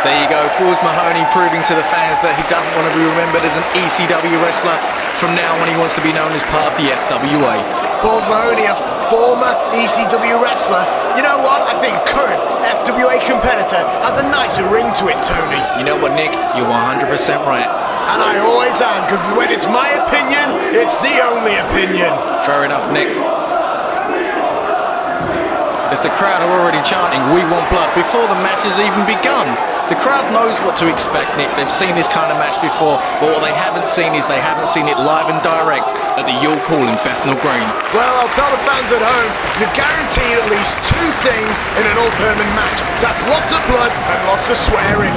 There you go, Balls Mahoney proving to the fans that he doesn't want to be remembered as an ECW wrestler from now on. He wants to be known as part of the FWA. Balls Mahoney, a former ECW wrestler. You know what? I think current FWA competitor has a nicer ring to it, Tony. You know what, Nick? You're 100% right. And I always am, because when it's my opinion, it's the only opinion. Fair enough, Nick. As the crowd are already chanting, "We want blood," before the match has even begun. The crowd knows what to expect, Nick. They've seen this kind of match before, but what they haven't seen is they haven't seen it live and direct at the York Hall in Bethnal Green. Well, I'll tell the fans at home, you're guaranteed at least two things in an Ulf Herman match. That's lots of blood and lots of swearing.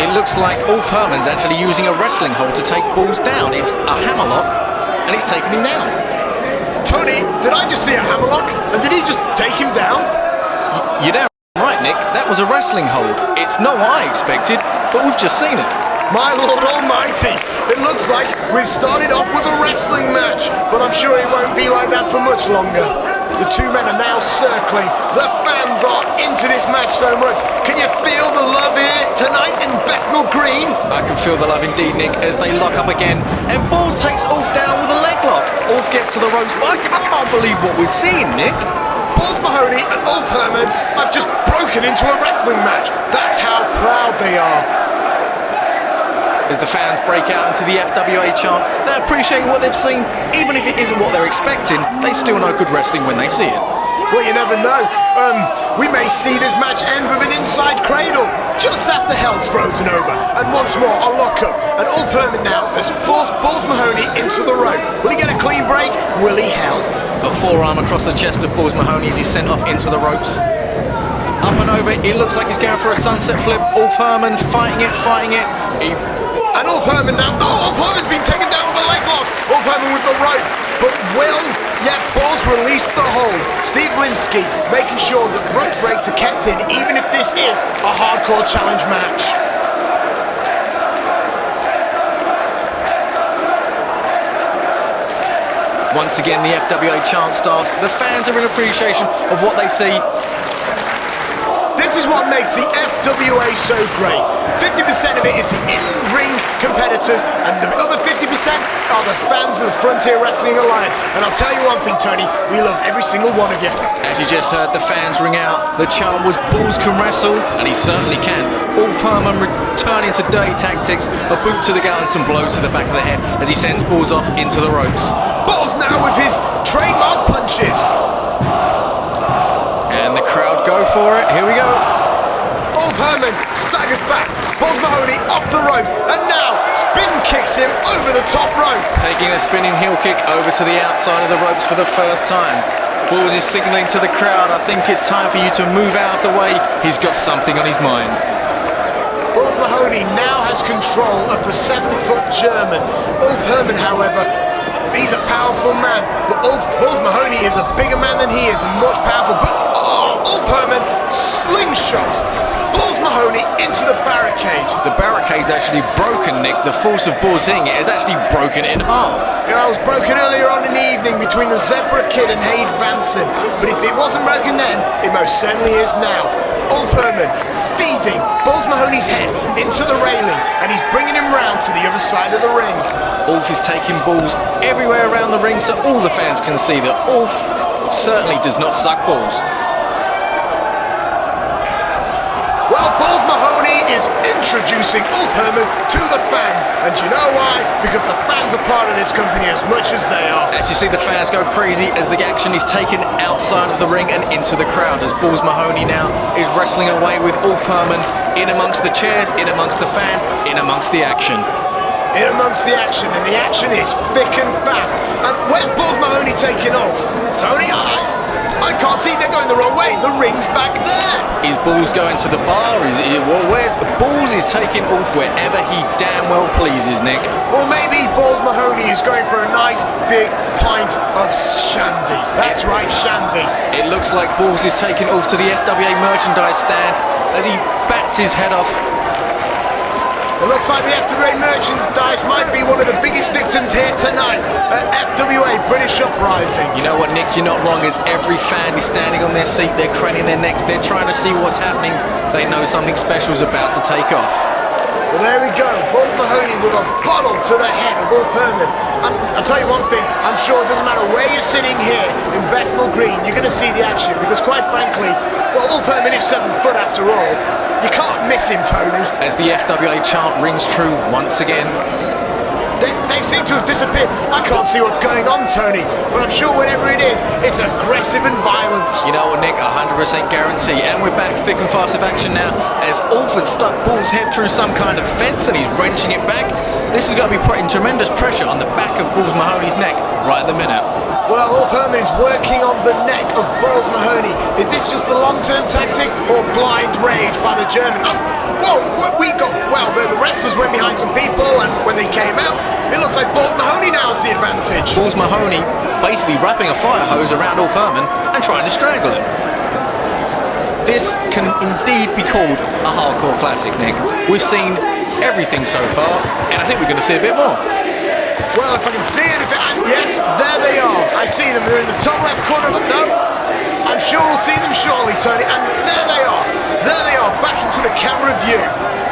It looks like Ulf Herman's actually using a wrestling hold to take Balls down. It's a hammerlock, and it's taking him down. Tony, did I just see a hammerlock? And did he just take him down? You're damn right, Nick. That was a wrestling hold. It's not what I expected, but we've just seen it. My Lord Almighty, It looks like we've started off with a wrestling match, but I'm sure it won't be like that for much longer. The two men are now circling. The fans are into this match so much. Can you feel the love here tonight in Bethnal Green? I can feel the love indeed, Nick, as they lock up again. And Balls takes Ulf down with a leg lock. Ulf gets to the ropes, but I can't believe what we're seeing, Nick. Balls Mahoney and Ulf Herman have just broken into a wrestling match. That's how proud they are. As the fans break out into the FWA chant, they appreciate what they've seen. Even if it isn't what they're expecting, they still know good wrestling when they see it. Well, you never know. We may see this match end with an inside cradle, just after Hell's frozen over. And once more, a lock-up. And Ulf Herman now has forced Balls Mahoney into the rope. Will he get a clean break? Will he hell? A forearm across the chest of Balls Mahoney as he's sent off into the ropes. Up and over, it looks like he's going for a sunset flip. Ulf Herman fighting it. And Ulf Herman now. Oh, Ulf Herman's been taken down with a leg lock. Ulf Herman with the rope. But Balls released the hold. Steve Linsky making sure that rope breaks are kept in, even if this is a hardcore challenge match. Once again, the FWA chant starts. The fans are in appreciation of what they see. This is what makes the FWA so great. 50% of it is the in-ring competitors, and the other 50% are the fans of the Frontier Wrestling Alliance. And I'll tell you one thing, Tony, we love every single one of you. As you just heard the fans ring out, the chant was Balls can wrestle, and he certainly can. Ulf Herman returning to dirty tactics, a boot to the gut and some blows to the back of the head as he sends Balls off into the ropes. Balls now with his trademark punches. And the crowd go for it. Here we go. Ulf Herman staggers back. Balls Mahoney off the ropes. And now spin kicks him over the top rope. Taking a spinning heel kick over to the outside of the ropes for the first time. Balls is signaling to the crowd, I think it's time for you to move out of the way. He's got something on his mind. Balls Mahoney now has control of the 7-foot German. Ulf Herman, however, he's a powerful man, but Balls Mahoney is a bigger man than he is and much powerful. But Ulf Herman slingshots Balls Mahoney into the barricade. The barricade's actually broken, Nick. The force of Balls hitting it has actually broken it in half. Yeah, it was broken earlier on in the evening between the Zebra Kid and Hade Vansen. But if it wasn't broken then, it most certainly is now. Ulf Herman feeding Balls Mahoney's head into the railing, and he's bringing him round to the other side of the ring. Ulf is taking Balls everywhere around the ring so all the fans can see that Ulf certainly does not suck balls. Well, Balls Mahoney is introducing Ulf Herman to the fans. And do you know why? Because the fans are part of this company as much as they are. As you see the fans go crazy as the action is taken outside of the ring and into the crowd as Balls Mahoney now is wrestling away with Ulf Herman in amongst the chairs, in amongst the fan, in amongst the action. In amongst the action, and the action is thick and fast. And where's Balls Mahoney taking off? Tony, I can't see, they're going the wrong way. The ring's back there. Is Balls going to the bar? Where's Balls is taking Ulf wherever he damn well pleases, Nick. Or maybe Balls Mahoney is going for a nice big pint of shandy. That's right, shandy. It looks like Balls is taking Ulf to the FWA merchandise stand as he bats his head off. It looks like the FWA merchandise might be one of the biggest victims here tonight at FWA British Uprising. You know what, Nick, you're not wrong, as every fan is standing on their seat, they're craning their necks, they're trying to see what's happening. They know something special is about to take off. Well, there we go. Balls Mahoney with a bottle to the head of Ulf Herman. And I'll tell you one thing, I'm sure it doesn't matter where you're sitting here in Bethnal Green, you're going to see the action, because quite frankly, well, Ulf Herman is 7 foot after all. You can't miss him, Tony. As the FWA chant rings true once again. They seem to have disappeared. I can't see what's going on, Tony, but I'm sure whatever it is, it's aggressive and violent. You know what, Nick, 100% guarantee. And we're back thick and fast of action now, as Ulf has stuck Balls' head through some kind of fence and he's wrenching it back. This is going to be putting tremendous pressure on the back of Balls Mahoney's neck right at the minute. Well, Ulf Herman is working on the neck of Balls Mahoney. Is this just the long-term tactic or blind rage by the German? Whoa, the wrestlers went behind some people, and when they came out, it looks like Balls Mahoney now has the advantage. Balls Mahoney basically wrapping a fire hose around Ulf Herman and trying to strangle him. This can indeed be called a hardcore classic, Nick. We've seen everything so far, and I think we're going to see a bit more. Well, if I can see it, yes, there they are. I see them. They're in the top left corner. No, I'm sure we'll see them shortly, Tony. And there they are. There they are, back into the camera view.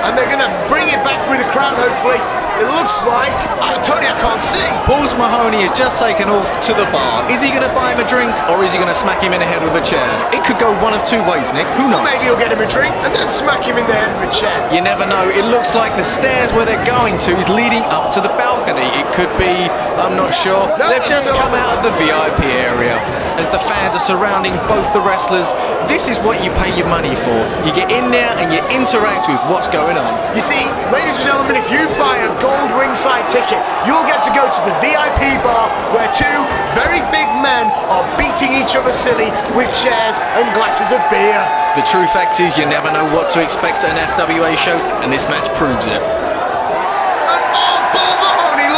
And they're going to bring it back through the crowd, hopefully. It looks like, Tony, I can't see. Balls Mahoney has just taken off to the bar. Is he going to buy him a drink, or is he going to smack him in the head with a chair? It could go one of two ways, Nick. Who knows? Maybe he'll get him a drink and then smack him in the head with a chair. You never know. It looks like the stairs where they're going to is leading up to the balcony. It could be, I'm not sure. No, they've just come out of the VIP area as the fans are surrounding both the wrestlers. This is what you pay your money for. You get in there and you interact with what's going on. You see, ladies and gentlemen, if you buy a gold ringside ticket, you'll get to go to the VIP bar where two very big men are beating each other silly with chairs and glasses of beer. The true fact is you never know what to expect at an FWA show, and this match proves it.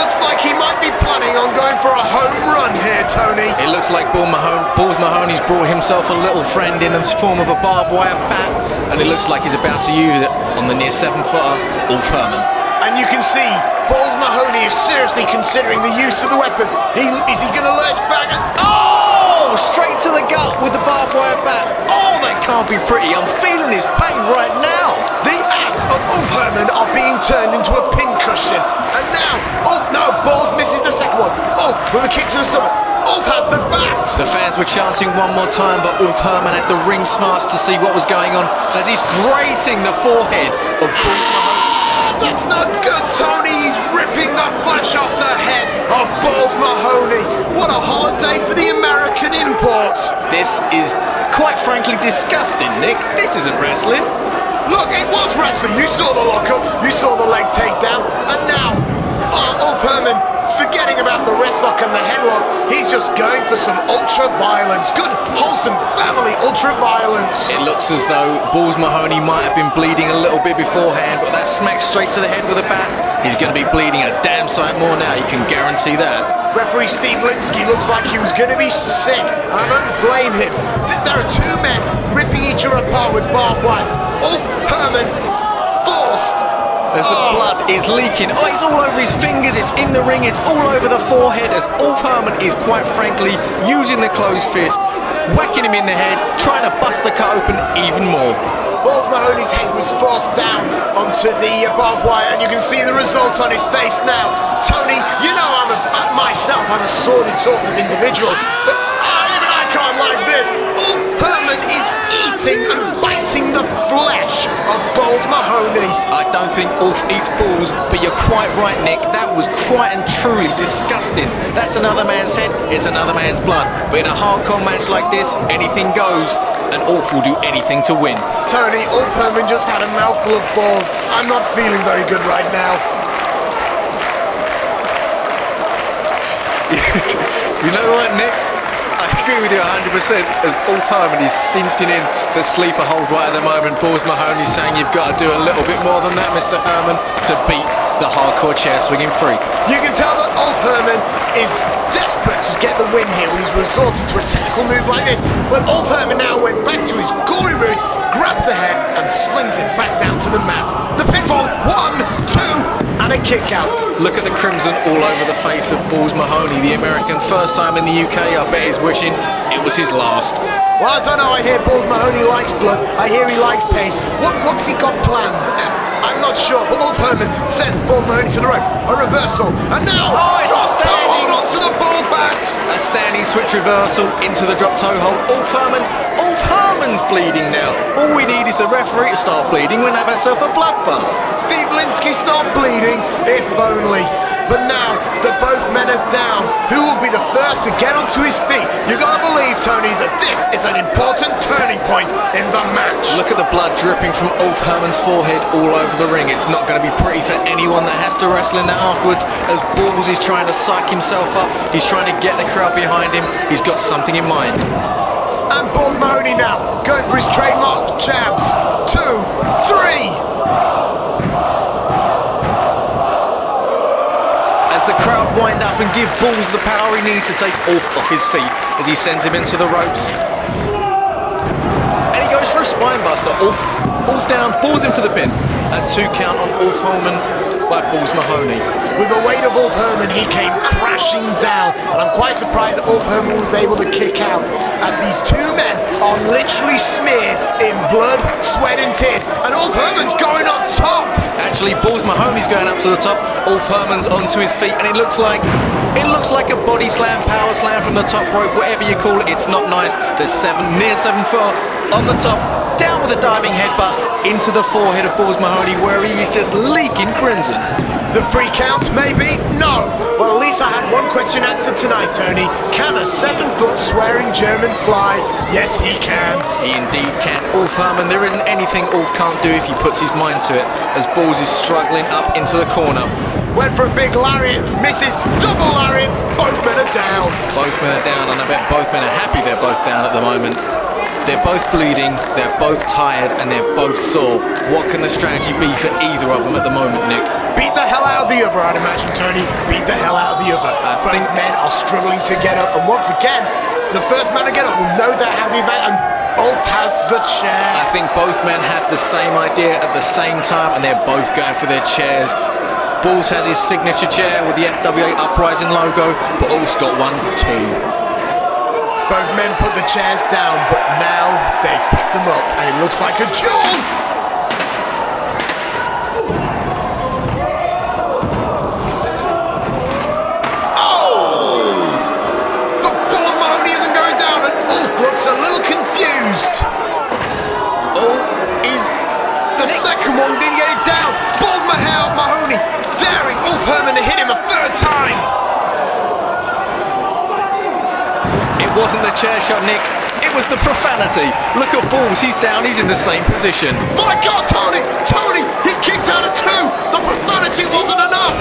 Looks like he might be planning on going for a home run here, Tony. It looks like Balls Mahoney's brought himself a little friend in the form of a barbed wire bat, and it looks like he's about to use it on the near 7-footer, Ulf Herman. And you can see Balls Mahoney is seriously considering the use of the weapon. Is he going to lurch back? Oh! Straight to the gut with the barbed wire bat. Oh, that can't be pretty. I'm feeling his pain right now. The abs of Ulf Herman are being turned into a pincushion. And now, Balls misses the second one. Ulf with a kick to the stomach. Ulf has the bat. The fans were chanting one more time, but Ulf Herman had the ring smarts to see what was going on as he's grating the forehead of Balls Mahoney. That's not good, Tony. He's ripping the flesh off the head of Balls Mahoney. What a holiday for the American imports. This is, quite frankly, disgusting, Nick. This isn't wrestling. Look, it was wrestling. You saw the lockup, you saw the leg takedowns, and now Ulf Herman forgetting about the wrist lock and the headlocks. He's just going for some ultra-violence. Good, wholesome family ultra-violence. It looks as though Balls Mahoney might have been bleeding a little bit beforehand, but that smack straight to the head with a bat. He's going to be bleeding a damn sight more now, you can guarantee that. Referee Steve Linsky looks like he was going to be sick. I don't blame him. There are two men ripping each other apart with barbed wire. Ulf Herman forced. As the blood is leaking. Oh, it's all over his fingers, it's in the ring, it's all over the forehead as Ulf Herman is quite frankly using the closed fist, whacking him in the head, trying to bust the cut open even more. Balls Mahoney's head was forced down onto the barbed wire, and you can see the results on his face now. Tony, you know I'm a sordid sort of individual, but even I can't like this. Ulf Herman is eating and biting the flesh of Balls Mahoney. I don't think Ulf eats balls, but you're quite right, Nick. That was quite and truly disgusting. That's another man's head, it's another man's blood. But in a hardcore match like this, anything goes, and Ulf will do anything to win. Tony, Ulf Herman just had a mouthful of balls. I'm not feeling very good right now. You know what, Nick? I agree with you 100% as Ulf Herman is sinking in the sleeper hold right at the moment. Balls Mahoney saying you've got to do a little bit more than that, Mr. Herman, to beat the hardcore chair swinging freak. You can tell that Ulf Herman is desperate to get the win here when he's resorted to a technical move like this. But Ulf Herman now went back to his gory roots, grabs the hair and slings it back down to the mat. The pinfall, 1, 2, and a kick out. Look at the crimson all over the face of Balls Mahoney, the American, first time in the UK. I bet he's wishing it was his last. Well, I don't know. I hear Balls Mahoney likes blood. I hear he likes pain. What's he got planned? I'm not sure, but Ulf Herman sends Balls Mahoney to the rope. A reversal, and now it's a standing hold on to the bull bat. A standing switch reversal into the drop toe hold. Ulf Herman's bleeding now. All we need is the referee to start bleeding. We'll have ourselves a bloodbath. Steve Linsky start bleeding, if only. But now, the both men are down. Who will be the first to get onto his feet? You gotta believe, Tony, that this is an important turning point in the match. Look at the blood dripping from Ulf Herman's forehead all over the ring. It's not going to be pretty for anyone that has to wrestle in that afterwards, as Balls is trying to psych himself up. He's trying to get the crowd behind him. He's got something in mind. And Balls Mahoney now, going for his trademark jabs. 2, 3. The crowd wind up and give Balls the power he needs to take Ulf off his feet as he sends him into the ropes. And he goes for a spine buster. Ulf down, Balls in for the pin. A 2 count on Ulf Holman by Balls Mahoney. With the weight of Ulf Herman, he came crashing down, and I'm quite surprised that Ulf Herman was able to kick out, as these two men are literally smeared in blood, sweat and tears, and Ulf Herman's going up top. Actually, Balls Mahoney's going up to the top. Ulf Herman's onto his feet, and it looks like a body slam, power slam from the top rope, whatever you call it. It's not nice. There's near 7 foot on the top. Down with a diving headbutt into the forehead of Balls Mahoney, where he is just leaking crimson. The 3 count, maybe? No. Well, at least I had one question answered tonight, Tony. Can a 7-foot swearing German fly? Yes, he can. He indeed can. Ulf Herman, there isn't anything Ulf can't do if he puts his mind to it, as Balls is struggling up into the corner. Went for a big lariat, misses, double lariat, both men are down. Both men are down, and I bet both men are happy they're both down at the moment. They're both bleeding, they're both tired, and they're both sore. What can the strategy be for either of them at the moment, Nick? Beat the hell out of the other, I'd imagine, Tony. Beat the hell out of the other. Both men are struggling to get up, and once again, the first man to get up will no doubt have the advantage, and Ulf has the chair. I think both men have the same idea at the same time, and they're both going for their chairs. Balls has his signature chair with the FWA Uprising logo, but Ulf's got one too. Both men put the chairs down, but now they've picked them up, and it looks like a duel! Oh! But Balls Mahoney isn't going down, and Ulf looks a little confused. Oh, is the second one didn't get it down. Balls Mahoney daring Ulf Herman to hit him a 3rd time. It wasn't the chair shot, Nick. It was the profanity. Look at Balls. He's down. He's in the same position. My God, Tony! Tony! He kicked out of 2! The profanity wasn't enough!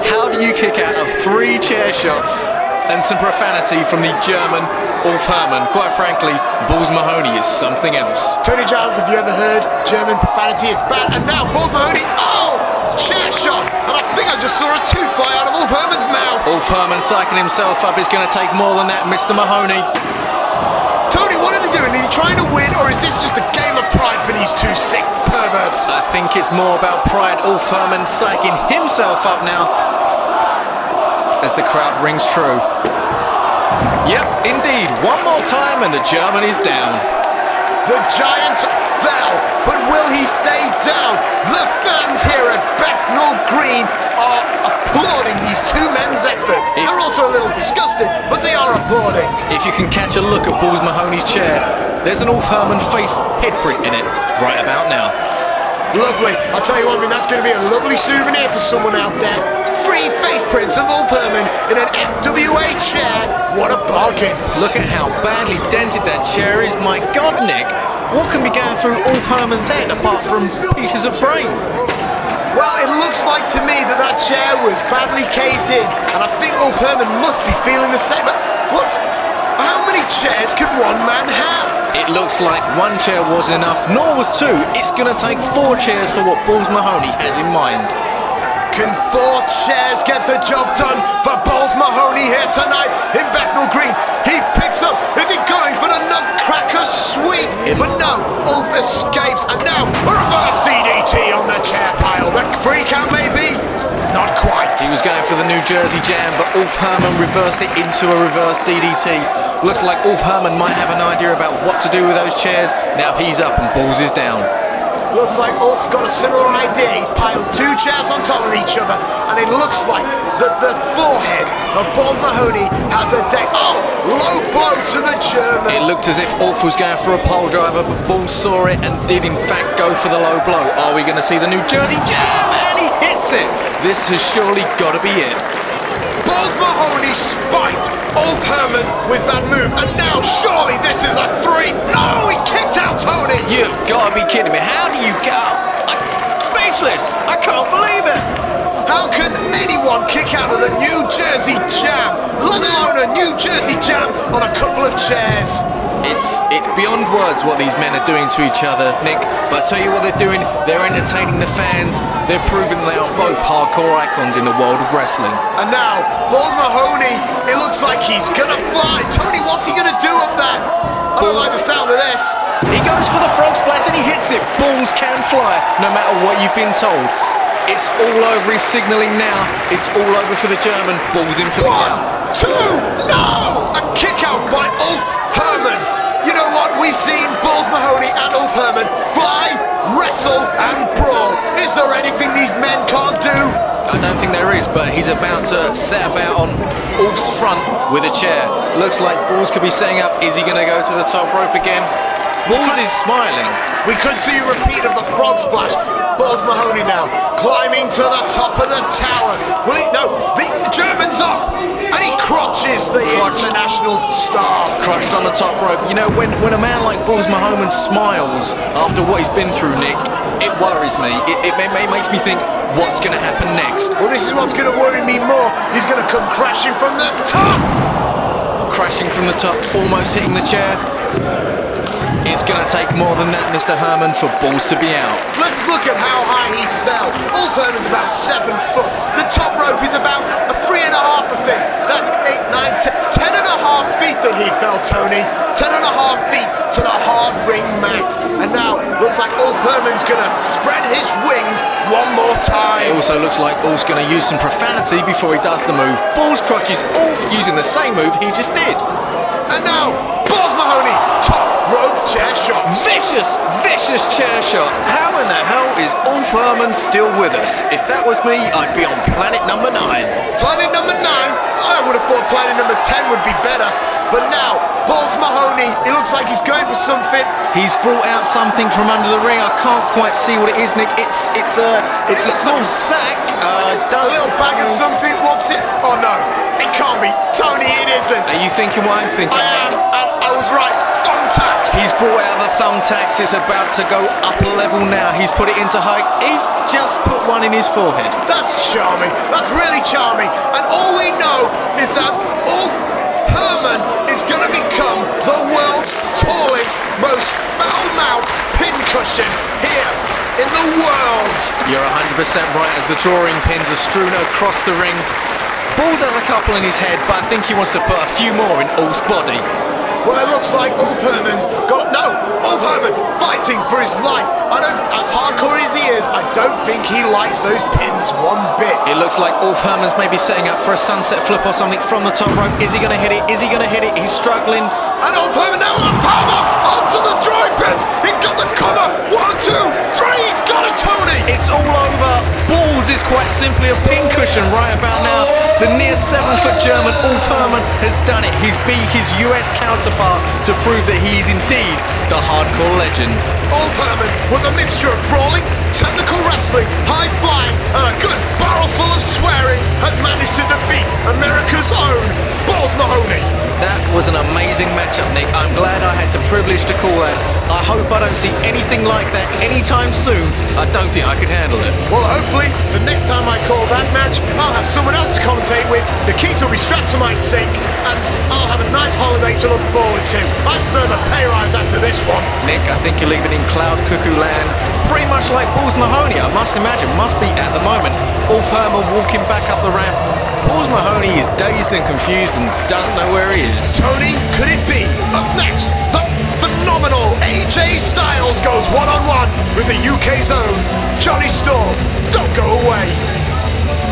How do you kick out of 3 chair shots and some profanity from the German Ulf Herman? Quite frankly, Balls Mahoney is something else. Tony Giles, have you ever heard German profanity? It's bad. And now Balls Mahoney, oh! Chair shot! And I think I just saw a tooth fly out of Ulf Herman's mouth! Ulf Herman psyching himself up. It's going to take more than that, Mr. Mahoney. Tony, what are they doing? Are you trying to win, or is this just a game of pride for these 2 sick perverts? I think it's more about pride. Ulf Herman psyching himself up now as the crowd rings true. Yep, indeed. One more time and the German is down. The giant fell, but will he stay down? The fans here at Bethnal Green are applauding these 2 men's effort. They're also a little disgusted, but they are applauding. If you can catch a look at Balls Mahoney's chair, there's an Ulf Herman face headprint in it right about now. Lovely. I'll tell you what, I mean, that's going to be a lovely souvenir for someone out there. 3 face prints of Ulf Herman in an FWA chair. What a bargain. Look at how badly dented that chair is. My God, Nick. What can be going through Ulf Herman's head apart from pieces of brain? Well, it looks like to me that chair was badly caved in, and I think Ulf Herman must be feeling the same. But what? How many chairs could one man have? It looks like 1 chair wasn't enough, nor was 2. It's going to take 4 chairs for what Balls Mahoney has in mind. Can 4 chairs get the job done for Balls Mahoney here tonight in Bethnal Green? He picks up. Is he going for the Nutcracker Suite? But no, Ulf escapes, and now a reverse DDT on the chair pile. The 3 count maybe? Not quite. He was going for the New Jersey Jam, but Ulf Herman reversed it into a reverse DDT. Looks like Ulf Herman might have an idea about what to do with those chairs. Now he's up and Balls is down. Looks like Ulf's got a similar idea. He's piled 2 chairs on top of each other, and it looks like the forehead of Balls Mahoney has a deck. Oh, low blow to the German. It looked as if Ulf was going for a pole driver, but Balls saw it and did in fact go for the low blow. Are we going to see the New Jersey Jam? And he hits it. This has surely got to be it. Balls Mahoney spiked Ulf Herman with that move, and now surely this is a 3. No, he kicked out Tony. You've got to be kidding me. How do you go? I'm speechless. I can't believe it. How can anyone kick out of the New Jersey Jam, let alone a New Jersey Jam on a couple of chairs? It's beyond words what these men are doing to each other, Nick. But I tell you what they're doing. They're entertaining the fans. They're proving they are both hardcore icons in the world of wrestling. And now, Balls Mahoney, it looks like he's gonna fly. Tony, what's he gonna do up there? I don't like the sound of this. He goes for the frog splash and he hits it. Balls can fly, no matter what you've been told. It's all over. He's signalling now. It's all over for the German. Balls in for the One, two, no! A kick out by Ulf Herman. You know what? We've seen Balls Mahoney and Ulf Herman fly, wrestle, and brawl. Is there anything these men can't do? I don't think there is, but he's about to set about on Ulf's front with a chair. Looks like Balls could be setting up. Is he going to go to the top rope again? Balls is smiling. We could see a repeat of the frog splash. Balls Mahoney now, climbing to the top of the tower. Will he? No, the German's up, and he crotches the international star. Crushed on the top rope. You know, when a man like Balls Mahoney smiles after what he's been through, Nick, it worries me. It makes me think, what's going to happen next? Well, this is what's going to worry me more. He's going to come crashing from the top. Crashing from the top, almost hitting the chair. It's going to take more than that, Mr. Herman, for Balls to be out. Let's look at how high he fell. Ulf Herman's about 7 foot. The top rope is about a 3.5, I think. That's 8, 9, 10 and a half feet that he fell, Tony. 10 and a half feet to the hard ring mat. And now, looks like Ulf Herman's going to spread his wings one more time. It also looks like Ulf's going to use some profanity before he does the move. Balls crotches Ulf using the same move he just did. And now, Balls Mahoney, top rope chair shot. Vicious chair shot. How in the hell is Ulf Herman still with us? If that was me, I'd be on planet number 9. Planet number 9? I would have thought planet number 10 would be better. But now, Balls Mahoney, it looks like he's going for something. He's brought out something from under the ring. I can't quite see what it is, Nick. It's a small sack. A little bag of something. What's it? Oh no, it can't be. Tony, it isn't. Are you thinking what I'm thinking? I am, and I was right. Thumbtacks. He's brought out the thumbtacks. It's about to go up a level now. He's put it into height. He's just put one in his forehead. That's charming. That's really charming. And all we know is that Ulf Herman is going to become the world's tallest, most foul-mouthed pincushion here in the world. You're 100% right as the drawing pins are strewn across the ring. Balls has a couple in his head, but I think he wants to put a few more in Ulf's body. Well, it looks like Ulf Herman's got... No! Ulf Herman fighting for his life. As hardcore as he is, I don't think he likes those pins one bit. It looks like Ulf Herman's maybe setting up for a sunset flip or something from the top rope. Is he going to hit it? Is he going to hit it? He's struggling. And Ulf Herman now with a power onto the drawing pins. He's got the cover. 1, 2, 3. He's got it, Tony. It's all over. Balls is quite simply a pincushion right about now. The near 7-foot German Ulf Herman has done it. He's beat his US counterpart to prove that he is indeed the hardcore legend. Ulf Herman, with a mixture of brawling, technical wrestling, high flying, and a good barrel full of swearing, has managed to defeat America's own Balls Mahoney. That was an amazing matchup, Nick. I'm glad I had the privilege to call that. I hope I don't see anything like that anytime soon. I don't think I could handle it. Well, hopefully, the next time I call that match, I'll have someone else to commentate with. Nikita will be strapped to my sink, and I'll have a nice holiday to look forward to. I deserve a pay rise after this one. Nick, I think you're leaving in cloud cuckoo land. Pretty much like Balls Mahoney, I must imagine, must be at the moment. Ulf Herman walking back up the ramp. Balls Mahoney is dazed and confused and doesn't know where he is. Tony, could it be? Up next, the phenomenal AJ Styles goes one-on-one with the UK's own Jonny Storm. Don't go away.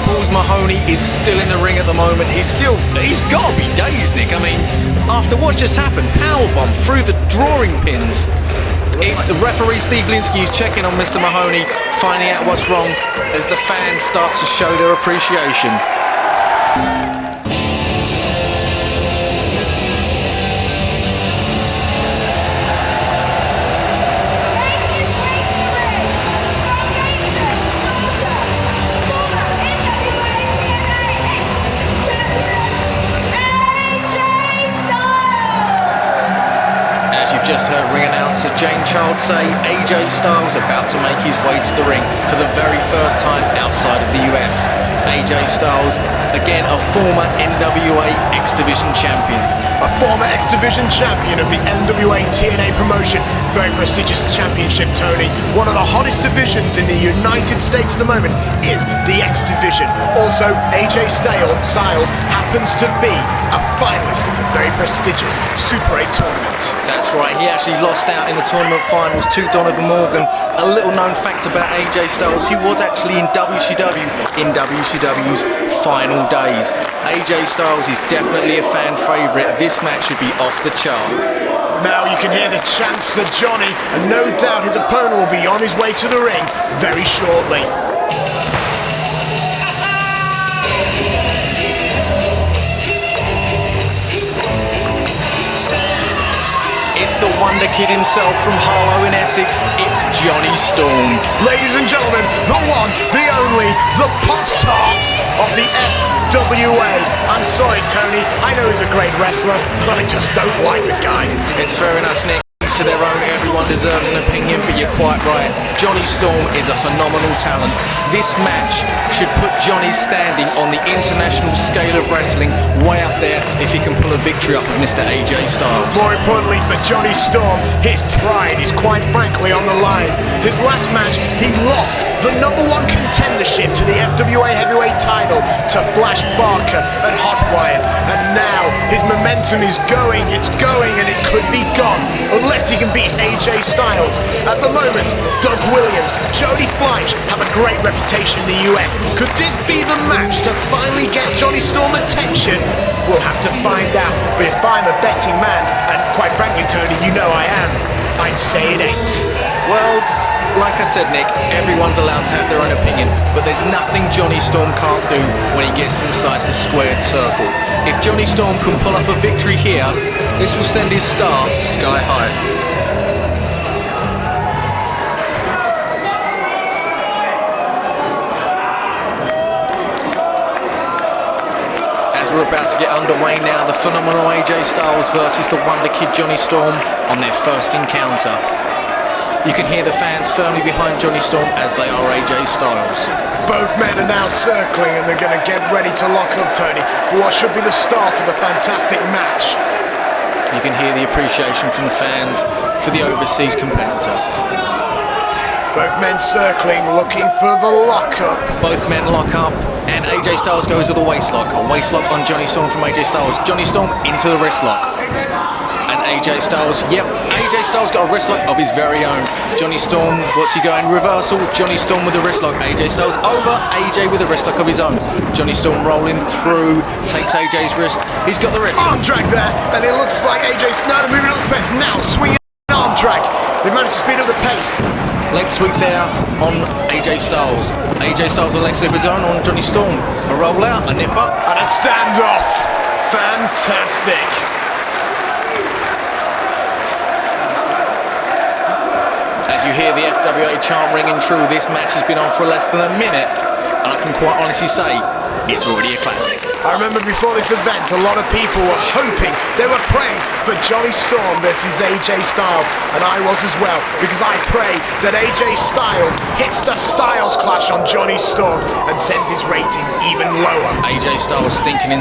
Balls Mahoney is still in the ring at the moment. He's got to be dazed, Nick. I mean, after what's just happened, powerbomb through the drawing pins. It's the referee Steve Linsky is checking on Mr. Mahoney, finding out what's wrong as the fans start to show their appreciation. Just heard ring announcer Jane Child say AJ Styles about to make his way to the ring for the very first time outside of the US. AJ Styles, again a former NWA X Division champion. A former X Division champion of the NWA TNA promotion. Very prestigious championship, Tony. One of the hottest divisions in the United States at the moment is the X Division. Also, AJ Styles happens to be a finalist of the very prestigious Super 8 tournament. That's right, he actually lost out in the tournament finals to Donovan Morgan. A little known fact about AJ Styles, he was actually in WCW in WCW's final days. AJ Styles is definitely a fan favourite. This match should be off the chart. Now you can hear the chants for Jonny, and no doubt his opponent will be on his way to the ring very shortly. It's the Wonder Kid himself from Harlow in Essex, it's Johnny Storm. Ladies and gentlemen, the one, the only, the Pop-Tart of the FWA. I'm sorry, Tony, I know he's a great wrestler, but I just don't like the guy. It's fair enough, Nick. To their own, everyone deserves an opinion, but you're quite right. Johnny Storm is a phenomenal talent. This match should put Johnny's standing on the international scale of wrestling way up there if he can pull a victory off of Mr. AJ Styles. More importantly for Johnny Storm, his pride is quite frankly on the line. His last match, he lost the #1 contendership to the FWA heavyweight title to Fleisch at Hotwire, and now his momentum is going, it's going, and it could be gone unless he can beat AJ Styles. At the moment, Doug Williams, Jody, Fleisch have a great reputation in the US. Could this be the match to finally get Johnny Storm attention? We'll have to find out. But if I'm a betting man, and quite frankly, Tony, you know I am, I'd say it ain't. Well, like I said, Nick, everyone's allowed to have their own opinion, but there's nothing Johnny Storm can't do when he gets inside the squared circle. If Johnny Storm can pull off a victory here, this will send his star sky high. As we're about to get underway now, the phenomenal AJ Styles versus the Wonder Kid Johnny Storm on their first encounter. You can hear the fans firmly behind Johnny Storm as they are AJ Styles. Both men are now circling and they're going to get ready to lock up, Tony, for what should be the start of a fantastic match. You can hear the appreciation from the fans for the overseas competitor. Both men circling, looking for the lockup. Both men lock up, and AJ Styles goes with a waist lock. A waist lock on Johnny Storm from AJ Styles. Johnny Storm into the wrist lock. And AJ Styles, yep, AJ Styles got a wrist lock of his very own. Johnny Storm, what's he going? Reversal. Johnny Storm with a wrist lock. AJ Styles over. AJ with a wrist lock of his own. Johnny Storm rolling through, takes AJ's wrist. He's got the wrist. Arm drag there, and it looks like AJ's now moving on the pace. Now swinging arm drag. They managed to speed up the pace. Leg sweep there on AJ Styles. AJ Styles with a leg sweep of his own on Johnny Storm. A roll out, a nip up. And a standoff. Fantastic. As you hear the FWA chant ringing true, this match has been on for less than a minute, and I can quite honestly say it's already a classic. I remember before this event, a lot of people were hoping, they were praying for Johnny Storm versus AJ Styles, and I was as well, because I pray that AJ Styles hits the Styles clash on Johnny Storm and sends his ratings even lower. AJ Styles sinking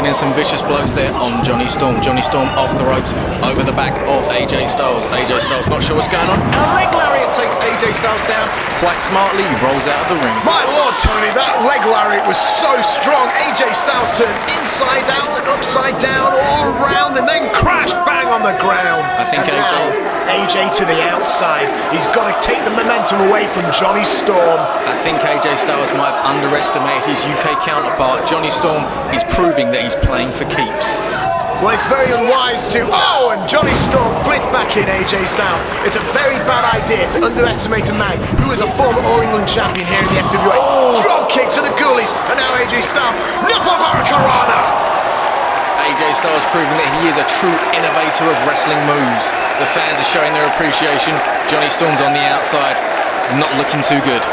in some vicious blows there on Johnny Storm. Johnny Storm off the ropes, over the back of AJ Styles. AJ Styles not sure what's going on. And a leg lariat takes AJ Styles down. Quite smartly, he rolls out of the ring. My lord, Tony, that leg lariat was so strong. AJ Styles turned inside out and upside down, all around, and then crashed bang on the ground. I think AJ to the outside. He's got to take the momentum away from Johnny Storm. I think AJ Styles might have underestimated his UK counterpart. Johnny Storm is proving that he's playing for keeps. Well, it's very unwise to... Oh, and Johnny Storm flicked back in AJ Styles. It's a very bad idea to underestimate a man who is a former All-England champion here in the FWA. Oh. Drop kick to the ghoulies, and now AJ Styles. Nipple Hurricanrana! AJ Styles proving that he is a true innovator of wrestling moves. The fans are showing their appreciation. Johnny Storm's on the outside, not looking too good.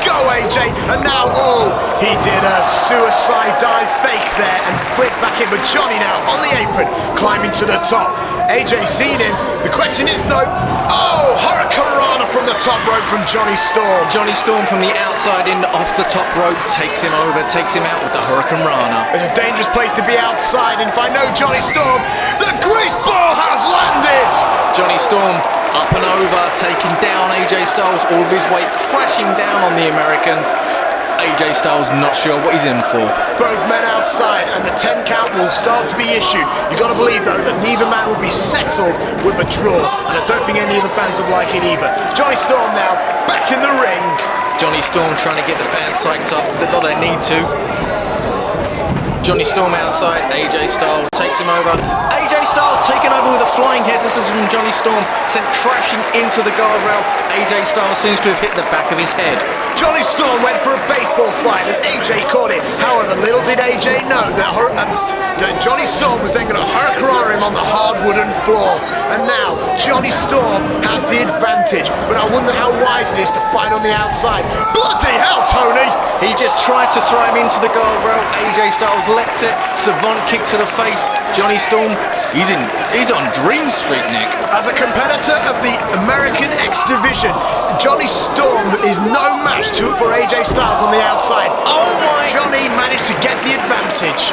Go AJ, and now, oh, he did a suicide dive fake there and flipped back in, but Johnny now on the apron, climbing to the top. AJ seen him. The question is though, oh, Hurricanrana from the top rope from Johnny Storm. Johnny Storm from the outside in off the top rope, takes him over, takes him out with the Hurricanrana. It's a dangerous place to be outside, and if I know Johnny Storm, the grease ball has landed! Johnny Storm up and over, taking down AJ Styles, all of his weight crashing down on the American. AJ Styles not sure what he's in for. Both men outside, and the 10 count will start to be issued. You've got to believe, though, that neither man will be settled with a draw, and I don't think any of the fans would like it either. Johnny Storm now, back in the ring. Johnny Storm trying to get the fans psyched up, not they need to. Johnny Storm outside, AJ Styles takes him over. AJ Styles taken over with a flying head. This is from Johnny Storm, sent crashing into the guardrail. AJ Styles seems to have hit the back of his head. Johnny Storm went for a baseball slide and AJ caught it. However, little did AJ know that Johnny Storm was then going to hurricane him on the hard wooden floor. And now, Johnny Storm has the advantage. But I wonder how wise it is to fight on the outside. Bloody hell, Tony! He just tried to throw him into the guardrail. AJ Styles leapt it. Savant kick to the face. Johnny Storm, he's on dream streak, Nick. As a competitor of the American X Division, Johnny Storm is no match for AJ Styles on the outside. Oh my! Johnny managed to get the advantage.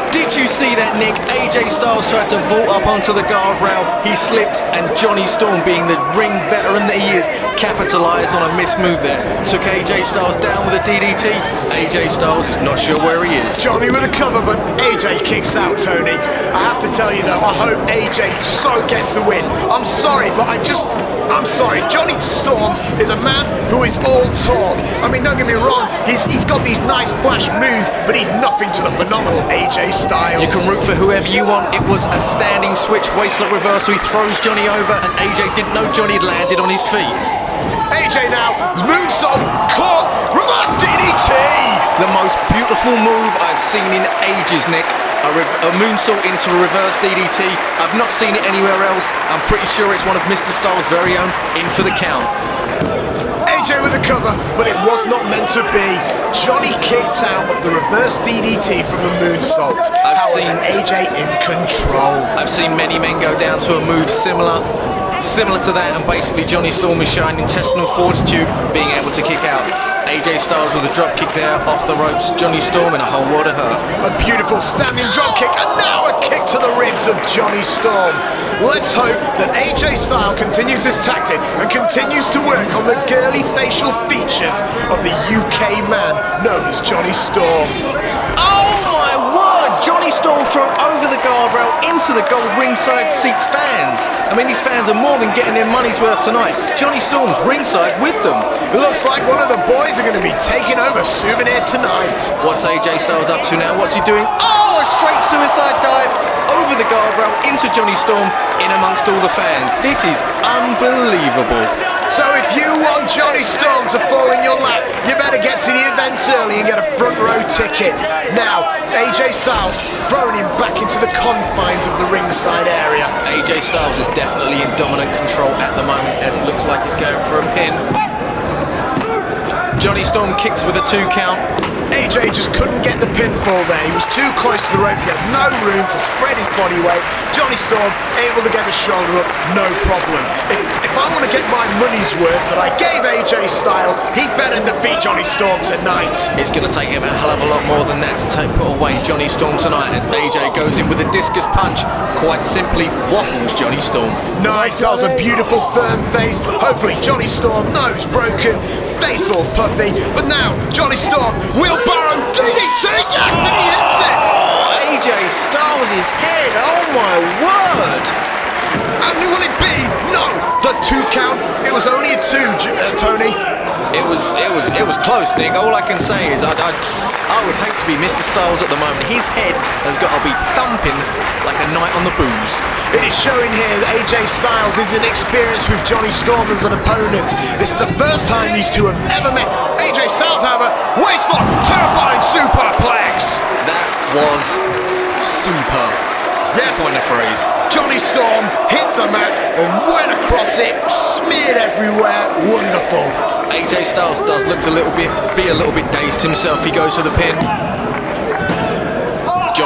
Did you see that, Nick? AJ Styles tried to vault up onto the guardrail. He slipped, and Johnny Storm, being the ring veteran that he is, capitalised on a missed move there. Took AJ Styles down with a DDT. AJ Styles is not sure where he is. Johnny with a cover, but AJ kicks out, Tony. I have to tell you, though, I hope AJ so gets the win. I'm sorry, but I'm sorry. Johnny Storm is a man who is all talk. I mean, don't get me wrong, he's got these nice flash moves, but he's nothing to the phenomenal AJ Styles. You can root for whoever you want. It was a standing switch, waistlock reversal. He throws Johnny over, and AJ didn't know Johnny had landed on his feet. AJ now, moonsault, caught, reverse DDT! The most beautiful move I've seen in ages, Nick. A moonsault into a reverse DDT. I've not seen it anywhere else. I'm pretty sure it's one of Mr. Styles' very own. In for the count. AJ with a cover, but it was not meant to be. Johnny kicked out of the reverse DDT from a moonsault. I've seen AJ in control. I've seen many men go down to a move similar to that, and basically Johnny Storm is showing intestinal fortitude, being able to kick out. AJ Styles with a drop kick there off the ropes. Johnny Storm in a whole world of hurt. A beautiful standing drop kick, and now a kick to the ribs of Johnny Storm. Let's hope that AJ Styles continues this tactic and continues to work on the girly facial features of the UK man known as Johnny Storm. Oh my word! Johnny Storm thrown over the guardrail into the gold ringside seat fans. I mean, these fans are more than getting their money's worth tonight. Johnny Storm's ringside with them. It looks like one of the boys are going to be taking over Souvenir tonight. What's AJ Styles up to now? What's he doing? Oh, a straight suicide dive over the guardrail into Johnny Storm in amongst all the fans. This is unbelievable. So if you want Johnny Storm to fall in your lap, you better get to the events early and get a front row ticket. Now, AJ Styles throwing him back into the confines of the ringside area. AJ Styles is definitely in dominant control at the moment, as it looks like he's going for a pin. Johnny Storm kicks with a 2 count. AJ just couldn't get the pinfall there. He was too close to the ropes. He had no room to spread his body weight. Johnny Storm able to get the shoulder up, no problem. If I want to get my money's worth that I gave AJ Styles, he better defeat Johnny Storm tonight. It's going to take him a hell of a lot more than that to put away Johnny Storm tonight, as AJ goes in with a discus punch. Quite simply waffles Johnny Storm. Nice, that was a beautiful firm face. Hopefully Johnny Storm, nose broken, face all puffy. But now Johnny Storm will Barrow DDT, yes, and he hits it! Oh, AJ Styles' head, oh my word! And will it be? No, the 2 count. It was only a 2, Tony. It was close, Nick. All I can say is I would hate to be Mr. Styles at the moment. His head has got to be thumping like a night on the booze. It is showing here that AJ Styles is inexperienced with Johnny Storm as an opponent. This is the first time these two have ever met. AJ Styles, however, waistlock, turbine superplex. That was super. Yes, point of phrase. Johnny Storm hit the mat and went across it, smeared everywhere. Wonderful. AJ Styles does look be a little bit dazed himself. He goes for the pin.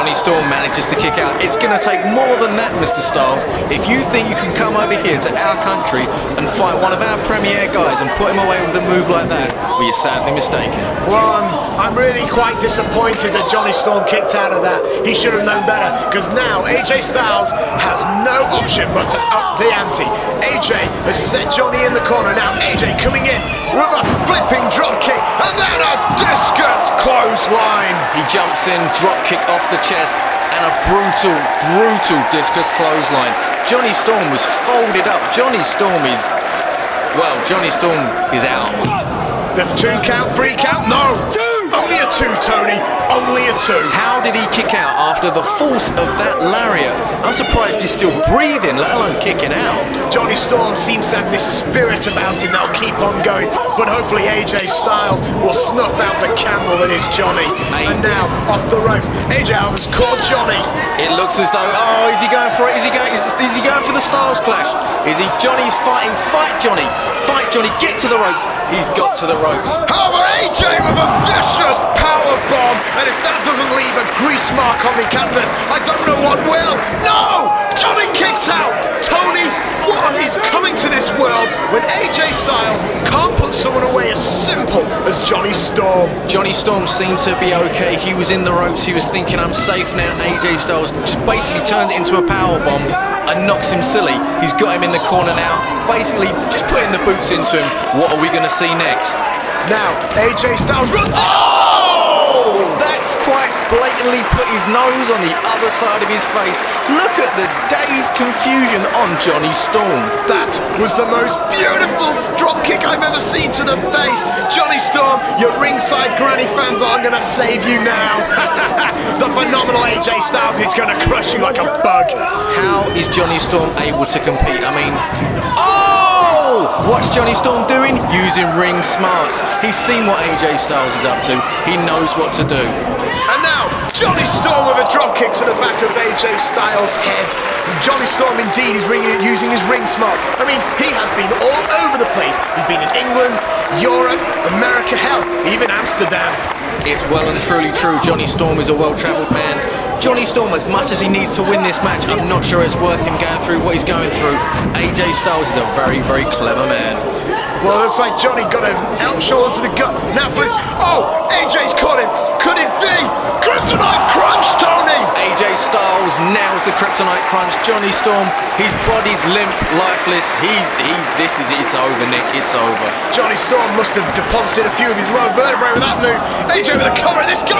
Johnny Storm manages to kick out. It's going to take more than that, Mr. Styles. If you think you can come over here to our country and fight one of our premier guys and put him away with a move like that, well, you're sadly mistaken. Well, I'm really quite disappointed that Johnny Storm kicked out of that. He should have known better, because now AJ Styles has no option but to up the ante. AJ has set Johnny in the corner. Now AJ coming in with a flipping drop kick and then a discus clothesline. He jumps in, drop kick off the chest, and a brutal discus clothesline. Johnny Storm was folded up. Johnny Storm is out. The 2 count, 3 count, no! Only a 2, Tony, only a 2. How did he kick out after the force of that lariat? I'm surprised he's still breathing, let alone kicking out. Johnny Storm seems to have this spirit about him that'll keep on going, but hopefully AJ Styles will snuff out the candle that is Johnny. And now, off the ropes, AJ has caught Johnny. It looks as though, is he going for it? Is he going for the Styles Clash? Is he? Johnny's fighting. Fight, Johnny. Fight, Johnny. Get to the ropes. He's got to the ropes. However, AJ with a vicious power bomb, and if that doesn't leave a grease mark on the canvas, I don't know what will. No! Johnny kicked out. Tony, what is coming to this world when AJ Styles can't put someone away as simple as Johnny Storm? Johnny Storm seemed to be okay. He was in the ropes. He was thinking, I'm safe now. AJ Styles just basically turns it into a power bomb and knocks him silly. He's got him in the corner now, basically just putting the boots into him. What are we going to see next? Now, AJ Styles runs. That's quite blatantly put his nose on the other side of his face. Look at the dazed confusion on Johnny Storm. That was the most beautiful drop kick I've ever seen to the face. Johnny Storm, your ringside granny fans aren't going to save you now. The phenomenal AJ Styles is going to crush you like a bug. How is Johnny Storm able to compete? I mean, what's Johnny Storm doing? Using ring smarts. He's seen what AJ Styles is up to. He knows what to do. And now, Johnny Storm with a drop kick to the back of AJ Styles' head. Johnny Storm indeed is using his ring smarts. I mean, he has been all over the place. He's been in England, Europe, America, hell, even Amsterdam. It's well and truly true. Johnny Storm is a well-travelled man. Johnny Storm, as much as he needs to win this match, I'm not sure it's worth him going through what he's going through. AJ Styles is a very, very clever man. Well, it looks like Johnny got an elbow to the gut. Now for his... AJ's caught him. Could it be? Kryptonite Crunch, Tony! AJ Styles nails the Kryptonite Crunch. Johnny Storm, his body's limp, lifeless. It's over, Nick. It's over. Johnny Storm must have deposited a few of his lower vertebrae with that move. AJ with a cover. This guy.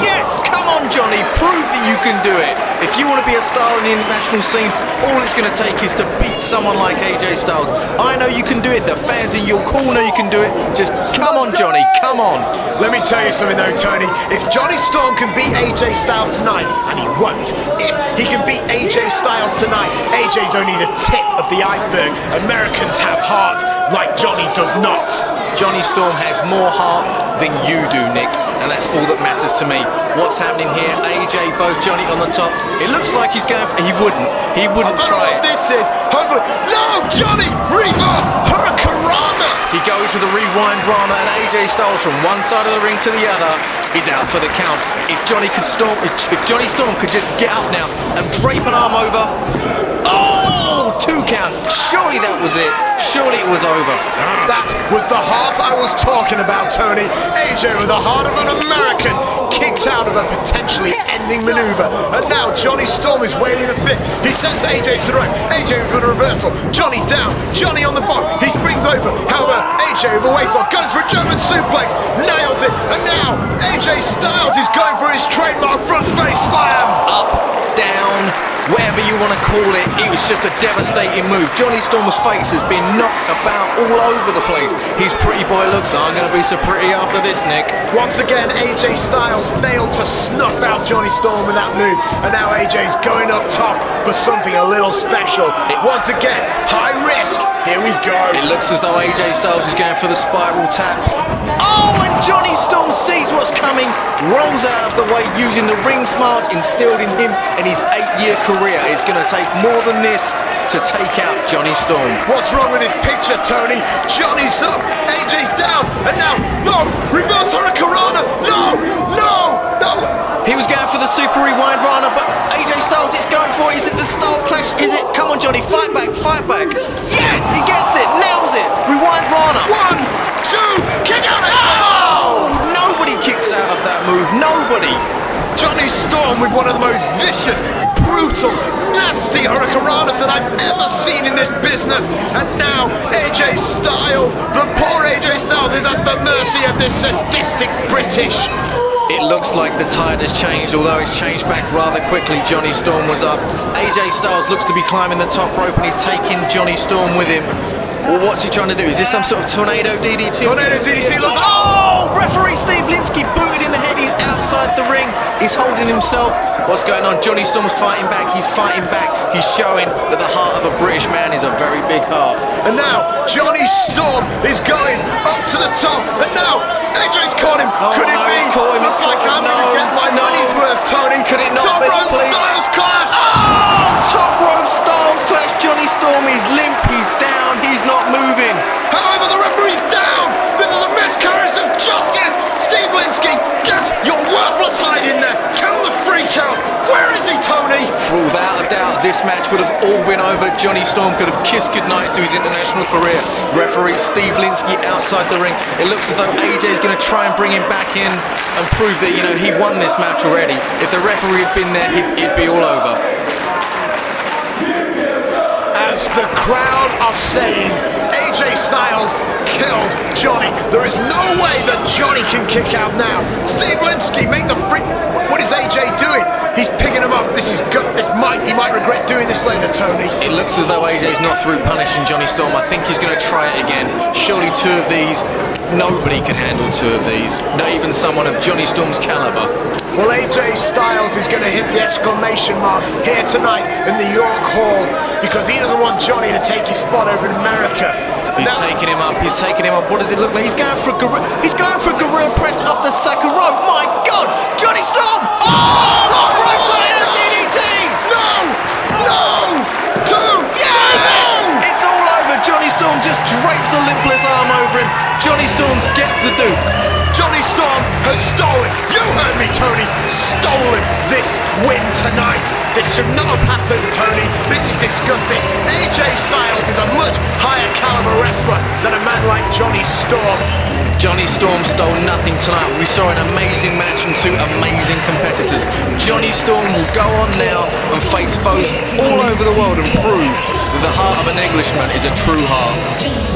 Yes! Come on, Johnny. Prove that you can do it. If you want to be a star on the international scene, all it's going to take is to beat someone like AJ Styles. I know you can do it. The fans in your corner, you can do it. Just come on, Johnny. Come on. Let me tell you something though, Tony. If Johnny Storm can beat AJ Styles tonight, and he won't, if he can beat AJ Styles tonight, AJ's only the tip of the iceberg. Americans have heart like Johnny does not. Johnny Storm has more heart than you do, Nick, and that's all that matters to me. What's happening here? AJ, both Johnny on the top. It looks like he's going for... He wouldn't try it. This is... Hopefully... No, Johnny! Reverse Hurricanrana! He goes with a rewind Rana, and AJ Styles from one side of the ring to the other. He's out for the count. If Johnny Storm could just get up now and drape an arm over... 2 count. Surely that was it. Surely it was over. That was the heart I was talking about, Tony. AJ with the heart of an American kicked out of a potentially ending maneuver. And now Johnny Storm is waving the fist. He sends AJ to the right. AJ with a reversal. Johnny down. Johnny on the bottom. He springs over. However, AJ with a waistlock goes for a German suplex. Nails it. And now AJ Styles is going for his trademark front face slam. Up, down, whatever you want to call it, it was just a devastating move. Johnny Storm's face has been knocked about all over the place. His pretty boy looks aren't going to be so pretty after this, Nick. Once again, AJ Styles failed to snuff out Johnny Storm with that move, and now AJ's going up top for something a little special. Once again, high risk. Here we go. It looks as though AJ Styles is going for the spiral tap. And Johnny Storm sees what's coming, rolls out of the way using the ring smarts instilled in him in his 8-year career. It's going to take more than this to take out Johnny Storm. What's wrong with this picture, Tony? Johnny's up, AJ's down, and now, no, reverse Hurricanrana, no. He was going for the Super Rewind Rana, but AJ Styles, it's going for it. Is it the style clash? Is it? Come on, Johnny, fight back, fight back. Yes, he gets it, nails it. Rewind Rana. 1, 2, kick out! Oh! Nobody kicks out of that move, nobody. Johnny Storm with one of the most vicious, brutal, nasty hurricanranas that I've ever seen in this business. And now AJ Styles, the poor AJ Styles, is at the mercy of this sadistic British. It looks like the tide has changed, although it's changed back rather quickly. Johnny Storm was up. AJ Styles looks to be climbing the top rope and he's taking Johnny Storm with him. Well, what's he trying to do? Is this some sort of tornado DDT? Tornado DDT looks... Oh! Referee Steve Linsky booted in the head. He's outside the ring. He's holding himself. What's going on? Johnny Storm's fighting back. He's fighting back. He's showing that the heart of a British man is a very big heart. And now Johnny Storm is going up to the top. And now AJ's caught him. Oh, Could it no, be? he's caught him. Looks like I'm going to get my money's worth, Tony. Could it not Top be, rope please? Styles clash. Oh! Top rope Styles clash. Johnny Storm is limp. He's down. He's not moving. However, the referee's down. This is a miscarriage of justice. Steve Linsky, get your worthless hide in there. Count the free count. Where is he, Tony? Without a doubt, this match would have all been over. Johnny Storm could have kissed goodnight to his international career. Referee Steve Linsky outside the ring. It looks as though AJ is going to try and bring him back in and prove that, you know, he won this match already. If the referee had been there, it'd be all over. As the crowd are saying, AJ Styles killed Johnny. There is no way that Johnny can kick out now. Steve Linsky, make the free... What is AJ doing? He's picking him up. He might regret doing this later, Tony. It looks as though AJ's not through punishing Johnny Storm. I think he's going to try it again. Surely two of these, nobody can handle two of these. Not even someone of Johnny Storm's caliber. Well, AJ Styles is going to hit the exclamation mark here tonight in the York Hall because he doesn't want Johnny to take his spot over in America. He's taking him up. He's taking him up. What does it look like? He's going for a gorilla press off the second rope. My God, Johnny Storm! Oh, top rope to DDT! No! Yeah! It's all over. Johnny Storm just drapes a limpless arm over him. Johnny Storm gets the Duke. Johnny Storm has stolen, you heard me, Tony, stolen this win tonight. This should not have happened, Tony. This is disgusting. AJ Styles is a much higher caliber wrestler than a man like Johnny Storm. Johnny Storm stole nothing tonight. We saw an amazing match from two amazing competitors. Johnny Storm will go on now and face foes all over the world and prove that the heart of an Englishman is a true heart.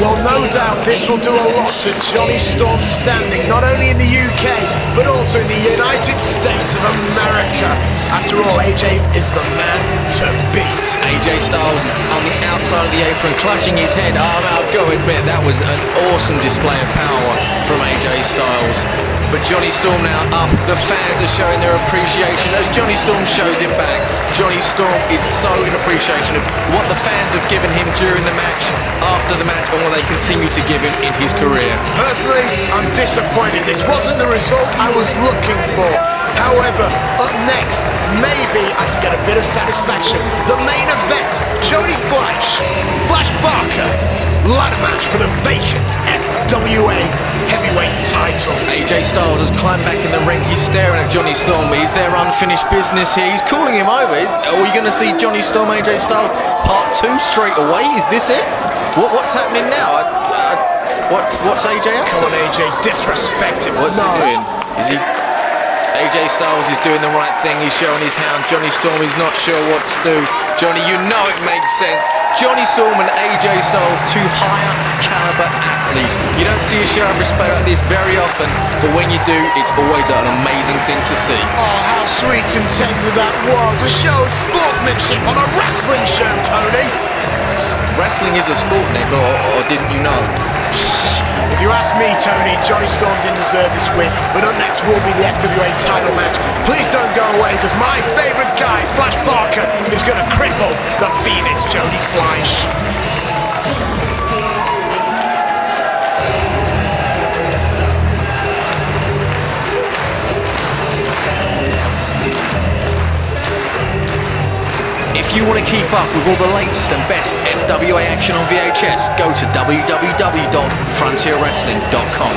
Well, no doubt this will do a lot to Johnny Storm's standing, not only in the UK, but also in the United States of America. After all, AJ is the man to beat. AJ Styles is on the outside of the apron, clutching his head. I've got to admit, that was an awesome display of power from AJ Styles. But Johnny Storm now up. The fans are showing their appreciation as Johnny Storm shows it back. Johnny Storm is so in appreciation of what the fans have given him during the match, after the match, and what they continue to give him in his career. Personally, I'm disappointed. This wasn't the result I was looking for. However, up next, maybe I can get a bit of satisfaction. The main event, Jody Fleisch Barker, ladder match for the vacant FWA heavyweight title. AJ Styles has climbed back in the ring. He's staring at Johnny Storm. Is there unfinished business here? He's calling him over. Are we going to see Johnny Storm, AJ Styles part 2 straight away? Is this it? What's happening now? What's AJ up to? Come on, AJ, disrespect him. What's he doing? Is he... AJ Styles is doing the right thing. He's showing his hound. Johnny Storm is not sure what to do. Johnny, you know it makes sense. Johnny Storm and AJ Styles, two higher caliber athletes. You don't see a show of respect like this very often, but when you do, it's always an amazing thing to see. Oh, how sweet and tender that was. A show of sportsmanship on a wrestling show, Tony. Wrestling is a sport, Nick, or didn't you know? If you ask me, Tony, Johnny Storm didn't deserve this win, but up next will be the FWA title match. Please don't go away, because my favourite guy, Fleisch Barker, is going to cripple the Phoenix, Jody Fleisch. If you want to keep up with all the latest and best FWA action on VHS, go to www.frontierwrestling.com.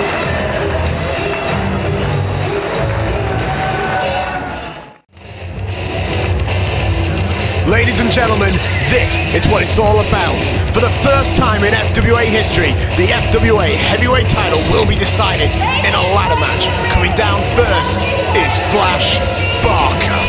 Ladies and gentlemen, this is what it's all about. For the first time in FWA history, the FWA heavyweight title will be decided in a ladder match. Coming down first is Fleisch Barker.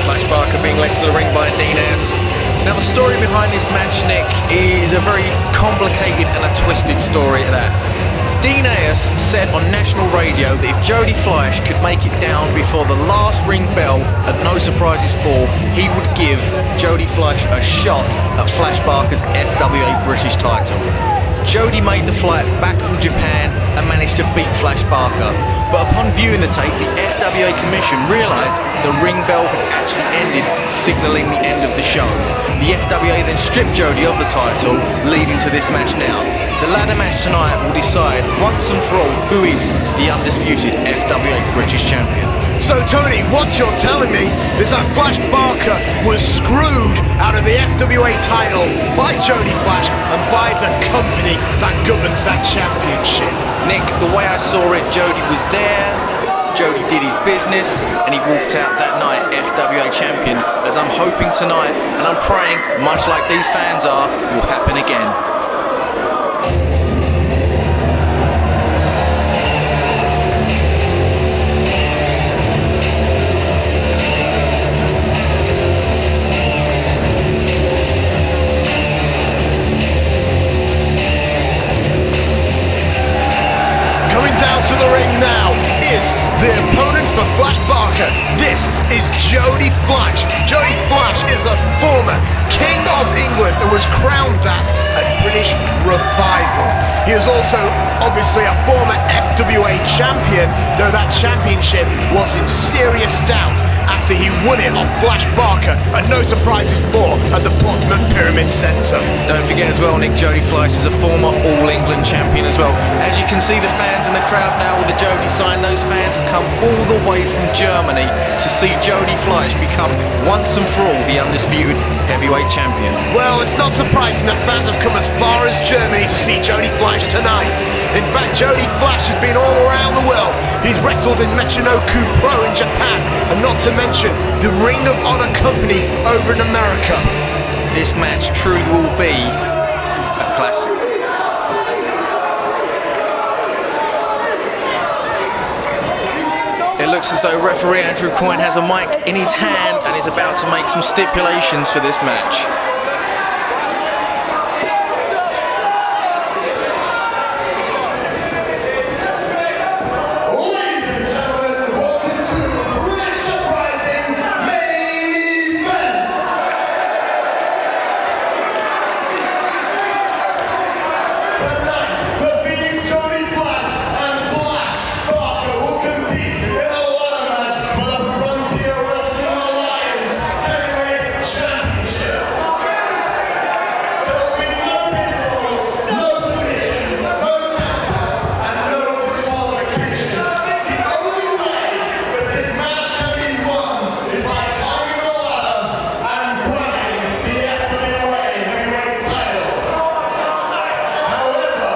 Fleisch Barker being led to the ring by Dean Ayers. Now the story behind this match, Nick, is a very complicated and a twisted story at that. Dean Ayers said on national radio that if Jody Fleisch could make it down before the last ring bell at No Surprises 4, he would give Jody Fleisch a shot at Fleisch Barker's FWA British title. Jody made the flight back from Japan and managed to beat Fleisch Barker. But upon viewing the tape, the FWA Commission realised the ring bell had actually ended, signalling the end of the show. The FWA then stripped Jody of the title, leading to this match now. The ladder match tonight will decide once and for all who is the undisputed FWA British Champion. So Tony, what you're telling me is that Fleisch Barker was screwed out of the FWA title by Jody Fleisch and by the company that governs that championship. Nick, the way I saw it, Jody was there, Jody did his business, and he walked out that night FWA champion, as I'm hoping tonight, and I'm praying, much like these fans are, will happen again. To the ring now is the opponent for Fleisch Barker. This is Jody Fleisch. Jody Fleisch is a former King of England and was crowned that at British Revival. He is also obviously a former FWA champion, though that championship was in serious doubt after he won it off Fleisch Barker at No Surprises 4 at the Portsmouth Pyramid Centre. Don't forget as well, Nick, Jody Fleisch is a former All England champion as well. As you can see the fans in the crowd now with the Jody sign, those fans have come all the way from Germany to see Jody Fleisch become once and for all the undisputed heavyweight champion. Well, it's not surprising that fans have come as far as Germany to see Jody Fleisch tonight. In fact, Jody Fleisch has been all around the world. He's wrestled in Mcdonald Pro in Japan, and not to mention the Ring of Honor company over in America. This match truly will be a classic. It looks as though referee Andrew Coyne has a mic in his hand and is about to make some stipulations for this match. Ladies and gentlemen, welcome to British Uprising Main Event. Tonight, the Phoenix Jody Fleisch and Fleisch Barker will compete in a ladder match for the Frontier Wrestling Alliance Heavyweight Championship. There will be no pinfalls, no submissions, no countouts, and no disqualifications. The only way that this match can be won is by climbing the ladder and grabbing the FWA heavyweight title. However,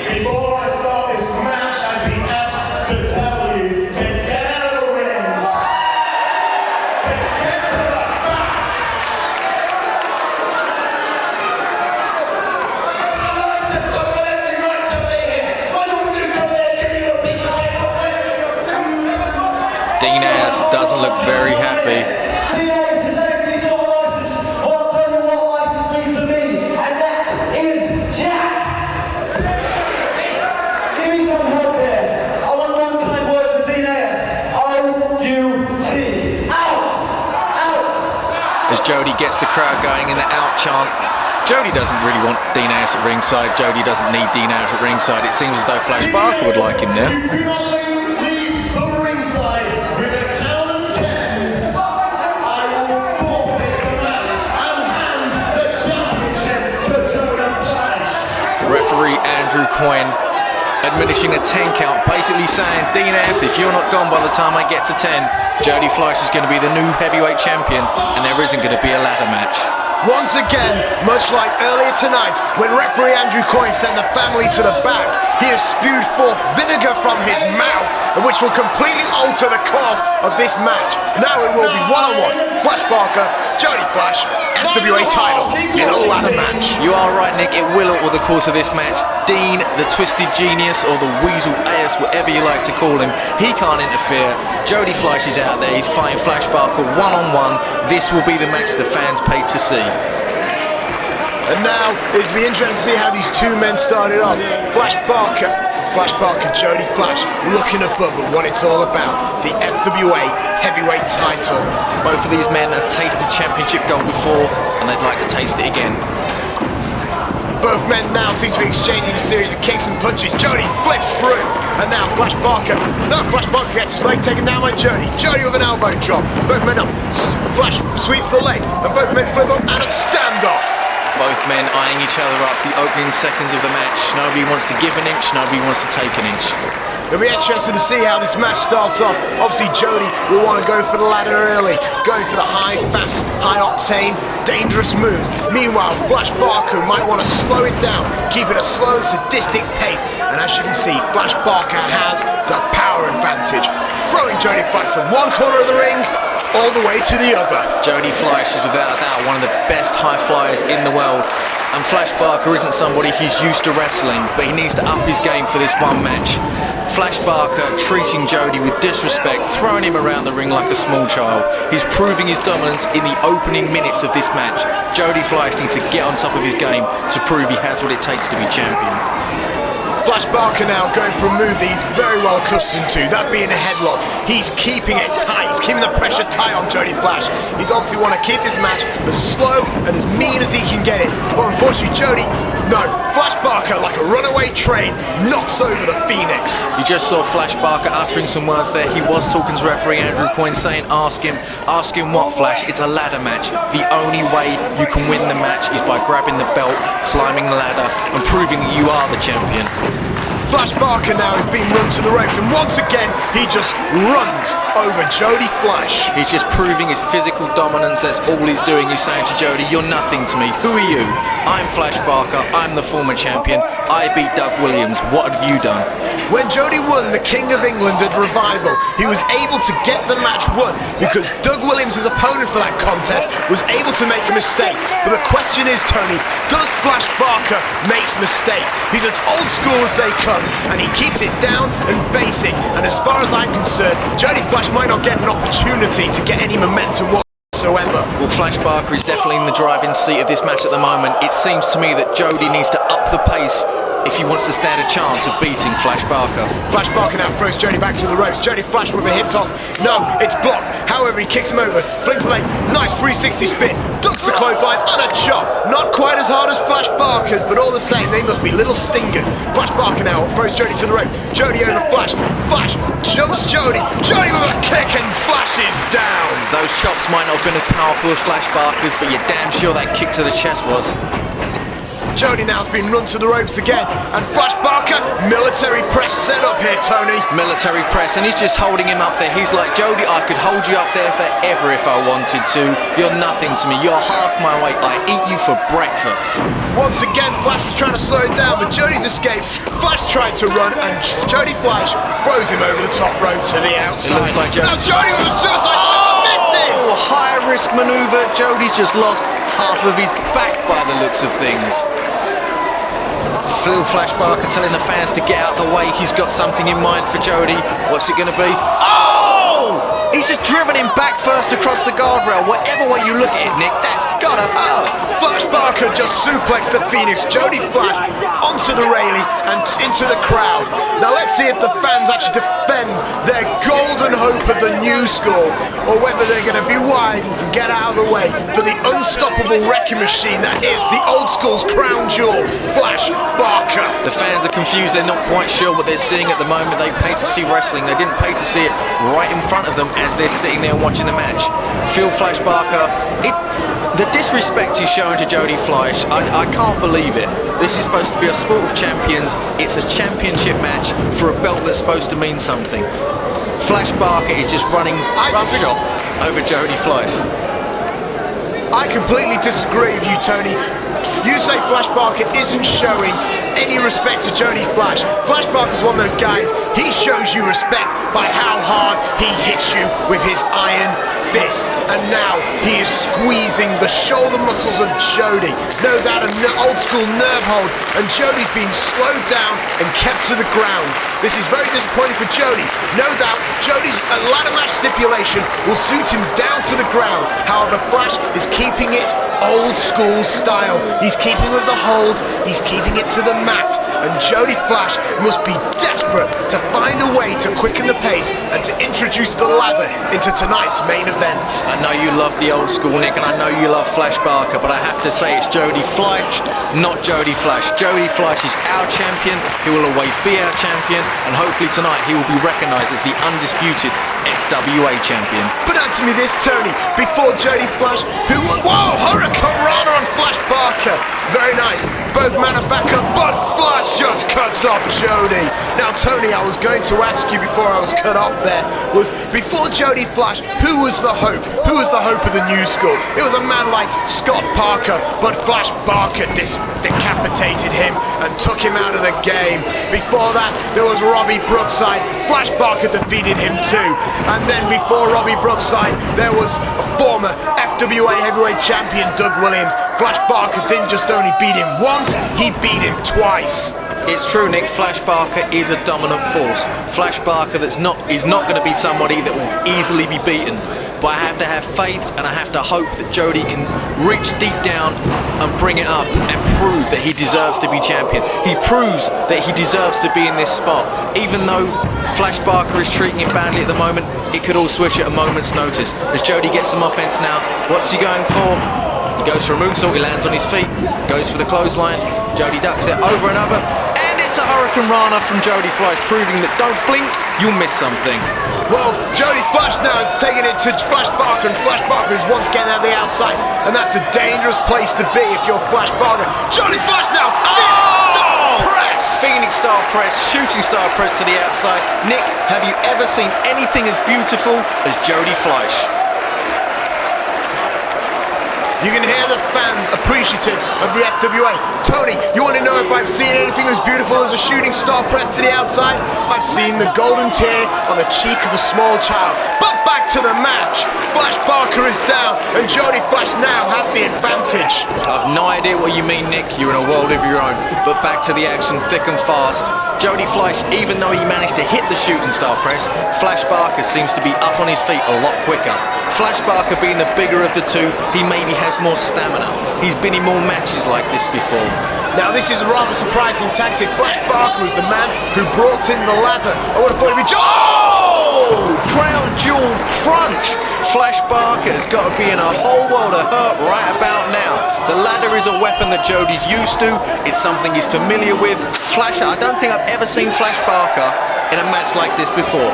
before I start this match, I've been asked to tell you to get out of the ring, to get to the back. Dean Ayers doesn't look very happy. As Jody gets the crowd going in the out chant. Jody doesn't really want Dean Ayers at ringside. Jody doesn't need Dean Ayers at ringside. It seems as though Fleisch Barker would like him there. Do not leave the ringside with a count of 10. I will forfeit the match and hand the championship to Jody Fleisch. Referee Andrew Coyne administering a 10 count, basically saying, Dean Ayers, if you're not gone by the time I get to 10, Jody Fleisch is going to be the new heavyweight champion and there isn't going to be a ladder match. Once again, much like earlier tonight, when referee Andrew Coyne sent the family to the back, he has spewed forth vinegar from his mouth, which will completely alter the course of this match. Now it will be one-on-one. Flash Barker, Jody Fleisch, FWA title in a ladder match. You are right, Nick. It will alter the course of this match. Dean, the Twisted Genius, or the Weasel Ass, whatever you like to call him, he can't interfere. Jody Fleisch is out there. He's fighting Flash Barker one-on-one. This will be the match the fans paid to see. And now it'll be interesting to see how these two men started off. Flash Barker, Jody Fleisch, looking above at what it's all about. The FWA heavyweight title. Both of these men have tasted championship gold before, and they'd like to taste it again. Both men now seem to be exchanging a series of kicks and punches. Jody flips through, and now Flash Barker gets his leg taken down by Jody. Jody with an elbow drop. Both men up. Flash sweeps the leg, and both men flip up, and a standoff. Both men eyeing each other up the opening seconds of the match. Nobody wants to give an inch, nobody wants to take an inch. It'll be interesting to see how this match starts off. Obviously, Jody will want to go for the ladder early, going for the high, fast, high-octane, dangerous moves. Meanwhile, Flash Barker might want to slow it down, keep it a slow and sadistic pace. And as you can see, Flash Barker has the power advantage, throwing Jody Fleisch from one corner of the ring all the way to the other. Jody Fleisch is without a doubt one of the best high flyers in the world, and Flash Barker isn't somebody he's used to wrestling, but he needs to up his game for this one match. Flash Barker treating Jody with disrespect, throwing him around the ring like a small child. He's proving his dominance in the opening minutes of this match. Jody Fleisch needs to get on top of his game to prove he has what it takes to be champion. Flash Barker now going for a move that he's very well accustomed to, that being a headlock. He's keeping it tight, he's keeping the pressure tight on Jody Fleisch. He's obviously want to keep this match as slow and as mean as he can get it. But unfortunately, Flash Barker, like a runaway train, knocks over the Phoenix. You just saw Flash Barker uttering some words there. He was talking to referee Andrew Coyne, saying, ask him what, Flash? It's a ladder match. The only way you can win the match is by grabbing the belt, climbing the ladder, and proving that you are the champion. Flash Barker now is being run to the ropes, and once again he just runs over Jody Fleisch. He's just proving his physical dominance. That's all he's doing. He's saying to Jody, you're nothing to me. Who are you? I'm Flash Barker. I'm the former champion. I beat Doug Williams. What have you done? When Jody won the King of England at Revival, he was able to get the match won because Doug Williams, his opponent for that contest, was able to make a mistake. But the question is, Tony, does Flash Barker make mistakes? He's as old school as they come, and he keeps it down and basic. And as far as I'm concerned, Jody Fleisch might not get an opportunity to get any momentum whatsoever. Well, Flash Barker is definitely in the driving seat of this match at the moment. It seems to me that Jody needs to up the pace if he wants to stand a chance of beating Flash Barker. Flash Barker now throws Jody back to the ropes. Jody Fleisch with a hip toss. No, it's blocked. However, he kicks him over. Flings a leg. Nice 360 spin. Ducks the clothesline and a chop. Not quite as hard as Flash Barker's, but all the same, they must be little stingers. Flash Barker now throws Jody to the ropes. Jody over Flash. Flash jumps Jody. Jody with a kick and Flash is down. Those chops might not have been as powerful as Flash Barker's, but you're damn sure that kick to the chest was. Jody now's been run to the ropes again, and Flash Barker, military press set up here, Tony. Military press, and he's just holding him up there. He's like, Jody, I could hold you up there forever if I wanted to. You're nothing to me. You're half my weight. I eat you for breakfast. Once again, Flash was trying to slow it down, but Jody's escaped. Flash tried to run, and Jody Fleisch throws him over the top rope to the outside. It looks like Jody. Now Jody with a suicide misses! Oh, high-risk maneuver. Jody just lost half of his back by the looks of things. Phil Flash Barker telling the fans to get out the way. He's got something in mind for Jody. What's it going to be? Oh! He's just driven him back first across the guardrail. Whatever way you look at it, Nick, that's gotta hurt. Flash Barker just suplexed the Phoenix. Jody Fleisch onto the railing and into the crowd. Now let's see if the fans actually defend their golden hope of the new school, or whether they're going to be wise and get out of the way for the unstoppable wrecking machine that is the old school's crown jewel, Flash Barker. The fans are confused. They're not quite sure what they're seeing at the moment. They paid to see wrestling. They didn't pay to see it right in front of them as they're sitting there watching the match. Phil Flash Barker, the disrespect he's showing to Jody Fleisch, I can't believe it. This is supposed to be a sport of champions. It's a championship match for a belt that's supposed to mean something. Flash Barker is just running roughshod over Jody Fleisch. I completely disagree with you, Tony. You say Flash Barker isn't showing any respect to Jody Fleisch. Flash Barker's one of those guys, he shows you respect by how hard he hits you with his iron fist. And now he is squeezing the shoulder muscles of Jody. No doubt an old school nerve hold, and Jody's been slowed down and kept to the ground. This is very disappointing for Jody. No doubt Jody's ladder match stipulation will suit him down to the ground. However, Flash is keeping it old school style. He's keeping with the hold, he's keeping it to the mat, and Jody Fleisch must be desperate to find a way to quicken the pace and to introduce the ladder into tonight's main event. I know you love the old school, Nick, and I know you love Flash Barker, but I have to say it's Jody Fleisch, not Jody Fleisch. Jody Fleisch is our champion, he will always be our champion, and hopefully tonight he will be recognised as the undisputed FWA champion. But answer me this, Tony, before Jody Fleisch, who... Whoa! Hurricane Rana on Flash Barker! Very nice. Both men are back up, but Flash just cuts off Jody. Now, Tony, I was going to ask you before I was cut off there, was before Jody Fleisch, who was the hope? Who was the hope of the new school? It was a man like Scott Parker, but Flash Barker decapitated him and took him out of the game. Before that, there was Robbie Brookside. Flash Barker defeated him too. And then before Robbie Brookside, there was a former FWA heavyweight champion, Doug Williams. Flash Barker didn't just only beat him once, he beat him twice. It's true, Nick, Flash Barker is a dominant force. Flash Barker is not going to be somebody that will easily be beaten. But I have to have faith and I have to hope that Jody can reach deep down and bring it up and prove that he deserves to be champion. He proves that he deserves to be in this spot. Even though Flash Barker is treating him badly at the moment, it could all switch at a moment's notice. As Jody gets some offense now, what's he going for? He goes for a moonsault, he lands on his feet, goes for the clothesline, Jody ducks it over and over, and it's a Hurricane Rana from Jody Fleisch, proving that don't blink, you'll miss something. Well, Jody Fleisch now is taking it to Flash Barker, and Flash Barker is once again at the outside, and that's a dangerous place to be if you're Flash Barker. Jody Fleisch now! Phoenix style press, shooting star press to the outside. Nick, have you ever seen anything as beautiful as Jody Fleisch? You can hear the fans appreciative of the FWA. Tony, you want to know if I've seen anything as beautiful as a shooting star press to the outside? I've seen the golden tear on the cheek of a small child. But back to the match. Flash Barker is down, and Jody Fleisch now has the advantage. I've no idea what you mean, Nick. You're in a world of your own. But back to the action, thick and fast. Jody Fleisch, even though he managed to hit the shooting star press, Flash Barker seems to be up on his feet a lot quicker. Flash Barker being the bigger of the two, he maybe has more stamina. He's been in more matches like this before. Now this is a rather surprising tactic. Flash Barker was the man who brought in the ladder. I would have thought it'd be Crown Jewel Crunch! Flash Barker has got to be in a whole world of hurt right about now. The ladder is a weapon that Jody's used to. It's something he's familiar with. Flash, I don't think I've ever seen Flash Barker in a match like this before.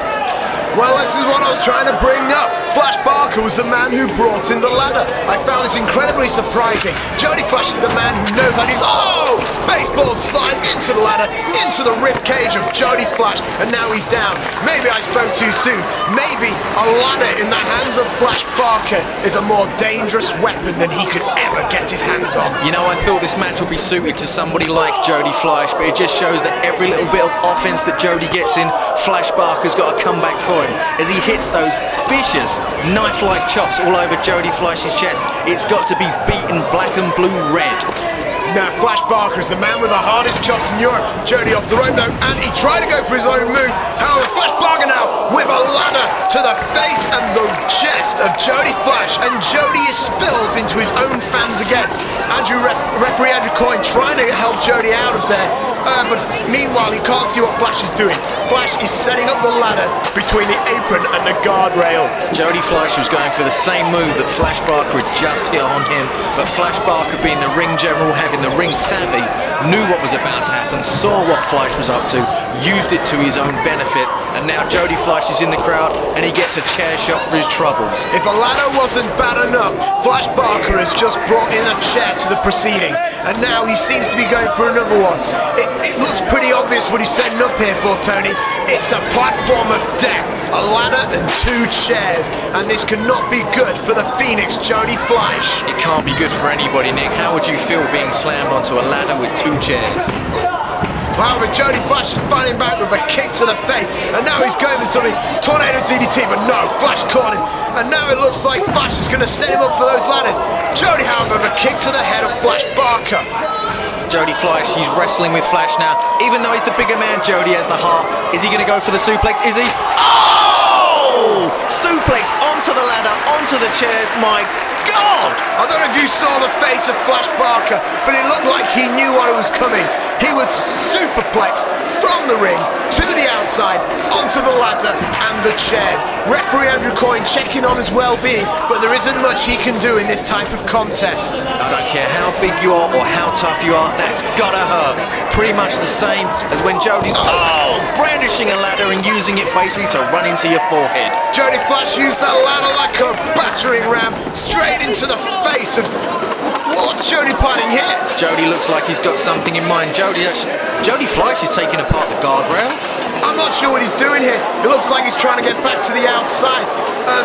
Well, this is what I was trying to bring up. Flash Barker was the man who brought in the ladder. I found this incredibly surprising. Jody Fleisch is the man who knows how to use... Oh! Baseball slide into the ladder, into the rib cage of Jody Fleisch, and now he's down. Maybe I spoke too soon. Maybe a ladder in the hands of Flash Barker is a more dangerous weapon than he could ever get his hands on. You know, I thought this match would be suited to somebody like Jody Fleisch, but it just shows that every little bit of offense that Jody gets in, Flash Barker's got to come back for him as he hits those vicious knife-like chops all over Jody Fleisch's chest. It's got to be beaten black and blue red. Now Flash Barker is the man with the hardest chops in Europe. Jody off the rope though, and he tried to go for his own move. However, Flash Barker now with a ladder to the face and the chest of Jody Fleisch, and Jody spills into his own fans again. Referee Andrew Coyne trying to help Jody out of there, but meanwhile he can't see what Flash is doing. Flash is setting up the ladder between the apron and the guardrail. Jody Fleisch was going for the same move that Flash Barker had just hit on him, but Flash Barker, being the ring general, having the ring savvy, knew what was about to happen, saw what Fleisch was up to, used it to his own benefit, and now Jody Fleisch is in the crowd and he gets a chair shot for his troubles. If a ladder wasn't bad enough, Fleisch Barker has just brought in a chair to the proceedings, and now he seems to be going for another one. It looks pretty obvious what he's setting up here for, Tony. It's a platform of death, a ladder and 2 chairs, and this cannot be good for the Phoenix Jody Fleisch. It can't be good for anybody, Nick. How would you feel being slammed onto a ladder with 2 chairs? However, Jody Fleisch is fighting back with a kick to the face, and now he's going for something, tornado DDT, but no, Fleisch caught him, and now it looks like Fleisch is going to set him up for those ladders. Jody, however, with a kick to the head of Fleisch Barker. Jody Fleisch, he's wrestling with Fleisch now. Even though he's the bigger man, Jody has the heart. Is he going to go for the suplex? Is he? Oh! Suplexed onto the ladder, onto the chairs. My God! I don't know if you saw the face of Fleisch Barker, but it looked like he knew what was coming. He was superplexed from the ring to the outside, onto the ladder and the chairs. Referee Andrew Coyne checking on his well-being, but there isn't much he can do in this type of contest. I don't care how big you are or how tough you are, that's gotta hurt. Pretty much the same as when Jody's brandishing a ladder and using it basically to run into your forehead. Jody Fleisch used that ladder like a battering ram straight into the face of... What's Jody planning here? Jody looks like he's got something in mind. Jody Fleisch is taking apart the guardrail. I'm not sure what he's doing here. It looks like he's trying to get back to the outside.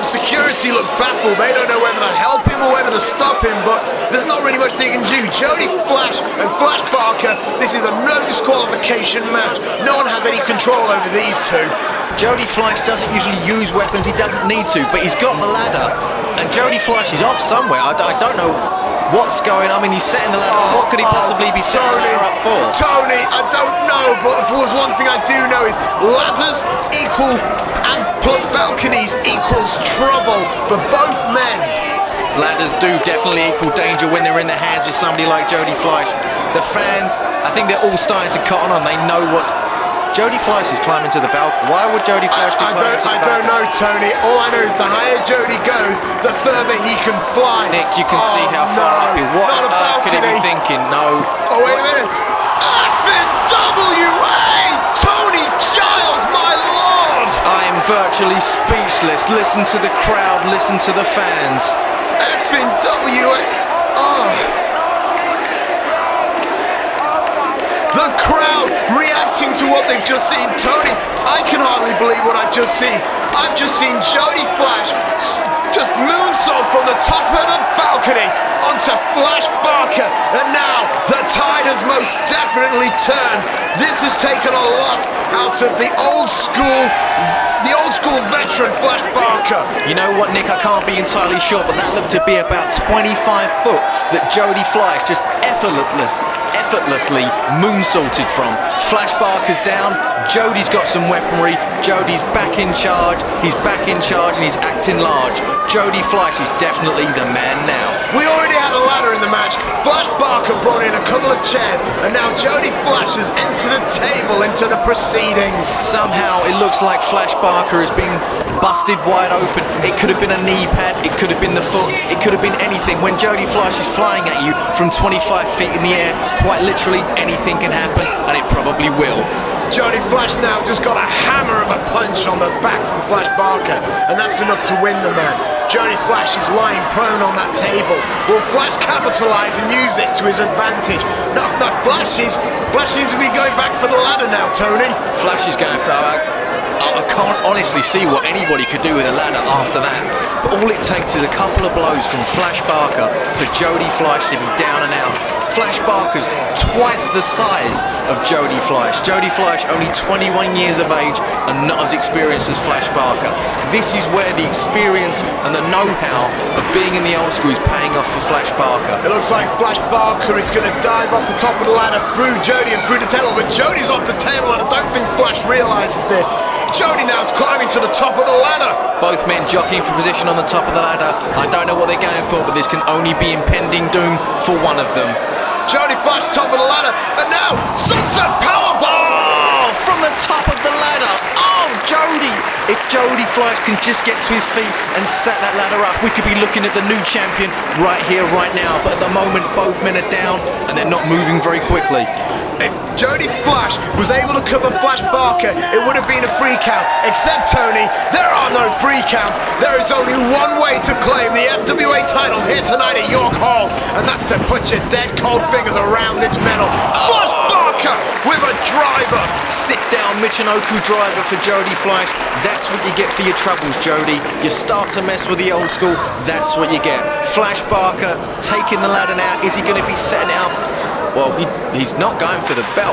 Security look baffled. They don't know whether to help him or whether to stop him, but there's not really much they can do. Jody Fleisch and Fleisch Barker, this is a no disqualification match. No one has any control over these two. Jody Fleisch doesn't usually use weapons, he doesn't need to, but he's got the ladder, and Jody Fleisch is off somewhere. I don't know what's going on. I mean, he's setting the ladder. What could he possibly be setting the ladder up for? Tony, I don't know, but if there was one thing I do know is ladders equal and plus balconies equals trouble for both men. Ladders do definitely equal danger when they're in the hands of somebody like Jody Fleisch. The fans, I think they're all starting to cotton on. They know what's... Jody Fleisch is climbing to the balcony. Why would Jody Fleisch be climbing to the balcony? I don't know, Tony. All I know is the higher Jody goes, the further he can fly. Nick, you can see how far up he... What on earth could he be thinking? No. Oh, wait a minute. FWA! Tony Giles, my lord! I am virtually speechless. Listen to the crowd. Listen to the fans. FWA! Oh. The crowd reacting to what they've just seen. Tony, I can hardly believe what I've just seen. I've just seen Jody Fleisch just moonsault from the top of the balcony onto Fleisch Barker, and now the tide has most definitely turned. This has taken a lot out of the old school veteran Fleisch Barker. You know what, Nick? I can't be entirely sure, but that looked to be about 25 foot that Jody Fleisch just effortlessly moonsaulted from. Fleisch Barker's down. Jody's got some weaponry. Jody's back in charge. He's back in charge and he's acting large. Jody Fleisch is definitely the man now. We already had a ladder in the match. Fleisch Barker brought in a couple of chairs, and now Jody Fleisch has entered the table into the proceedings. Somehow it looks like Fleisch Barker has been busted wide open. It could have been a knee pad, it could have been the foot, it could have been anything. When Jody Fleisch is flying at you from 25 feet in the air, quite literally anything can happen, and it probably will. Jody Fleisch now just got a hammer of a punch on the back from Fleisch Barker, and that's enough to win the man. Jody Fleisch is lying prone on that table. Will Fleisch capitalise and use this to his advantage? No, Fleisch seems to be going back for the ladder now, Tony. Fleisch is going for... I can't honestly see what anybody could do with a ladder after that. But all it takes is a couple of blows from Fleisch Barker for Jody Fleisch to be down and out. Fleisch Barker's twice the size of Jody Fleisch. Jody Fleisch only 21 years of age and not as experienced as Fleisch Barker. This is where the experience and the know-how of being in the old school is paying off for Fleisch Barker. It looks like Fleisch Barker is going to dive off the top of the ladder through Jody and through the table, but Jody's off the table and I don't think Fleisch realises this. Jody now is climbing to the top of the ladder. Both men jockeying for position on the top of the ladder. I don't know what they're going for, but this can only be impending doom for one of them. Jody Fleisch top of the ladder, and now sunset powerbomb from the top of the ladder. Oh, Jody! If Jody Fleisch can just get to his feet and set that ladder up, we could be looking at the new champion right here, right now. But at the moment, both men are down and they're not moving very quickly. If Jody Fleisch was able to cover Flash Barker, it would have been a free count. Except, Tony, there are no free counts. There is only one way to claim the FWA title here tonight at York Hall, and that's to put your dead cold fingers around its metal. Flash Barker with a driver. Sit down Michinoku driver for Jody Fleisch. That's what you get for your troubles, Jody. You start to mess with the old school, that's what you get. Flash Barker taking the ladder now. Is he going to be setting it up? Well, he's not going for the belt.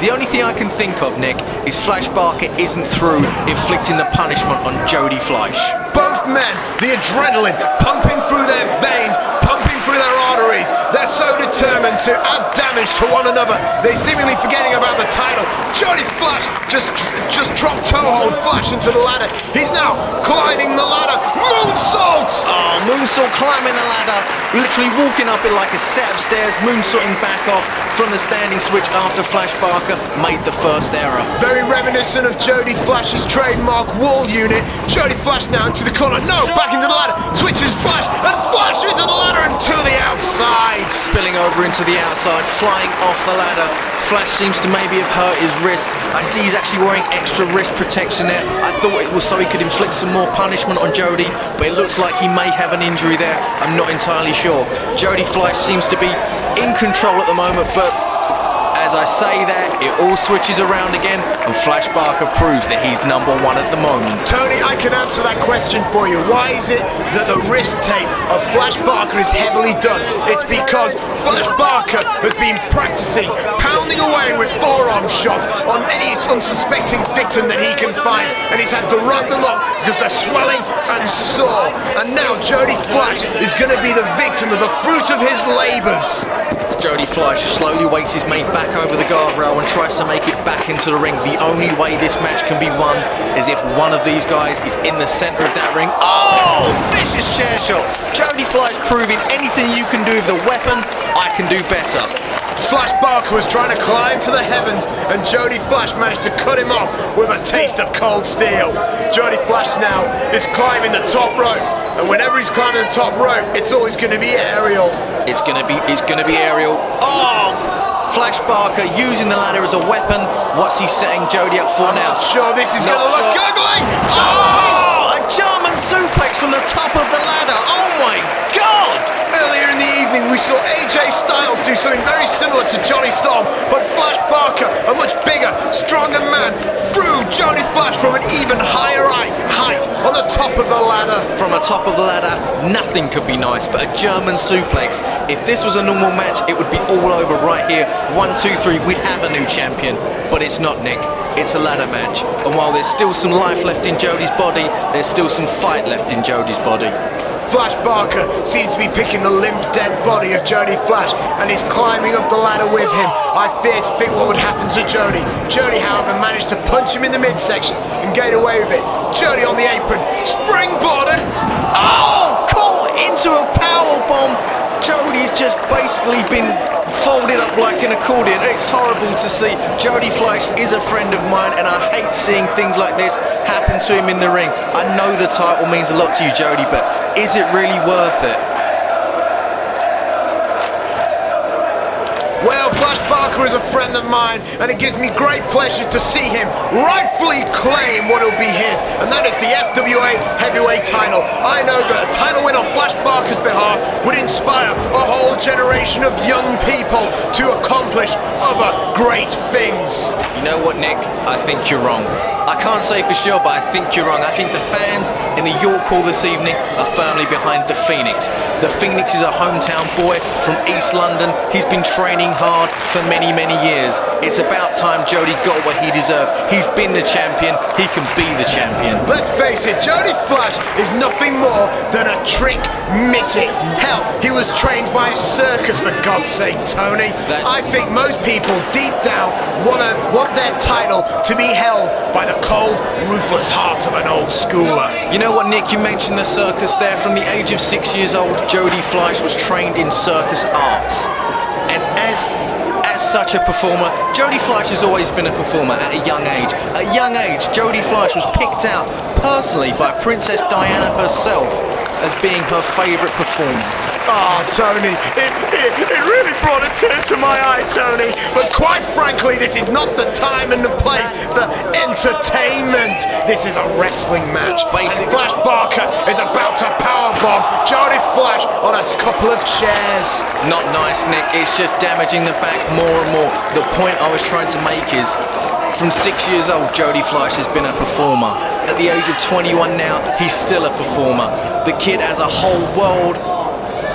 The only thing I can think of, Nick, is Flash Barker isn't through inflicting the punishment on Jody Fleisch. Both men, the adrenaline pumping through their veins, pumping through their arteries. They're so determined to add damage to one another. They seemingly forgetting about the title. Jody Fleisch just dropped toehold Fleisch into the ladder. He's now climbing the ladder. Moonsault! Oh, moonsault climbing the ladder. Literally walking up it like a set of stairs, moonsaulting back off from the standing switch after Flash Barker made the first error. Very reminiscent of Jody Flash's trademark wall unit. Jody Fleisch now into the corner. No, back into the ladder. Switches Fleisch and Fleisch into the ladder and to the outside. Spilling over into the outside, flying off the ladder. Fleisch seems to maybe have hurt his wrist. I see he's actually wearing extra wrist protection there. I thought it was so he could inflict some more punishment on Jody, but it looks like he may have an injury there. I'm not entirely sure. Jody Fleisch seems to be in control at the moment, but as I say that, it all switches around again, and Flash Barker proves that he's number one at the moment. Tony, I can answer that question for you. Why is it that the wrist tape of Flash Barker is heavily done? It's because Flash Barker has been practicing pounding away with forearm shots on any unsuspecting victim that he can find, and he's had to rub them up because they're swelling and sore. And now Jody Fleisch is going to be the victim of the fruit of his labours. Jody Fleisch slowly wakes his mate back over the guardrail and tries to make it back into the ring. The only way this match can be won is if one of these guys is in the centre of that ring. Oh, vicious chair shot. Jody Fleisch proving anything you can do with the weapon, I can do better. Flash Barker was trying to climb to the heavens, and Jody Fleisch managed to cut him off with a taste of cold steel. Jody Fleisch now is climbing the top rope, and whenever he's climbing the top rope, it's always going to be aerial. It's gonna be aerial. Oh! Flash Barker using the ladder as a weapon. What's he setting Jody up for now? Sure, this is going to look ugly! Oh! A German suplex from the top of the ladder. Oh my God! Earlier in the evening, we saw AJ Styles do something very similar to Johnny Storm, but Flash Barker, a much bigger, stronger man, threw Jody Fleisch from an even higher height on the top of the ladder. From the top of the ladder, nothing could be nice, but a German suplex. If this was a normal match, it would be all over right here. 1, 2, 3, we'd have a new champion. But it's not, Nick. It's a ladder match. And while there's still some life left in Jody's body, there's still some fight left in Jody's body. Flash Barker seems to be picking the limp, dead body of Jody Fleisch, and he's climbing up the ladder with him. I fear to think what would happen to Jody. Jody, however, managed to punch him in the midsection and get away with it. Jody on the apron, springboarded. Oh, caught into a powerbomb. Jody's just basically been folded up like an accordion. It's horrible to see. Jody Fleisch is a friend of mine, and I hate seeing things like this happen to him in the ring. I know the title means a lot to you, Jody, but is it really worth it? Well, Flash Barker is a friend of mine, and it gives me great pleasure to see him rightfully claim what will be his, and that is the FWA Heavyweight title. I know that a title win on Flash Barker's behalf would inspire a whole generation of young people to accomplish other great things. You know what, Nick? I think you're wrong. I can't say for sure, but I think you're wrong. I think the fans in the York Hall this evening are firmly behind the Phoenix. The Phoenix is a hometown boy from East London. He's been training hard for many, many years. It's about time Jody got what he deserved. He's been the champion. He can be the champion. Let's face it, Jody Fleisch is nothing more than a trick midget. Hell, he was trained by a circus, for God's sake, Tony. I think most people deep down want their title to be held by the cold, ruthless heart of an old schooler. You know what, Nick? You mentioned the circus there. From the age of 6 years old, Jody Fleisch was trained in circus arts. And as such a performer. Jody Fleisch has always been a performer at a young age. At a young age, Jody Fleisch was picked out personally by Princess Diana herself as being her favourite performer. Oh, Tony, it really brought a tear to my eye, Tony. But quite frankly, this is not the time and the place for entertainment. This is a wrestling match. Basically, Flash Barker is about to powerbomb Jody Fleisch on a couple of chairs. Not nice, Nick. It's just damaging the back more and more. The point I was trying to make is, from 6 years old, Jody Fleisch has been a performer. At the age of 21 now, he's still a performer. The kid has a whole world.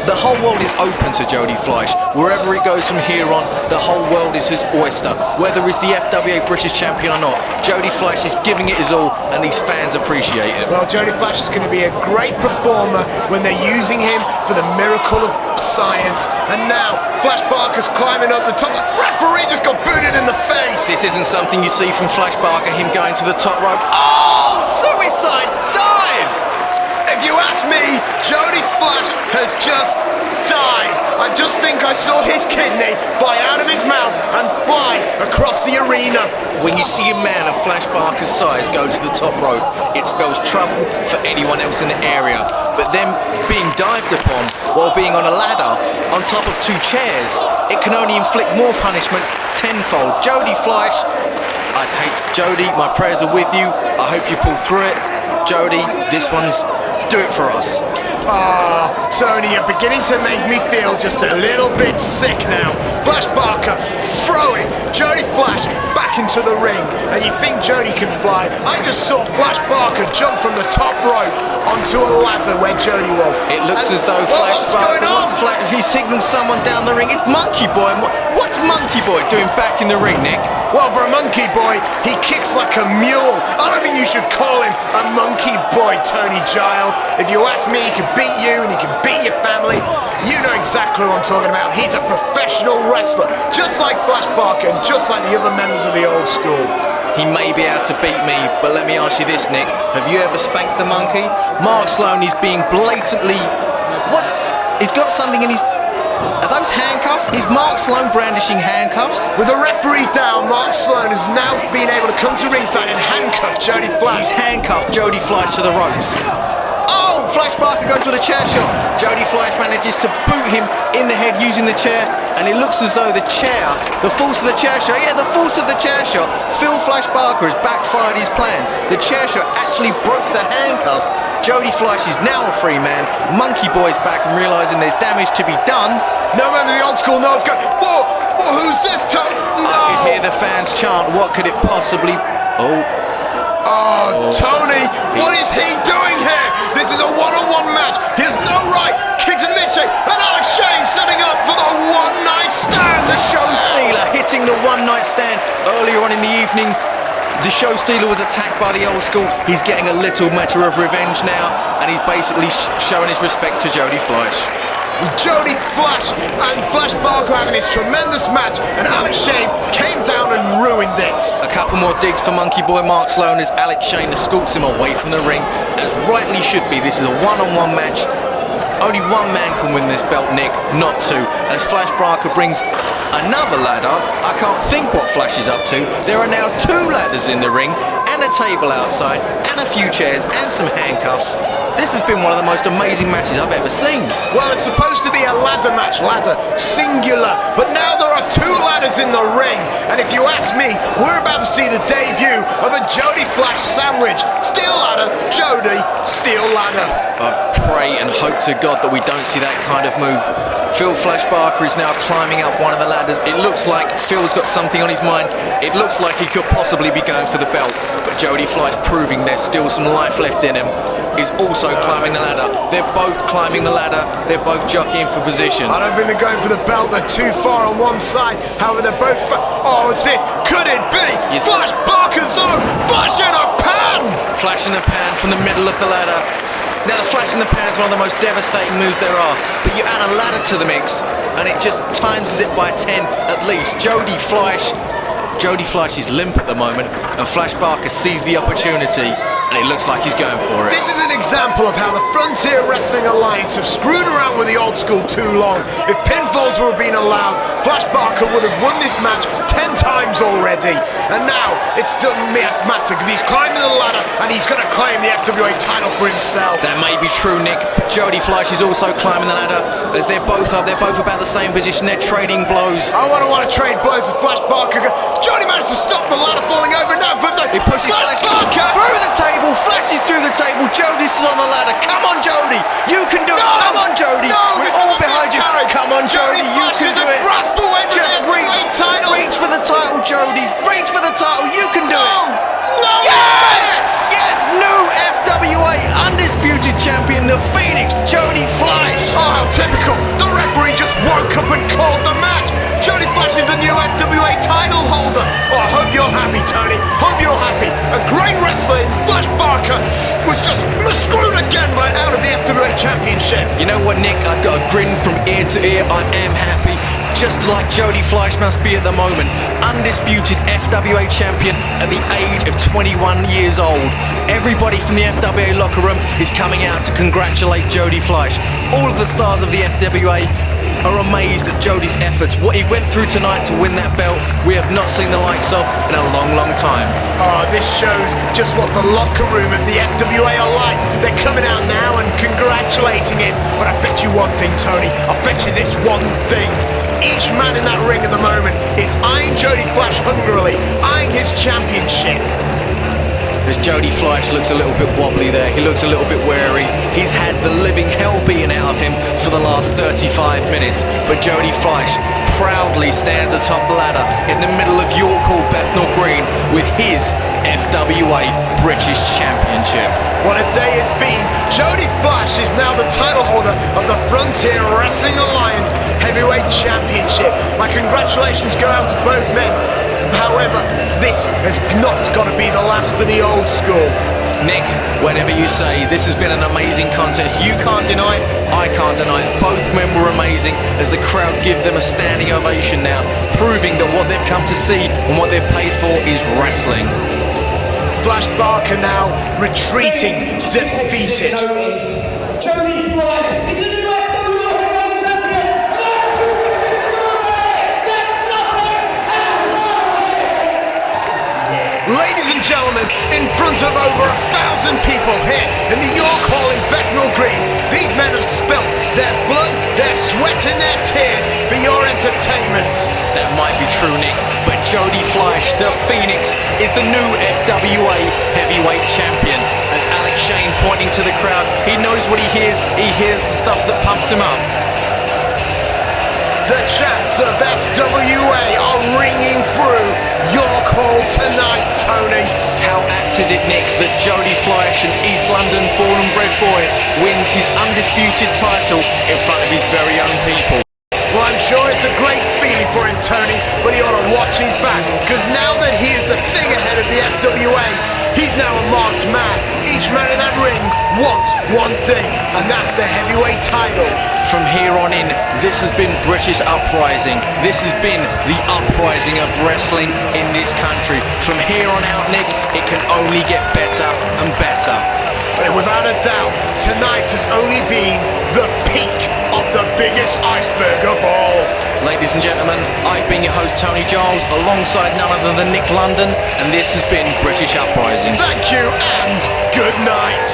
The whole world is open to Jody Fleisch. Wherever he goes from here on, the whole world is his oyster. Whether he's the FWA British Champion or not, Jody Fleisch is giving it his all, and these fans appreciate it. Well, Jody Fleisch is going to be a great performer when they're using him for the miracle of science. And now, Flash Barker's climbing up the top. The referee just got booted in the face. This isn't something you see from Flash Barker, him going to the top rope. Oh, suicide dive! If you ask me, Jody Fleisch has just died. I just think I saw his kidney fly out of his mouth and fly across the arena. When you see a man of Flash Barker's size go to the top rope, it spells trouble for anyone else in the area. But then being dived upon while being on a ladder on top of two chairs, it can only inflict more punishment tenfold. Jody Fleisch, I hate Jody, my prayers are with you. I hope you pull through it. Jody, this one's do it for us. Ah, Tony, you're beginning to make me feel just a little bit sick now. Flash Barker throwing Jody Fleisch back into the ring, and you think Jody can fly? I just saw Flash Barker jump from the top rope onto a ladder where Jody was. It looks as though Flash Barker wants if he signals someone down the ring, it's Monkey Boy. What's Monkey Boy doing back in the ring, Nick? Well, for a Monkey Boy, he kicks like a mule. I don't think you should call him a Monkey Boy, Tony Giles. If you ask me, he can beat you and he can beat your family. You know exactly what I'm talking about. He's a professional wrestler, just like Flash Barker and just like the other members of the old school. He may be able to beat me, but let me ask you this, Nick. Have you ever spanked the monkey? Mark Sloan is being blatantly... He's got something in his... Are those handcuffs? Is Mark Sloan brandishing handcuffs? With the referee down, Mark Sloan has now been able to come to ringside and handcuff Jody Fleisch. He's handcuffed Jody Fleisch to the ropes. Oh, Flash Barker goes with a chair shot. Jody Fleisch manages to boot him in the head using the chair, and it looks as though the force of the chair shot, the force of the chair shot, Phil Flash Barker has backfired his plans. The chair shot actually broke the handcuffs. Jody Fleisch is now a free man. Monkey Boy's back and realising there's damage to be done. No member of the old school knows going, whoa, who's this? No! I could hear the fans chant, what could it possibly... Oh, Tony, what is he doing here? This is a one-on-one match. He has no right. Kicks in mid-shape, and Alex Shane setting up for the one-night stand. The show stealer hitting the one-night stand earlier on in the evening. The show stealer was attacked by the old school. He's getting a little matter of revenge now, and he's basically showing his respect to Jody Fleisch. Jody Fleisch and Flash Barker having this tremendous match, and Alex Shane came down and ruined it. A couple more digs for Monkey Boy Mark Sloan as Alex Shane escorts him away from the ring, as rightly should be. This is a one-on-one match. Only one man can win this belt, Nick, not two. As Flash Barker brings another ladder, I can't think what Flash is up to. There are now two ladders in the ring, and a table outside, and a few chairs, and some handcuffs. This has been one of the most amazing matches I've ever seen. Well, it's supposed to be a ladder match, ladder, singular. But now there are two ladders in the ring. And if you ask me, we're about to see the debut of a Jody Fleisch sandwich. Steel ladder, Jody, steel ladder. I pray and hope to God that we don't see that kind of move. Phil Flash Barker is now climbing up one of the ladders. It looks like Phil's got something on his mind. It looks like he could possibly be going for the belt. But Jody Fleisch proving there's still some life left in him. Is also climbing the ladder. They're both climbing the ladder. They're both jockeying for position. I don't think they're going for the belt. They're too far on one side. However, they're both... Oh, what's this? Could it be? Yes. Flash Barker's on! Flash in a pan! Flash in a pan from the middle of the ladder. Now, the flash in the pan is one of the most devastating moves there are. But you add a ladder to the mix, and it just times it by 10 at least. Jody Fleisch is limp at the moment, and Flash Barker sees the opportunity and it looks like he's going for it. This is an example of how the Frontier Wrestling Alliance have screwed around with the old school too long. If pinfalls were being allowed, Fleisch would have won this match 10 times already. And now it doesn't matter because he's climbing the ladder and he's going to claim the FWA title for himself. That may be true, Nick, but Jody Fleisch is also climbing the ladder as they're both up. They're both about the same position. They're trading blows. I want to trade blows with Fleisch. Jody managed to stop the ladder falling over. Now he pushes Fleisch through the table, flashes through the table. Jody's still on the ladder. Come on, Jody. You can do it. Come on, Jody. We're all behind you. Come on, Jody. You can do it. Just reach for the title, Jody. Reach for the title. You can do it. Yes! Yes! New FWA undisputed champion, the Phoenix, Jody Fleisch. Oh, how typical. The referee just woke up and called the match. Jody Fleisch is the new FWA title holder. Oh, I hope you're happy, Tony. Hope you're happy. A great wrestler in Fleisch Barker was just screwed again right out of the FWA championship. You know what, Nick? I've got a grin from ear to ear. I am happy. Just like Jody Fleisch must be at the moment. Undisputed FWA champion at the age of 21 years old. Everybody from the FWA locker room is coming out to congratulate Jody Fleisch. All of the stars of the FWA are amazed at Jody's efforts. What he went through tonight to win that belt, we have not seen the likes of in a long, long time. Oh, this shows just what the locker room of the FWA are like. They're coming out now and congratulating him. But I bet you one thing, Tony. I bet you this one thing. Each man in that ring at the moment is eyeing Jody Fleisch hungrily, eyeing his championship. As Jody Fleisch looks a little bit wobbly there, he looks a little bit wary. He's had the living hell beaten out of him for the last 35 minutes. But Jody Fleisch proudly stands atop the ladder in the middle of York Hall, Bethnal Green, with his FWA British Championship. What a day it's been. Jody Fleisch is now the title holder of the Frontier Wrestling Alliance Heavyweight Championship. My congratulations go out to both men. However, this has not got to be the last for the old school. Nick, whatever you say, this has been an amazing contest. You can't deny it, I can't deny it. Both men were amazing as the crowd give them a standing ovation now, proving that what they've come to see and what they've paid for is wrestling. Fleisch Barker now retreating, defeated. Jody Fleisch is the new FWA Heavyweight Champion. Ladies and gentlemen, in front of over 1,000 people here in the York Hall in Bethnal Green, these men have spilt their blood, their sweat and their tears for your entertainment. That might be true, Nick, but Jody Fleisch, the Phoenix, is the new FWA Heavyweight Champion. As Alex Shane pointing to the crowd, he knows what he hears the stuff that pumps him up. The chants of FWA are ringing through York Hall tonight, Tony. How apt is it, Nick, that Jody Fleisch, an East London born and bred boy, wins his undisputed title in front of his very own people? Well, I'm sure it's a great feeling for him, Tony, but he ought to watch his back, because now that he is the figurehead of the FWA, he's now a marked man. Each man in that ring wants one thing, and that's the heavyweight title. From here on in, this has been British Uprising. This has been the uprising of wrestling in this country. From here on out, Nick, it can only get better and better. And without a doubt, tonight has only been the peak of the biggest iceberg of all. Ladies and gentlemen, I've been your host, Tony Giles, alongside none other than Nick London, and this has been British Uprising. Thank you and good night.